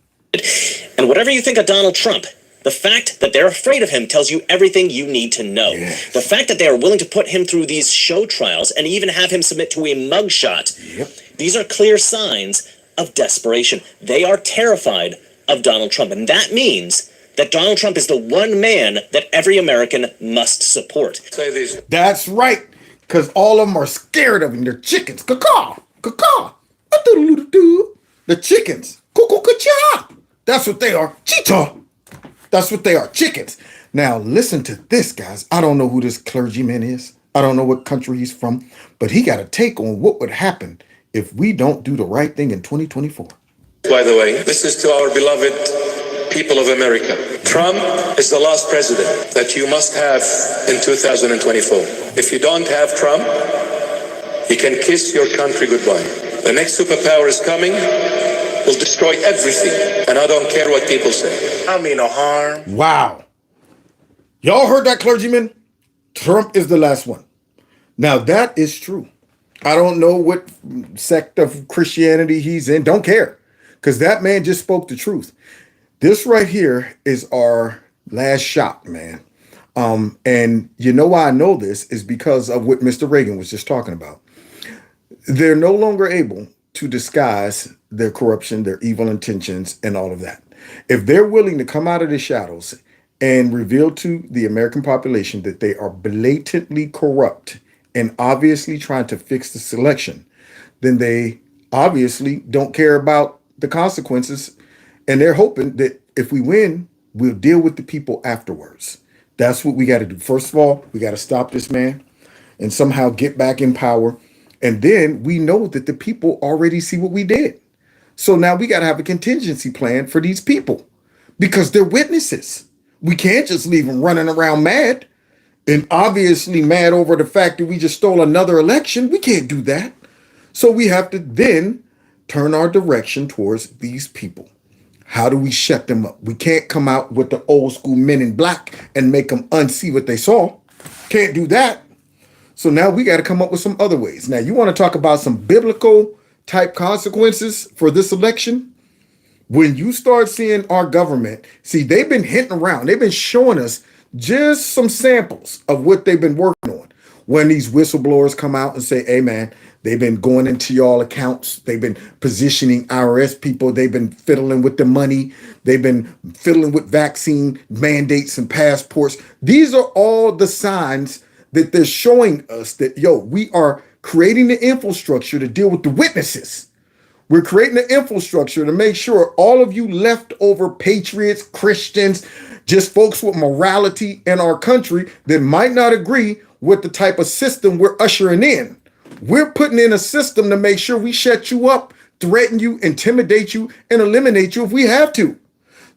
And whatever you think of Donald Trump, the fact that they're afraid of him tells you everything you need to know. The fact that they are willing to put him through these show trials and even have him submit to a mugshot, these are clear signs of desperation. They are terrified of Donald Trump. And that means that Donald Trump is the one man that every American must support. Say these. That's right. Because all of them are scared of him. They're chickens. Caw-caw. Caw-caw. The chickens. Cuckoo-ca-cha. That's what they are. Cheetah. That's what they are. Chickens. Now, listen to this, guys. I don't know who this clergyman is. I don't know what country he's from. But he got a take on what would happen if we don't do the right thing in 2024. By the way, this is to our beloved people of America. Trump is the last president that you must have in 2024. If you don't have Trump, you can kiss your country goodbye. The next superpower is coming, will destroy everything, and I don't care what people say. I mean no harm. Wow. Y'all heard that, clergyman? Trump is the last one. Now, that is true. I don't know what sect of Christianity he's in. Don't care. Because that man just spoke the truth. This right here is our last shot, man. And you know why I know this is because of what Mr. Reagan was just talking about. They're no longer able to disguise their corruption, their evil intentions, and all of that. If they're willing to come out of the shadows and reveal to the American population that they are blatantly corrupt and obviously trying to fix the selection, then they obviously don't care about the consequences. And they're hoping that if we win, we'll deal with the people afterwards. That's what we got to do. First of all, we got to stop this man and somehow get back in power. And then we know that the people already see what we did. So now we got to have a contingency plan for these people because they're witnesses. We can't just leave them running around mad and obviously mad over the fact that we just stole another election. We can't do that. So we have to then turn our direction towards these people. How do we shut them up? We can't come out with the old school men in black and make them unsee what they saw. Can't do that. So now we got to come up with some other ways. Now, you want to talk about some biblical type consequences for this election? When you start seeing our government, see, they've been hinting around. They've been showing us just some samples of what they've been working on. When these whistleblowers come out and say, hey, man, they've been going into y'all accounts. They've been positioning IRS people. They've been fiddling with the money. They've been fiddling with vaccine mandates and passports. These are all the signs that they're showing us that, yo, we are creating the infrastructure to deal with the witnesses. We're creating the infrastructure to make sure all of you leftover patriots, Christians, just folks with morality in our country that might not agree with the type of system we're ushering in. We're putting in a system to make sure we shut you up, threaten you, intimidate you, and eliminate you if we have to.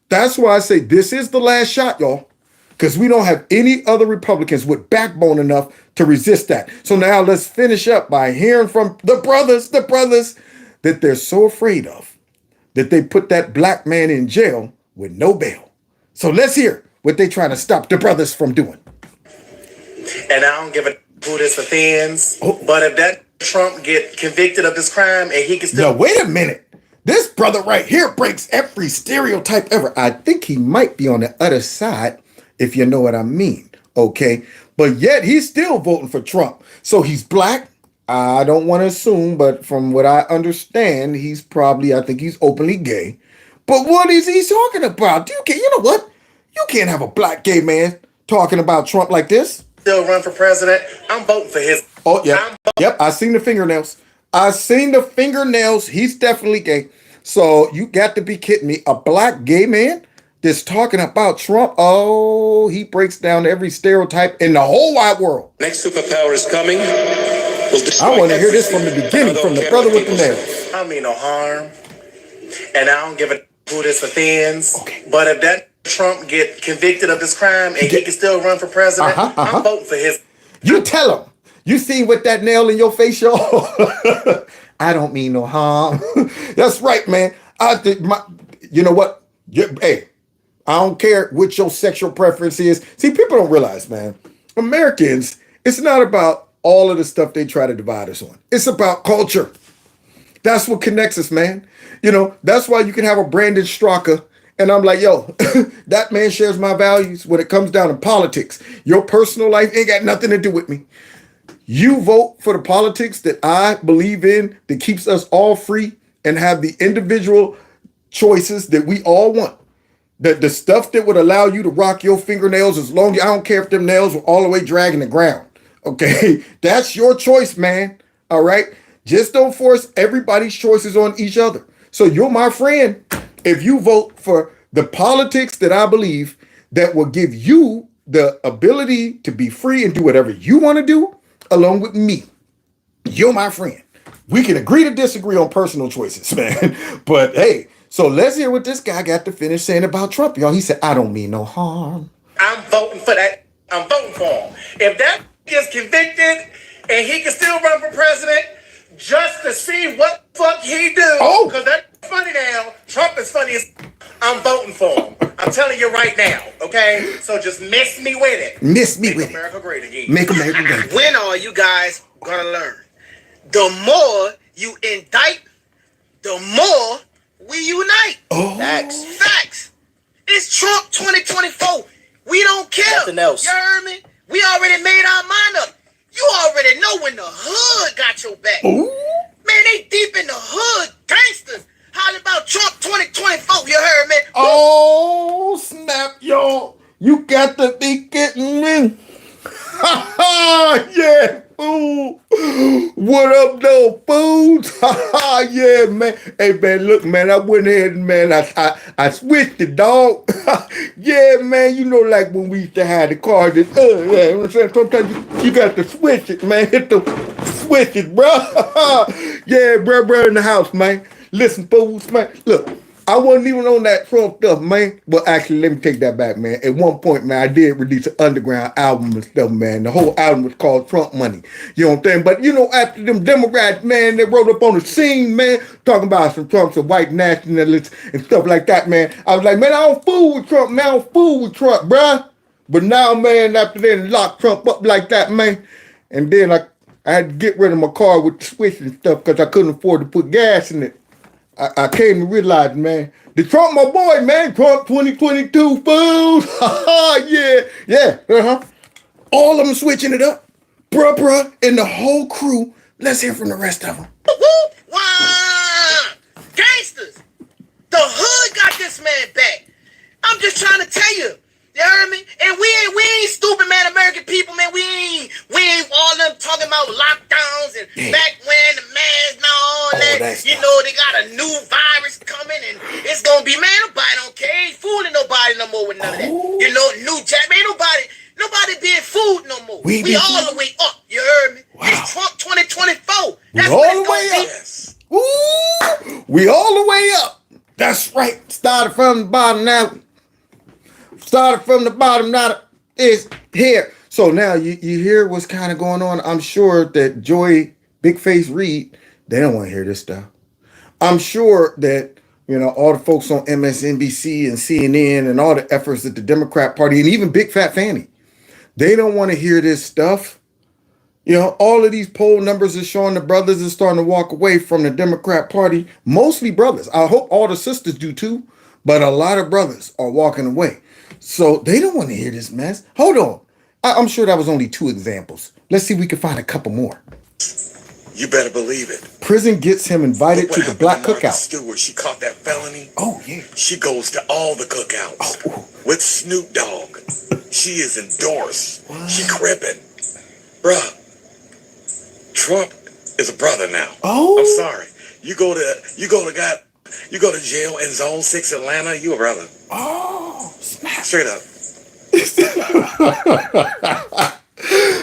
That's why I say this is the last shot, y'all, because we don't have any other Republicans with backbone enough to resist that. So now let's finish up by hearing from the brothers that they're so afraid of, that they put that black man in jail with no bail. So let's hear what they're trying to stop the brothers from doing. And I don't give a who this offends, but if that Trump get convicted of this crime and he can still... Now, wait a minute. This brother right here breaks every stereotype ever. I think he might be on the other side, if you know what I mean, okay? But yet he's still voting for Trump. So he's black. I don't want to assume, but from what I understand, he's probably, I think he's openly gay. But what is he talking about? You know what? You can't have a black gay man talking about Trump like this. Still run for president. I'm voting for his. Oh, yeah. Yep, I seen the fingernails. He's definitely gay. So you got to be kidding me. A black gay man that's talking about Trump. Oh, he breaks down every stereotype in the whole wide world. Next superpower is coming. I want to hear this from the beginning, from the brother with the nails. I mean no harm. And I don't give a who this offends. Okay. But if that Trump get convicted of this crime and he can still run for president, I'm voting for his. You tell him. You see with that nail in your face, y'all? I don't mean no harm. That's right, man. You know what? Hey, I don't care what your sexual preference is. See, people don't realize, man. Americans, it's not about all of the stuff they try to divide us on. It's about culture. That's what connects us, man. You know, that's why you can have a Brandon Straka. And I'm like, yo, that man shares my values when it comes down to politics. Your personal life ain't got nothing to do with me. You vote for the politics that I believe in that keeps us all free and have the individual choices that we all want. The stuff that would allow you to rock your fingernails as long as I don't care if them nails were all the way dragging the ground. Okay, that's your choice, man. All right, just don't force everybody's choices on each other. So you're my friend if you vote for the politics that I believe that will give you the ability to be free and do whatever you want to do along with me. You're my friend. We can agree to disagree on personal choices, man. But hey, so let's hear what this guy got to finish saying about Trump, y'all. He said, I don't mean no harm. I'm voting for that. I'm voting for him. If that gets convicted and he can still run for president just to see what the fuck he do, because that's funny now. Trump is funny as I'm voting for him. I'm telling you right now, okay? So just miss me with it. Miss me with it. Make America great again. Make America great again. When are you guys gonna learn? The more you indict, the more we unite. Facts. It's Trump 2024. We don't care. Nothing else. You heard me? We already made our mind up. You already know when the hood got your back. Ooh. Man, they deep in the hood. Gangsters. Hollering about Trump 2024. You heard me? Oh, snap, y'all. You got to be kidding me. Yeah, fool. What up, though, fools? Yeah, man. Hey, man, look, man, I went ahead and, man, I switched it, dog. Yeah, man, you know, like when we used to have the car that, yeah, you know what I'm saying? Sometimes you got to switch it, man. Hit the switch it, bro. Yeah, bro, in the house, man. Listen, fools, man. Look, I wasn't even on that Trump stuff, man. Well, actually, let me take that back, man. At one point, man, I did release an underground album and stuff, man. The whole album was called Trump Money. You know what I'm saying? But, you know, after them Democrats, man, they rode up on the scene, man, talking about some Trump, some white nationalists and stuff like that, man. I was like, man, I don't fool with Trump, man. I don't fool with Trump, bruh. But now, man, after they locked Trump up like that, man, and then I had to get rid of my car with the switch and stuff because I couldn't afford to put gas in it. I came to realize, man, the Trump, my boy, man, Trump 2022, fools. Yeah. All of them switching it up. Bruh, and the whole crew. Let's hear from the rest of them. Gangsters. The hood got this man back. I'm just trying to tell you. You heard me? And we ain't stupid, man. American people, man. We ain't all them talking about lockdowns and back when the mask and all that. You know, they got a new virus coming and it's gonna be, man, nobody don't care. Ain't fooling nobody no more with none of that. You know, new jack, man, nobody being fooled no more. We all the way up. You heard me? Wow. It's Trump 2024. That's what it's gonna be. Ooh, we all the way up. That's right. Started from the bottom now. Now it's here. So now you hear what's kind of going on. I'm sure that Joy Big Face Reed, they don't want to hear this stuff. I'm sure that, you know, all the folks on MSNBC and CNN and all the efforts that the Democrat Party and even Big Fat Fanny, they don't want to hear this stuff. You know, all of these poll numbers are showing the brothers are starting to walk away from the Democrat Party. Mostly brothers. I hope all the sisters do too, but a lot of brothers are walking away. So they don't want to hear this mess. Hold on. I'm sure that was only 2 examples. Let's see if we can find a couple more. You better believe it. Prison gets him invited to the black cookout. Stewart, she caught that felony. Oh, yeah. She goes to all the cookouts with Snoop Dogg. She is endorsed. What? She crippin'. Bruh, Trump is a brother now. Oh. I'm sorry. You go to jail in Zone 6 Atlanta, you a brother. Oh, snap. Straight up.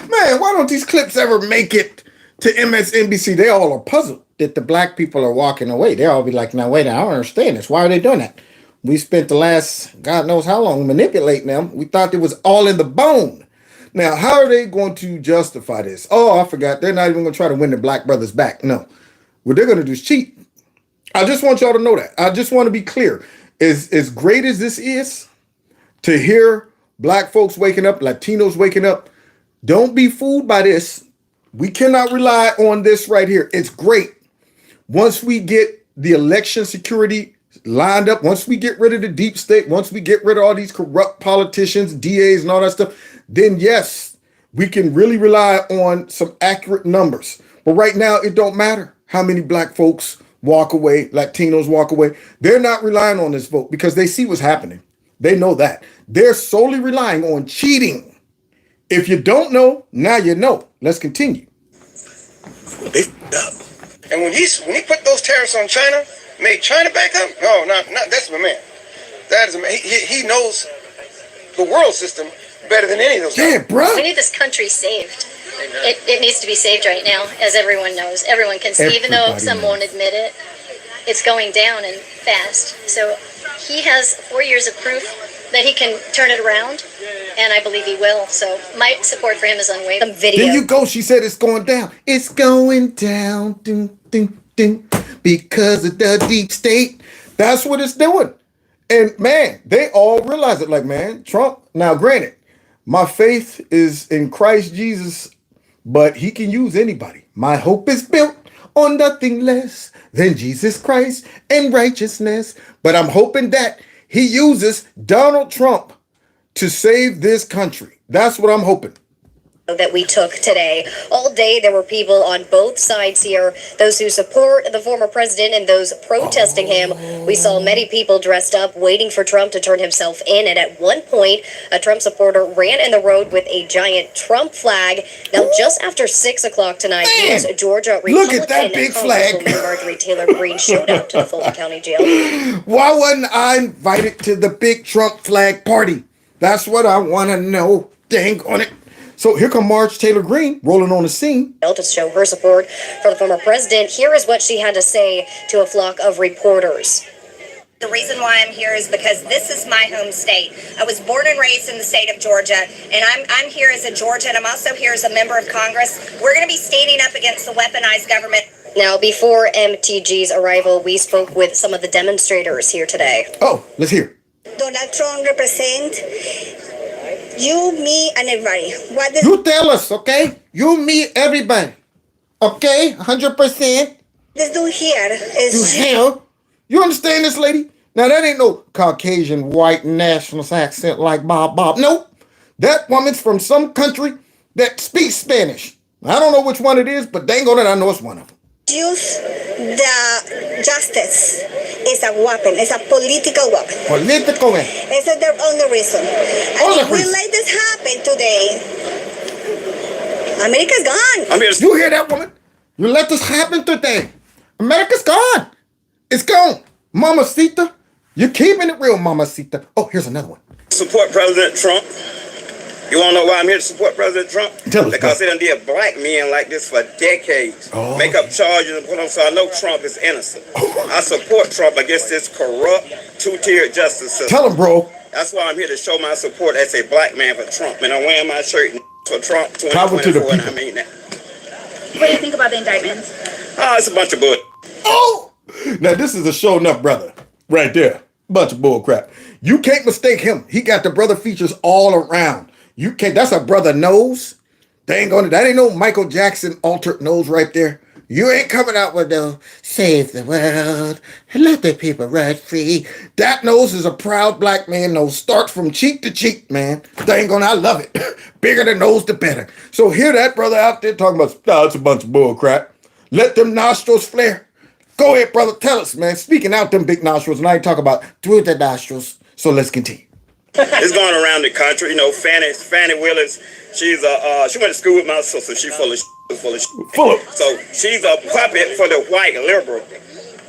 Man, why don't these clips ever make it to MSNBC? They all are puzzled that the black people are walking away. They all be like, now wait, I don't understand this. Why are they doing that? We spent the last God knows how long manipulating them. We thought it was all in the bone. Now, how are they going to justify this? Oh, I forgot. They're not even going to try to win the black brothers back. No. What they're going to do is cheat. I just want y'all to know that. I just want to be clear. As great as this is, to hear black folks waking up, Latinos waking up, don't be fooled by this. We cannot rely on this right here. It's great. Once we get the election security lined up, once we get rid of the deep state, once we get rid of all these corrupt politicians, DAs and all that stuff, then yes, we can really rely on some accurate numbers. But right now, it don't matter how many black folks walk away, Latinos walk away. They're not relying on this vote because they see what's happening. They know that. They're solely relying on cheating. If you don't know, now you know. Let's continue. And when he put those tariffs on China, made China back up. No, not that's my man. That is a man. He knows the world system better than any of those. Yeah, bro. We need this country saved. It needs to be saved right now, as everyone knows. Everyone can see, even though some won't admit it. It's going down and fast. So he has 4 years of proof that he can turn it around, and I believe he will. So my support for him is unwavering. There you go. She said it's going down. It's going down, ding, ding, ding, because of the deep state. That's what it's doing. And man, they all realize it. Like, man, Trump. Now, granted, my faith is in Christ Jesus, but he can use anybody. My hope is built on nothing less than Jesus Christ and righteousness. But I'm hoping that he uses Donald Trump to save this country. That's what I'm hoping. That we took today. All day there were people on both sides here, those who support the former president and those protesting him. We saw many people dressed up waiting for Trump to turn himself in, and at one point a Trump supporter ran in the road with a giant Trump flag. Now just after 6 o'clock tonight, U.S. Georgia Look at that big flag. Marjorie Taylor Greene showed up to the Fulton County Jail. Why wasn't I invited to the big Trump flag party? That's what I want to know. Dang on it. So here come Marge Taylor Greene rolling on the scene. To show her support for the former president, here is what she had to say to a flock of reporters. The reason why I'm here is because this is my home state. I was born and raised in the state of Georgia, and I'm here as a Georgian. I'm also here as a member of Congress. We're going to be standing up against the weaponized government. Now, before MTG's arrival, we spoke with some of the demonstrators here today. Oh, let's hear. Donald Trump represents you, me, and everybody. What does You tell us, okay? You, me, everybody. Okay? 100%. this do here is... You hell? You understand this, lady? Now, that ain't no Caucasian white nationalist accent like Bob. Nope. That woman's from some country that speaks Spanish. I don't know which one it is, but dang on it, I know it's one of them. Use the justice is a weapon. It's a political weapon. Political weapon. It's their only reason. And if we let this happen today, America's gone. You hear that, woman? You let this happen today. America's gone. It's gone. Mamacita. You're keeping it real, Mamacita. Oh, here's another one. Support President Trump. You want to know why I'm here to support President Trump? Tell us, because they done did black men like this for decades. Make up charges and put them, so I know Trump is innocent. I support Trump against this corrupt, two-tiered justice system. Tell him, bro. That's why I'm here to show my support as a black man for Trump. And I'm wearing my shirt for Trump Power to the 2024, and I people. mean that. What do you think about the indictments? Oh, it's a bunch of bull. Oh! Now, this is a show enough brother right there. Bunch of bull crap. You can't mistake him. He got the brother features all around. You can't. That's a brother nose. Dang on it. That ain't no Michael Jackson altered nose right there. You ain't coming out with no save the world and let the people run free. That nose is a proud black man nose. Starts from cheek to cheek, man. Dang on, I love it. Bigger the nose, the better. So hear that brother out there talking about, oh, it's a bunch of bull crap. Let them nostrils flare. Go ahead, brother. Tell us, man. Speaking out them big nostrils, and I ain't talking about through the nostrils. So let's continue. It's going around the country. You know, Fannie Willis, she went to school with my sister. She full of shit. So she's a puppet for the white liberal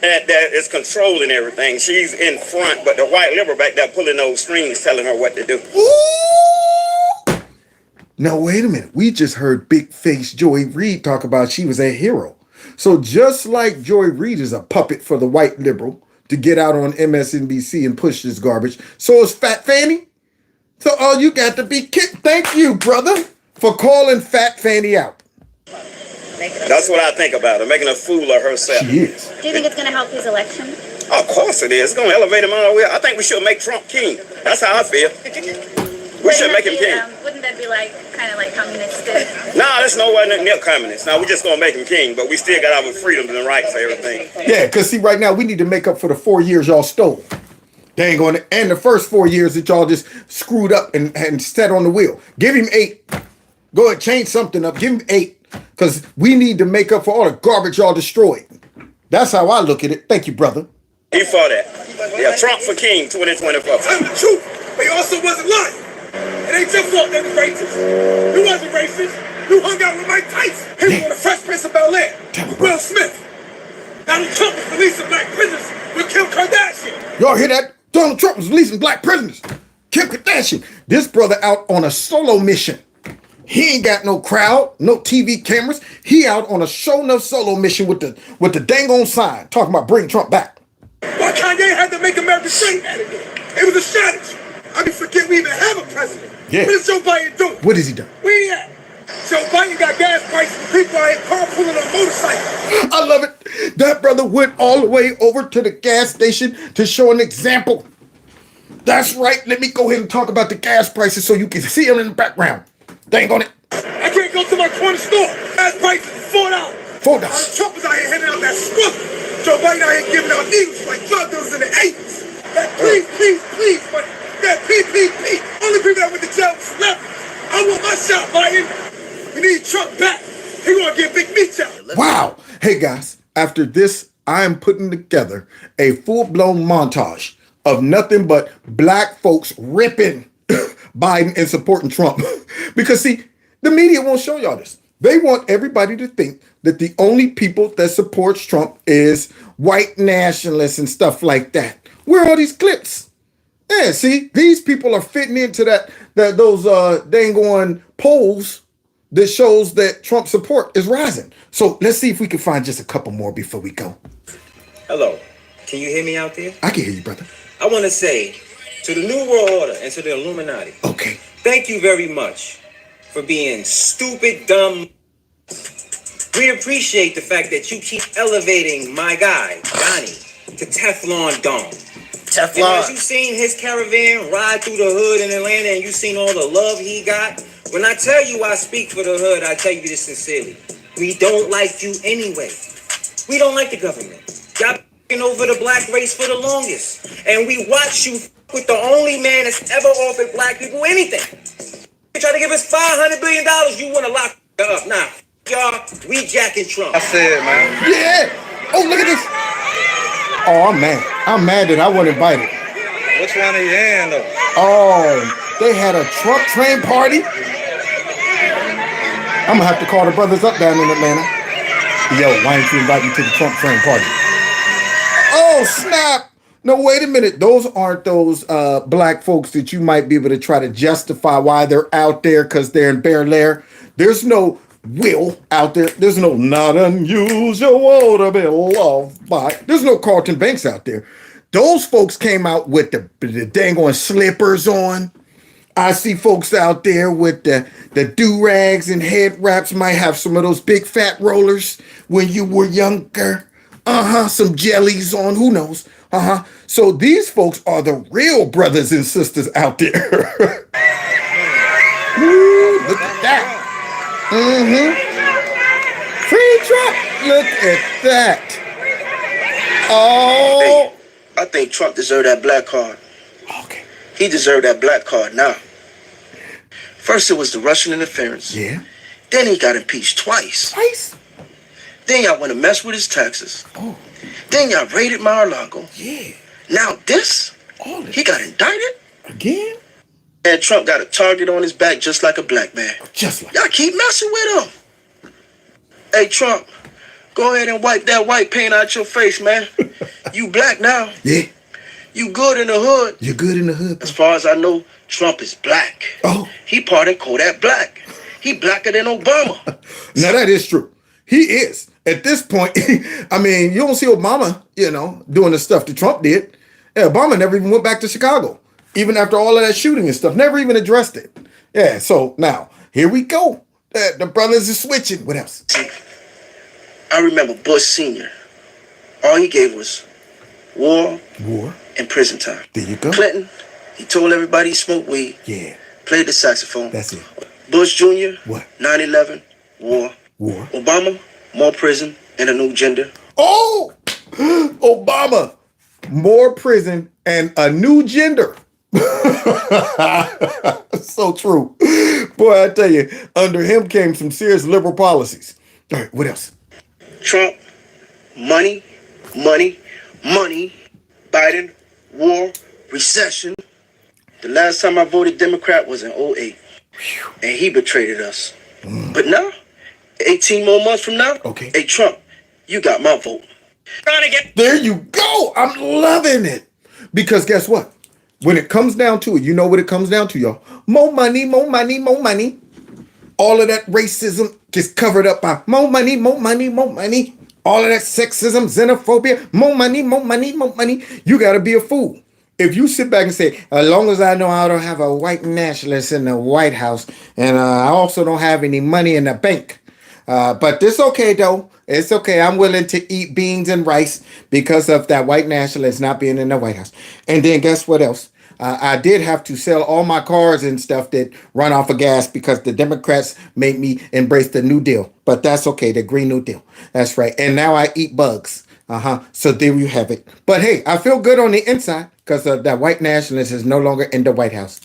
that is controlling everything. She's in front, but the white liberal back there pulling those strings, telling her what to do. Ooh. Now, wait a minute. We just heard big face Joy Reid talk about she was a hero. So just like Joy Reid is a puppet for the white liberal to get out on MSNBC and push this garbage, so is Fat Fanny. So all you got to be kidding. Thank you, brother, for calling Fat Fanny out. That's what I think about her, making a fool of herself. She is. Do you think it's going to help his election? Of course it is. It's going to elevate him all the way. I think we should make Trump king. That's how I feel. We should make him king. Wouldn't that be kind of like communistic? Nah, that's nowhere near communist. Now, we just going to make him king, but we still got our freedoms and rights for everything. Yeah, because see, right now, we need to make up for the 4 years y'all stole. Dang on it. And the first 4 years that y'all just screwed up and set on the wheel. Give him 8. Go ahead, change something up. Give him 8. Because we need to make up for all the garbage y'all destroyed. That's how I look at it. Thank you, brother. He fought that. Yeah, Trump for King 2024. Tell the truth, but you also wasn't lying. It ain't your fault they was racist. You wasn't racist. You hung out with Mike Tyson. He was on the Fresh Prince of Bel-Air with Will Smith. Donald Trump was releasing black prisoners with Kim Kardashian. Y'all hear that? Donald Trump was releasing black prisoners. Kim Kardashian. This brother out on a solo mission. He ain't got no crowd, no TV cameras. He out on a show enough solo mission with the dang on sign talking about bring Trump back. Why Kanye had to make America great again? It was a strategy. I mean, forget we even have a president. Yeah. What is Joe Biden doing? What is he doing? Where he at? Joe Biden got gas prices and people out here carpooling on motorcycles. I love it. That brother went all the way over to the gas station to show an example. That's right. Let me go ahead and talk about the gas prices so you can see them in the background. Dang on it. I can't go to my corner store. Gas prices $4. $4. Trump was out here handing out that squad. Joe Biden out here giving out needles like drug dealers in the 80s. That please money. That PPP. Only people that went to jail was celebrities. I want my shot, Biden. We need Trump back. He gonna get big meat out. Wow. Hey guys, after this, I am putting together a full-blown montage of nothing but black folks ripping Biden and supporting Trump. Because see, the media won't show y'all this. They want everybody to think that the only people that supports Trump is white nationalists and stuff like that. Where are all these clips? Yeah, see, these people are fitting into those dang on polls that shows that Trump support is rising. So let's see if we can find just a couple more before we go. Hello, can you hear me out there? I can hear you, brother. I want to say to the New World Order and to the Illuminati, okay, thank you very much for being stupid, dumb. We appreciate the fact that you keep elevating my guy, Donnie, to Teflon Don. Teflon. And as you seen his caravan ride through the hood in Atlanta and you seen all the love he got, when I tell you I speak for the hood, I tell you this sincerely. We don't like you anyway. We don't like the government. Y'all over the black race for the longest. And we watch you with the only man that's ever offered black people anything. You try to give us $500 billion, you want to lock up. Nah, y'all, we jacking Trump. I said, man. Yeah. Oh, look at this. Oh, I'm mad that I wasn't invited. Which one are you in, though? Oh, they had a Trump train party. I'm gonna have to call the brothers up down in Atlanta. Yo, why ain't you invite me to the Trump train party? Oh, snap. No, wait a minute. Those aren't those black folks that you might be able to try to justify why they're out there because they're in Bear Lair. There's no Will out there. There's no not unusual to be loved by. There's no Carlton Banks out there. Those folks came out with the dang on slippers on. I see folks out there with the do-rags and head wraps, might have some of those big fat rollers when you were younger. Some jellies on, who knows? So these folks are the real brothers and sisters out there. Ooh, look at that. Free Trump. Look at that. Oh. I think Trump deserved that black card. Okay. He deserved that black card now. First it was the Russian interference. Yeah. Then he got impeached twice. Then y'all went to mess with his taxes. Oh. Then y'all raided Mar-a-Lago. Yeah. Now this, he got indicted. Again? And Trump got a target on his back just like a black man. Just like y'all keep messing with him. Hey, Trump, go ahead and wipe that white paint out your face, man. You black now. Yeah. You good in the hood. You're good in the hood. As far as I know, Trump is black. Oh. He part in Kodak Black. He blacker than Obama. Now that is true. He is. At this point, I mean, you don't see Obama, doing the stuff that Trump did. Yeah, Obama never even went back to Chicago. Even after all of that shooting and stuff, never even addressed it. Yeah, so now, here we go. The brothers are switching. What else? I remember Bush Sr. All he gave was war, and prison time. There you go. Clinton, he told everybody he smoked weed. Yeah. Played the saxophone. That's it. Bush Jr., what? 9/11, war. Obama, more prison and a new gender. Oh! Obama, more prison and a new gender. So true. Boy, I tell you, under him came some serious liberal policies. All right, what else? Trump, money, Money, Biden, war, recession. The last time I voted Democrat was in 2008. And he betrayed us. But now, 18 more months from now, hey, Trump, you got my vote. There you go. I'm loving it. Because guess what? When it comes down to it, you know what it comes down to, y'all. More money, more money, more money. All of that racism gets covered up by more money, more money, more money. All of that sexism, xenophobia, more money, more money, more money. You got to be a fool. If you sit back and say, as long as I know I don't have a white nationalist in the White House, and I also don't have any money in the bank, but it's okay, though. It's okay. I'm willing to eat beans and rice because of that white nationalist not being in the White House. And then guess what else? I did have to sell all my cars and stuff that run off of gas because the Democrats made me embrace the New Deal. But that's okay, the Green New Deal. That's right. And now I eat bugs. So there you have it. But hey, I feel good on the inside because that white nationalist is no longer in the White House.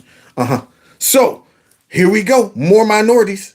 So here we go. More minorities.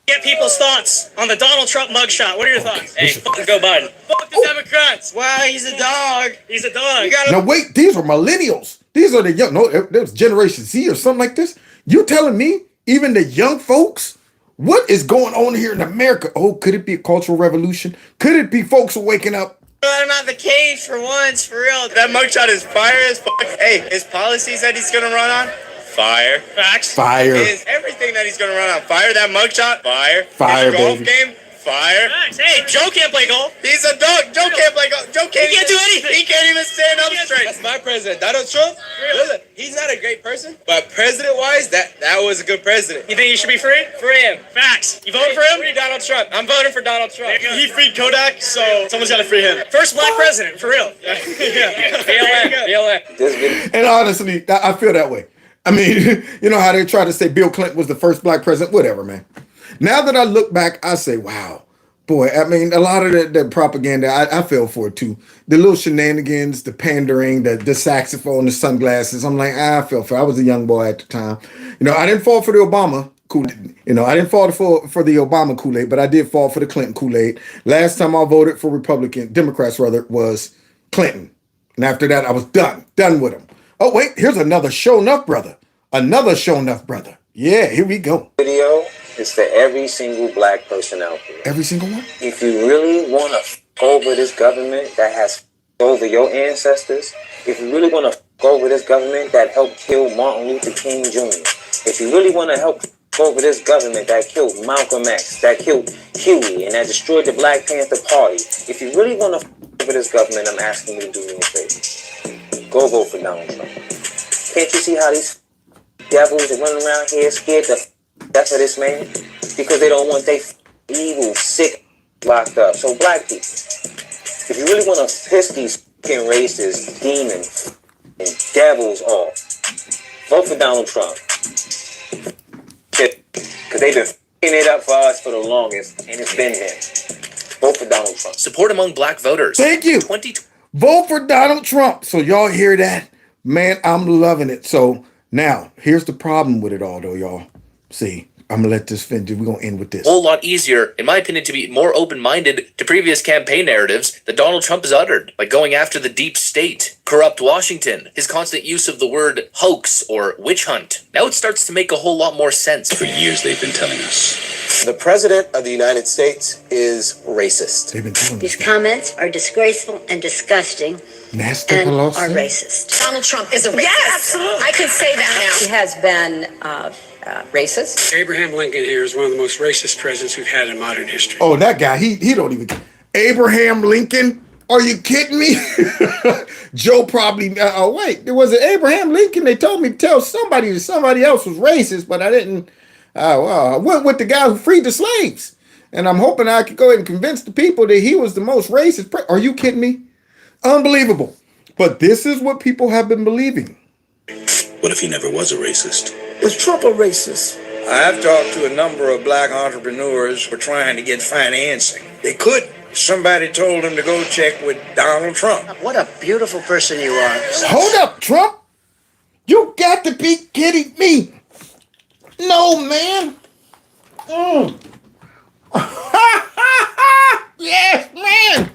Get people's thoughts on the Donald Trump mugshot. What are your thoughts? Hey, fuck Joe Biden. Fuck the Democrats. Wow, he's a dog. He's a dog. Now wait, these are millennials. These are the young. No, there was Generation Z or something like this. You telling me even the young folks? What is going on here in America? Oh, could it be a cultural revolution? Could it be folks are waking up? Let him out the cage for once, for real. That mugshot is fire as fuck. Hey, his policies that he's gonna run on, fire. Facts. Fire. His everything that he's gonna run on, fire. That mugshot, fire. Fire, his golf baby. game, fire. Facts. Hey, Joe can't play golf. He's a dog. Joe can't play golf. Joe can't. He can't do anything. He can't even stand up straight. That's my president, Donald Trump. Listen, he's not a great person, but president-wise, that was a good president. You think he should be free? Free him. Facts. You voting for him? Free Donald Trump. I'm voting for Donald Trump. He freed Kodak, so someone's got to free him. First black president, for real. BLM. And honestly, I feel that way. I mean, you know how they try to say Bill Clinton was the first black president? Whatever, man. Now that I look back, I say, wow. Boy, I mean, a lot of the propaganda, I fell for it too. The little shenanigans, the pandering, the saxophone, the sunglasses. I'm like, I fell for it. I was a young boy at the time. You know, I didn't fall for the Obama Kool-Aid. You know, I didn't fall for the Obama Kool-Aid, but I did fall for the Clinton Kool-Aid. Last time I voted for Democrats was Clinton. And after that, I was done with them. Oh, wait, here's another show enough brother. Yeah, here we go. Video is for every single black person out there. Every single one? If you really want to f over this government that has f over your ancestors, if you really want to f over this government that helped kill Martin Luther King Jr., if you really want to help f over this government that killed Malcolm X, that killed Huey, and that destroyed the Black Panther Party, if you really want to f over this government, I'm asking you to do me a favor. Go vote for Donald Trump. Can't you see how these devils are running around here scared to death of this man? Because they don't want they evil, sick, locked up. So black people, if you really want to piss these fucking racist demons and devils off, vote for Donald Trump. Because they've been fucking it up for us for the longest, and it's been them. Vote for Donald Trump. Support among black voters. Thank you. Vote for Donald Trump. So y'all hear that? Man, I'm loving it. So now, here's the problem with it all, though, y'all. See, I'm going to let this finish. We're going to end with this. A whole lot easier, in my opinion, to be more open-minded to previous campaign narratives that Donald Trump has uttered, like going after the deep state, corrupt Washington, his constant use of the word hoax or witch hunt. Now it starts to make a whole lot more sense. For years they've been telling us. The President of the United States is racist. They've been telling These comments are disgraceful and disgusting. Nasty and Pelosi. are racist. Donald Trump is a racist. Yes, I can say that now. He has been racist. Abraham Lincoln here is one of the most racist presidents we've had in modern history. Oh, that guy, he don't even... Abraham Lincoln? Are you kidding me? Joe probably... wait, was it Abraham Lincoln? They told me to tell somebody that somebody else was racist, but I didn't... I went with the guy who freed the slaves. And I'm hoping I could go ahead and convince the people that he was the most racist. Are you kidding me? Unbelievable. But this is what people have been believing. What if he never was a racist? Is Trump a racist? I've talked to a number of black entrepreneurs who are trying to get financing. They couldn't. Somebody told them to go check with Donald Trump. What a beautiful person you are. Hold up, Trump. You got to be kidding me. No, man. Yes, man.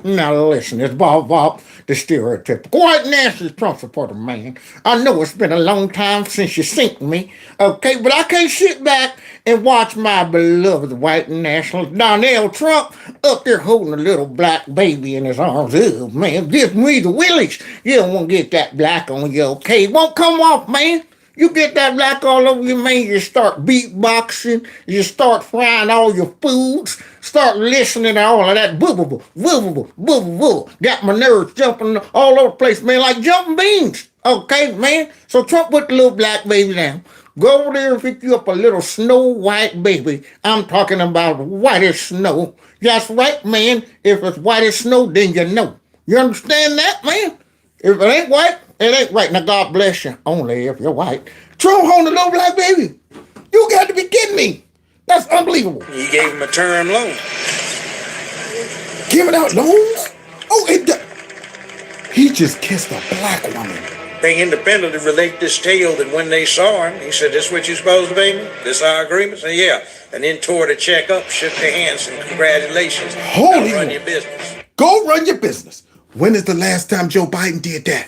Now listen, it's Bob, the stereotypical white nationalist Trump supporter, man. I know it's been a long time since you seen me, okay, but I can't sit back and watch my beloved white nationalist Donald Trump up there holding a little black baby in his arms. Oh, man, give me the willies. You don't want to get that black on you, okay? It won't come off, man. You get that black all over you, man, you start beatboxing, you start frying all your foods, start listening to all of that boo-boo-boo, boo-boo-boo, boo-boo-boo. Got my nerves jumping all over the place, man, like jumping beans. Okay, man? So Trump put the little black baby down. Go over there and pick you up a little snow white baby. I'm talking about white as snow. That's right, man. If it's white as snow, then you know. You understand that, man? If it ain't white, it ain't right. Now, God bless you. Only if you're white. Trump holding a little black baby. You got to be kidding me. That's unbelievable. He gave him a term loan. Giving out loans? Oh, he just kissed a black woman. They independently relate this tale that when they saw him, he said, "This what you supposed to pay me? This our agreement?" Said, "Yeah." And then tore the check up, shook their hands, and congratulations. Holy Now run your business. Go run your business. When is the last time Joe Biden did that?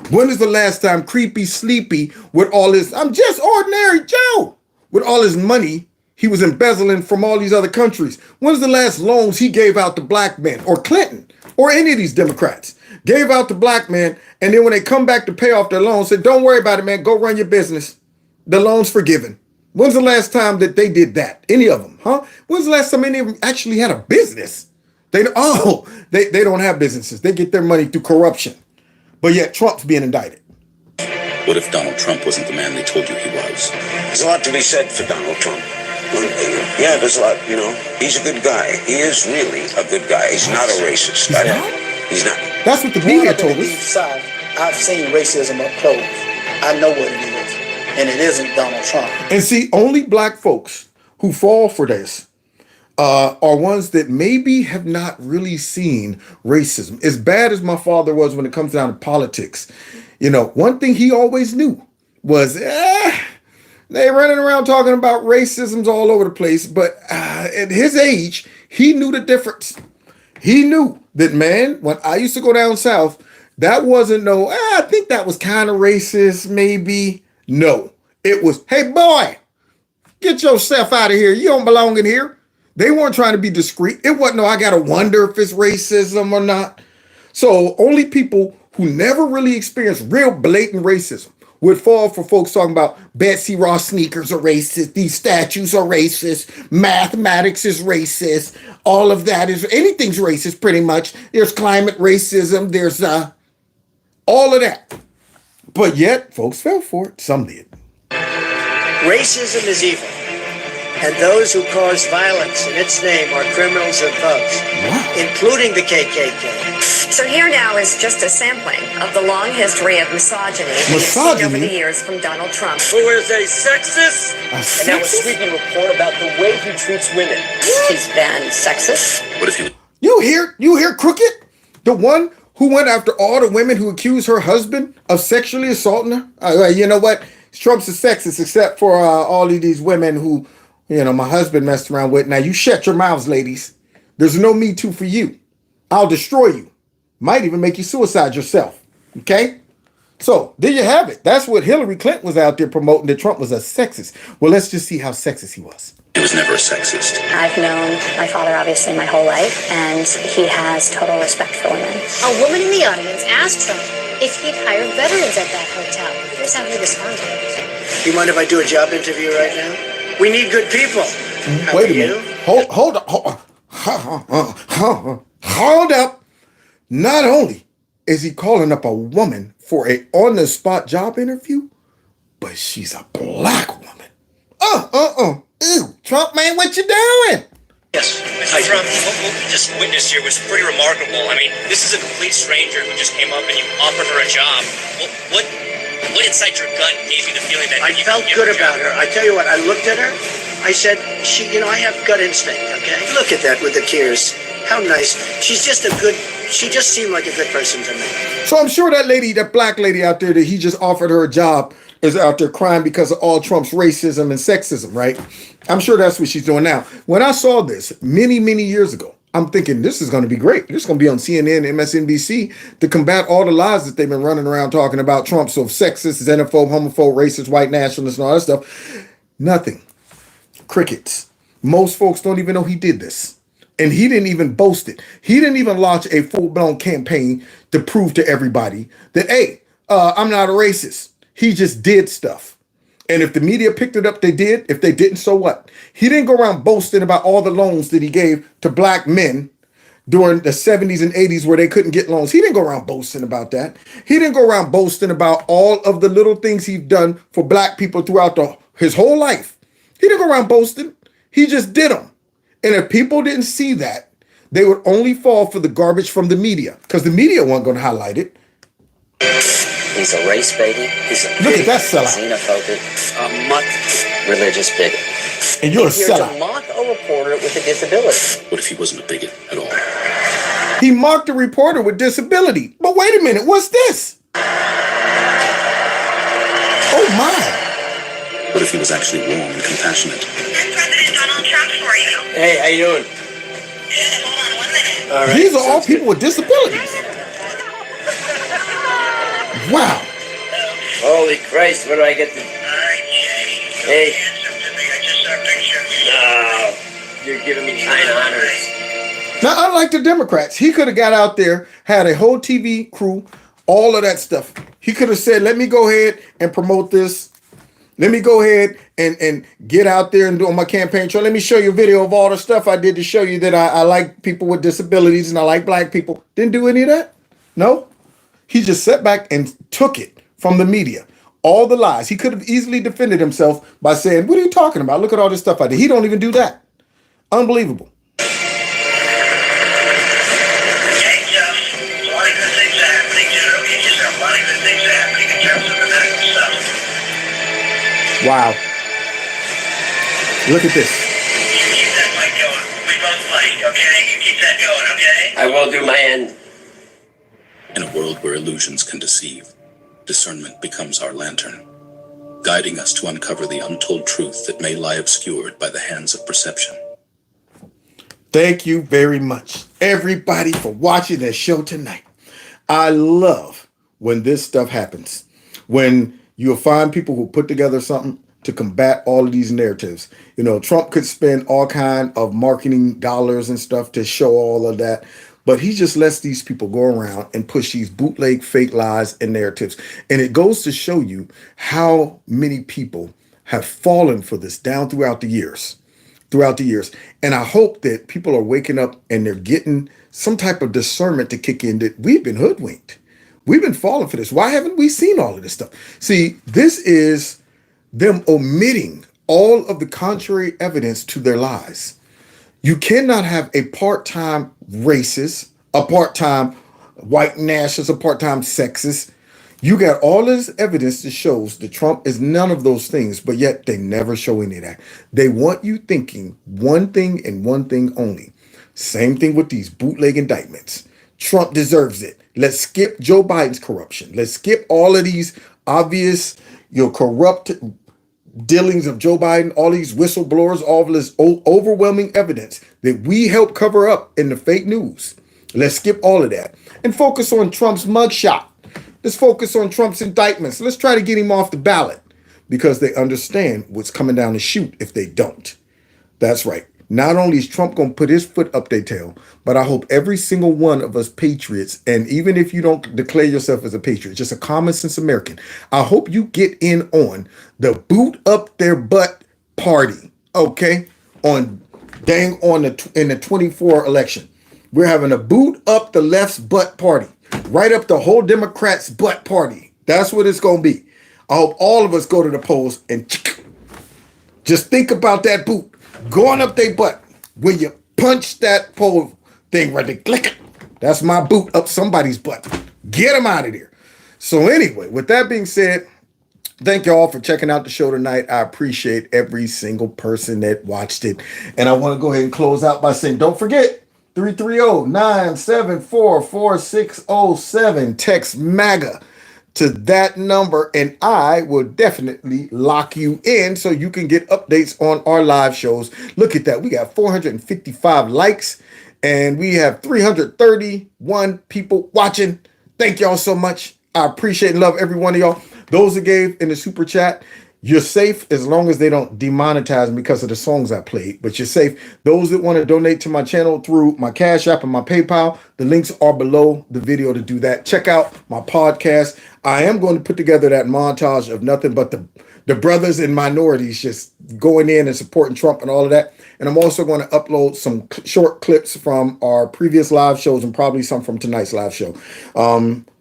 When is the last time Creepy Sleepy with all his, I'm just ordinary Joe, with all his money he was embezzling from all these other countries? When's the last loans he gave out to black men, or Clinton, or any of these Democrats? Gave out to black men, and then when they come back to pay off their loans, said, "Don't worry about it, man. Go run your business. The loan's forgiven." When's the last time that they did that? Any of them, huh? When's the last time any of them actually had a business? They don't have businesses. They get their money through corruption. But yet Trump's being indicted. What if Donald Trump wasn't the man they told you he was? There's a lot to be said for Donald Trump. Yeah, there's a lot, you know. He's a good guy. He is really a good guy. He's not a racist. He's not. That's what the media told us. South, I've seen racism up close. I know what it is. And it isn't Donald Trump. And see, only black folks who fall for this are ones that maybe have not really seen racism. As bad as my father was when it comes down to politics, you know, one thing he always knew was they running around talking about racisms all over the place. But at his age, he knew the difference. He knew that, man, when I used to go down south, that wasn't no, I think that was kind of racist, maybe. No, it was, hey, boy, get yourself out of here. You don't belong in here. They weren't trying to be discreet. It wasn't, no, I got to wonder if it's racism or not. So only people who never really experienced real blatant racism would fall for folks talking about Betsy Ross sneakers are racist, these statues are racist, mathematics is racist, all of that is, anything's racist pretty much. There's climate racism, there's all of that. But yet, folks fell for it. Some did. Racism is evil. And those who cause violence in its name are criminals and thugs, including the KKK. So here now is just a sampling of the long history of misogyny we've seen over the years from Donald Trump. Who is a sexist? And now a sweeping report about the way he treats women. He's been sexist. What if You hear Crooked? The one who went after all the women who accused her husband of sexually assaulting her? You know what? Trump's a sexist except for all of these women who, you know, my husband messed around with. Now you shut your mouths, ladies. There's no Me Too for you. I'll destroy you. Might even make you suicide yourself. Okay? So there you have it. That's what Hillary Clinton was out there promoting, that Trump was a sexist. Well, let's just see how sexist he was. He was never a sexist. I've known my father obviously my whole life, and he has total respect for women. A woman in the audience asked Trump if he'd hire veterans at that hotel. Here's how he responded. You mind if I do a job interview right now? We need good people. Wait a minute. Hold up. Not only is he calling up a woman for a on-the-spot job interview, but she's a black woman. Ew, Trump, man, what you doing? Yes. Mr. Trump, what we just witnessed here was pretty remarkable. I mean, this is a complete stranger who just came up and you offered her a job. What inside your gut gave you the feeling that I felt good about her. I tell you what, I looked at her. I said, I have gut instinct, okay? Look at that with the tears. How nice. She just seemed like a good person to me. So I'm sure that lady, that black lady out there, that he just offered her a job is out there crying because of all Trump's racism and sexism, right? I'm sure that's what she's doing now. When I saw this many, many years ago, I'm thinking this is going to be great. This is going to be on CNN, MSNBC to combat all the lies that they've been running around talking about Trump. So sexist, xenophobe, homophobe, racist, white nationalist, and all that stuff. Nothing. Crickets. Most folks don't even know he did this. And he didn't even boast it. He didn't even launch a full-blown campaign to prove to everybody that, hey, I'm not a racist. He just did stuff. And if the media picked it up, they did. If they didn't, so what? He didn't go around boasting about all the loans that he gave to black men during the 70s and 80s where they couldn't get loans. He didn't go around boasting about that. He didn't go around boasting about all of the little things he's done for black people throughout his whole life. He didn't go around boasting. He just did them. And if people didn't see that, they would only fall for the garbage from the media because the media wasn't going to highlight it. He's a race bigot. He's a look at that sellout. Xenophobic, a muck religious bigot. And you're a He's here sellout. to mock a reporter with a disability. What if he wasn't a bigot at all? He mocked a reporter with disability. But wait a minute, what's this? Oh my. What if he was actually warm and compassionate? President Donald Trump for you. Hey, how you doing? Hold on 1 minute. All right. These are all people with disabilities. Wow. Holy Christ, what do I get to... Hey. No, you're giving me kind honors. Now, unlike the Democrats, he could have got out there, had a whole TV crew, all of that stuff. He could have said, let me go ahead and promote this. Let me go ahead and get out there and do my campaign trail. Let me show you a video of all the stuff I did to show you that I like people with disabilities and I like black people. Didn't do any of that. No. He just sat back and took it from the media. All the lies. He could have easily defended himself by saying, what are you talking about? Look at all this stuff I did. He don't even do that. Unbelievable. Wow. Look at this. Keep that fight going. We both fight, okay? You keep that going, okay? I will do my end. In a world where illusions can deceive, discernment becomes our lantern, guiding us to uncover the untold truth that may lie obscured by the hands of perception. Thank you very much, everybody, for watching this show tonight. I love when this stuff happens, when you'll find people who put together something to combat all of these narratives. You know, Trump could spend all kind of marketing dollars and stuff to show all of that, but he just lets these people go around and push these bootleg fake lies and narratives. And it goes to show you how many people have fallen for this down throughout the years. And I hope that people are waking up and they're getting some type of discernment to kick in that we've been hoodwinked. We've been falling for this. Why haven't we seen all of this stuff? See, this is them omitting all of the contrary evidence to their lies. You cannot have a part-time racist, a part-time white nationalist, a part-time sexist. You got all this evidence that shows that Trump is none of those things, but yet they never show any of that. They want you thinking one thing and one thing only. Same thing with these bootleg indictments. Trump deserves it. Let's skip Joe Biden's corruption. Let's skip all of these obvious, corrupt dealings of Joe Biden, all these whistleblowers, all of this overwhelming evidence that we help cover up in the fake news. Let's skip all of that and focus on Trump's mugshot. Let's focus on Trump's indictments. Let's try to get him off the ballot because they understand what's coming down the chute if they don't. That's right. Not only is Trump going to put his foot up their tail, but I hope every single one of us patriots, and even if you don't declare yourself as a patriot, just a common sense American, I hope you get in on the boot up their butt party, okay? In the 24 election. We're having a boot up the left's butt party, right up the whole Democrats' butt party. That's what it's going to be. I hope all of us go to the polls and just think about that boot going up their butt when you punch that poll thing right there. Click it. That's my boot up somebody's butt. Get them out of there. So anyway, with that being said, thank you all for checking out the show tonight. I appreciate every single person that watched it. And I want to go ahead and close out by saying, don't forget, 330-974-4607. Text MAGA to that number, and I will definitely lock you in so you can get updates on our live shows. Look at that. We got 455 likes and we have 331 people watching. Thank y'all so much. I appreciate and love every one of y'all. Those that gave in the super chat, you're safe as long as they don't demonetize me because of the songs I played, but you're safe. Those that want to donate to my channel through my Cash App and my PayPal, the links are below the video to do that. Check out my podcast. I am going to put together that montage of nothing but the brothers and minorities just going in and supporting Trump and all of that. And I'm also going to upload some short clips from our previous live shows and probably some from tonight's live show.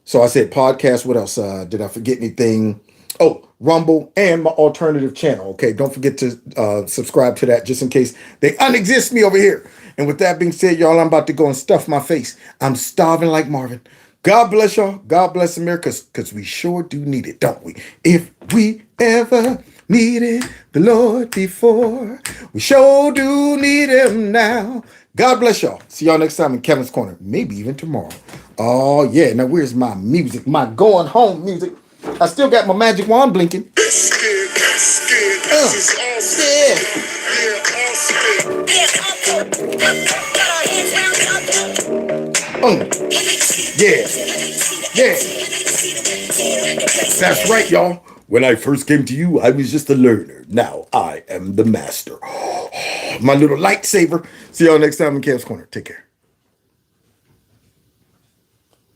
So I said podcast. What else? Did I forget anything? Oh, Rumble and my alternative channel. Okay, don't forget to subscribe to that just in case they unexist me over here. And with that being said, y'all, I'm about to go and stuff my face. I'm starving like Marvin. God bless y'all. God bless America, because we sure do need it, don't we? If we ever needed the Lord before, we sure do need him now. God bless y'all. See y'all next time in Kevin's Corner. Maybe even tomorrow. Oh, yeah. Now, where's my music? My going home music. I still got my magic wand blinking. Yeah. That's right, y'all. When I first came to you, I was just a learner. Now I am the master. My little lightsaber. See y'all next time in Kevin's Corner. Take care.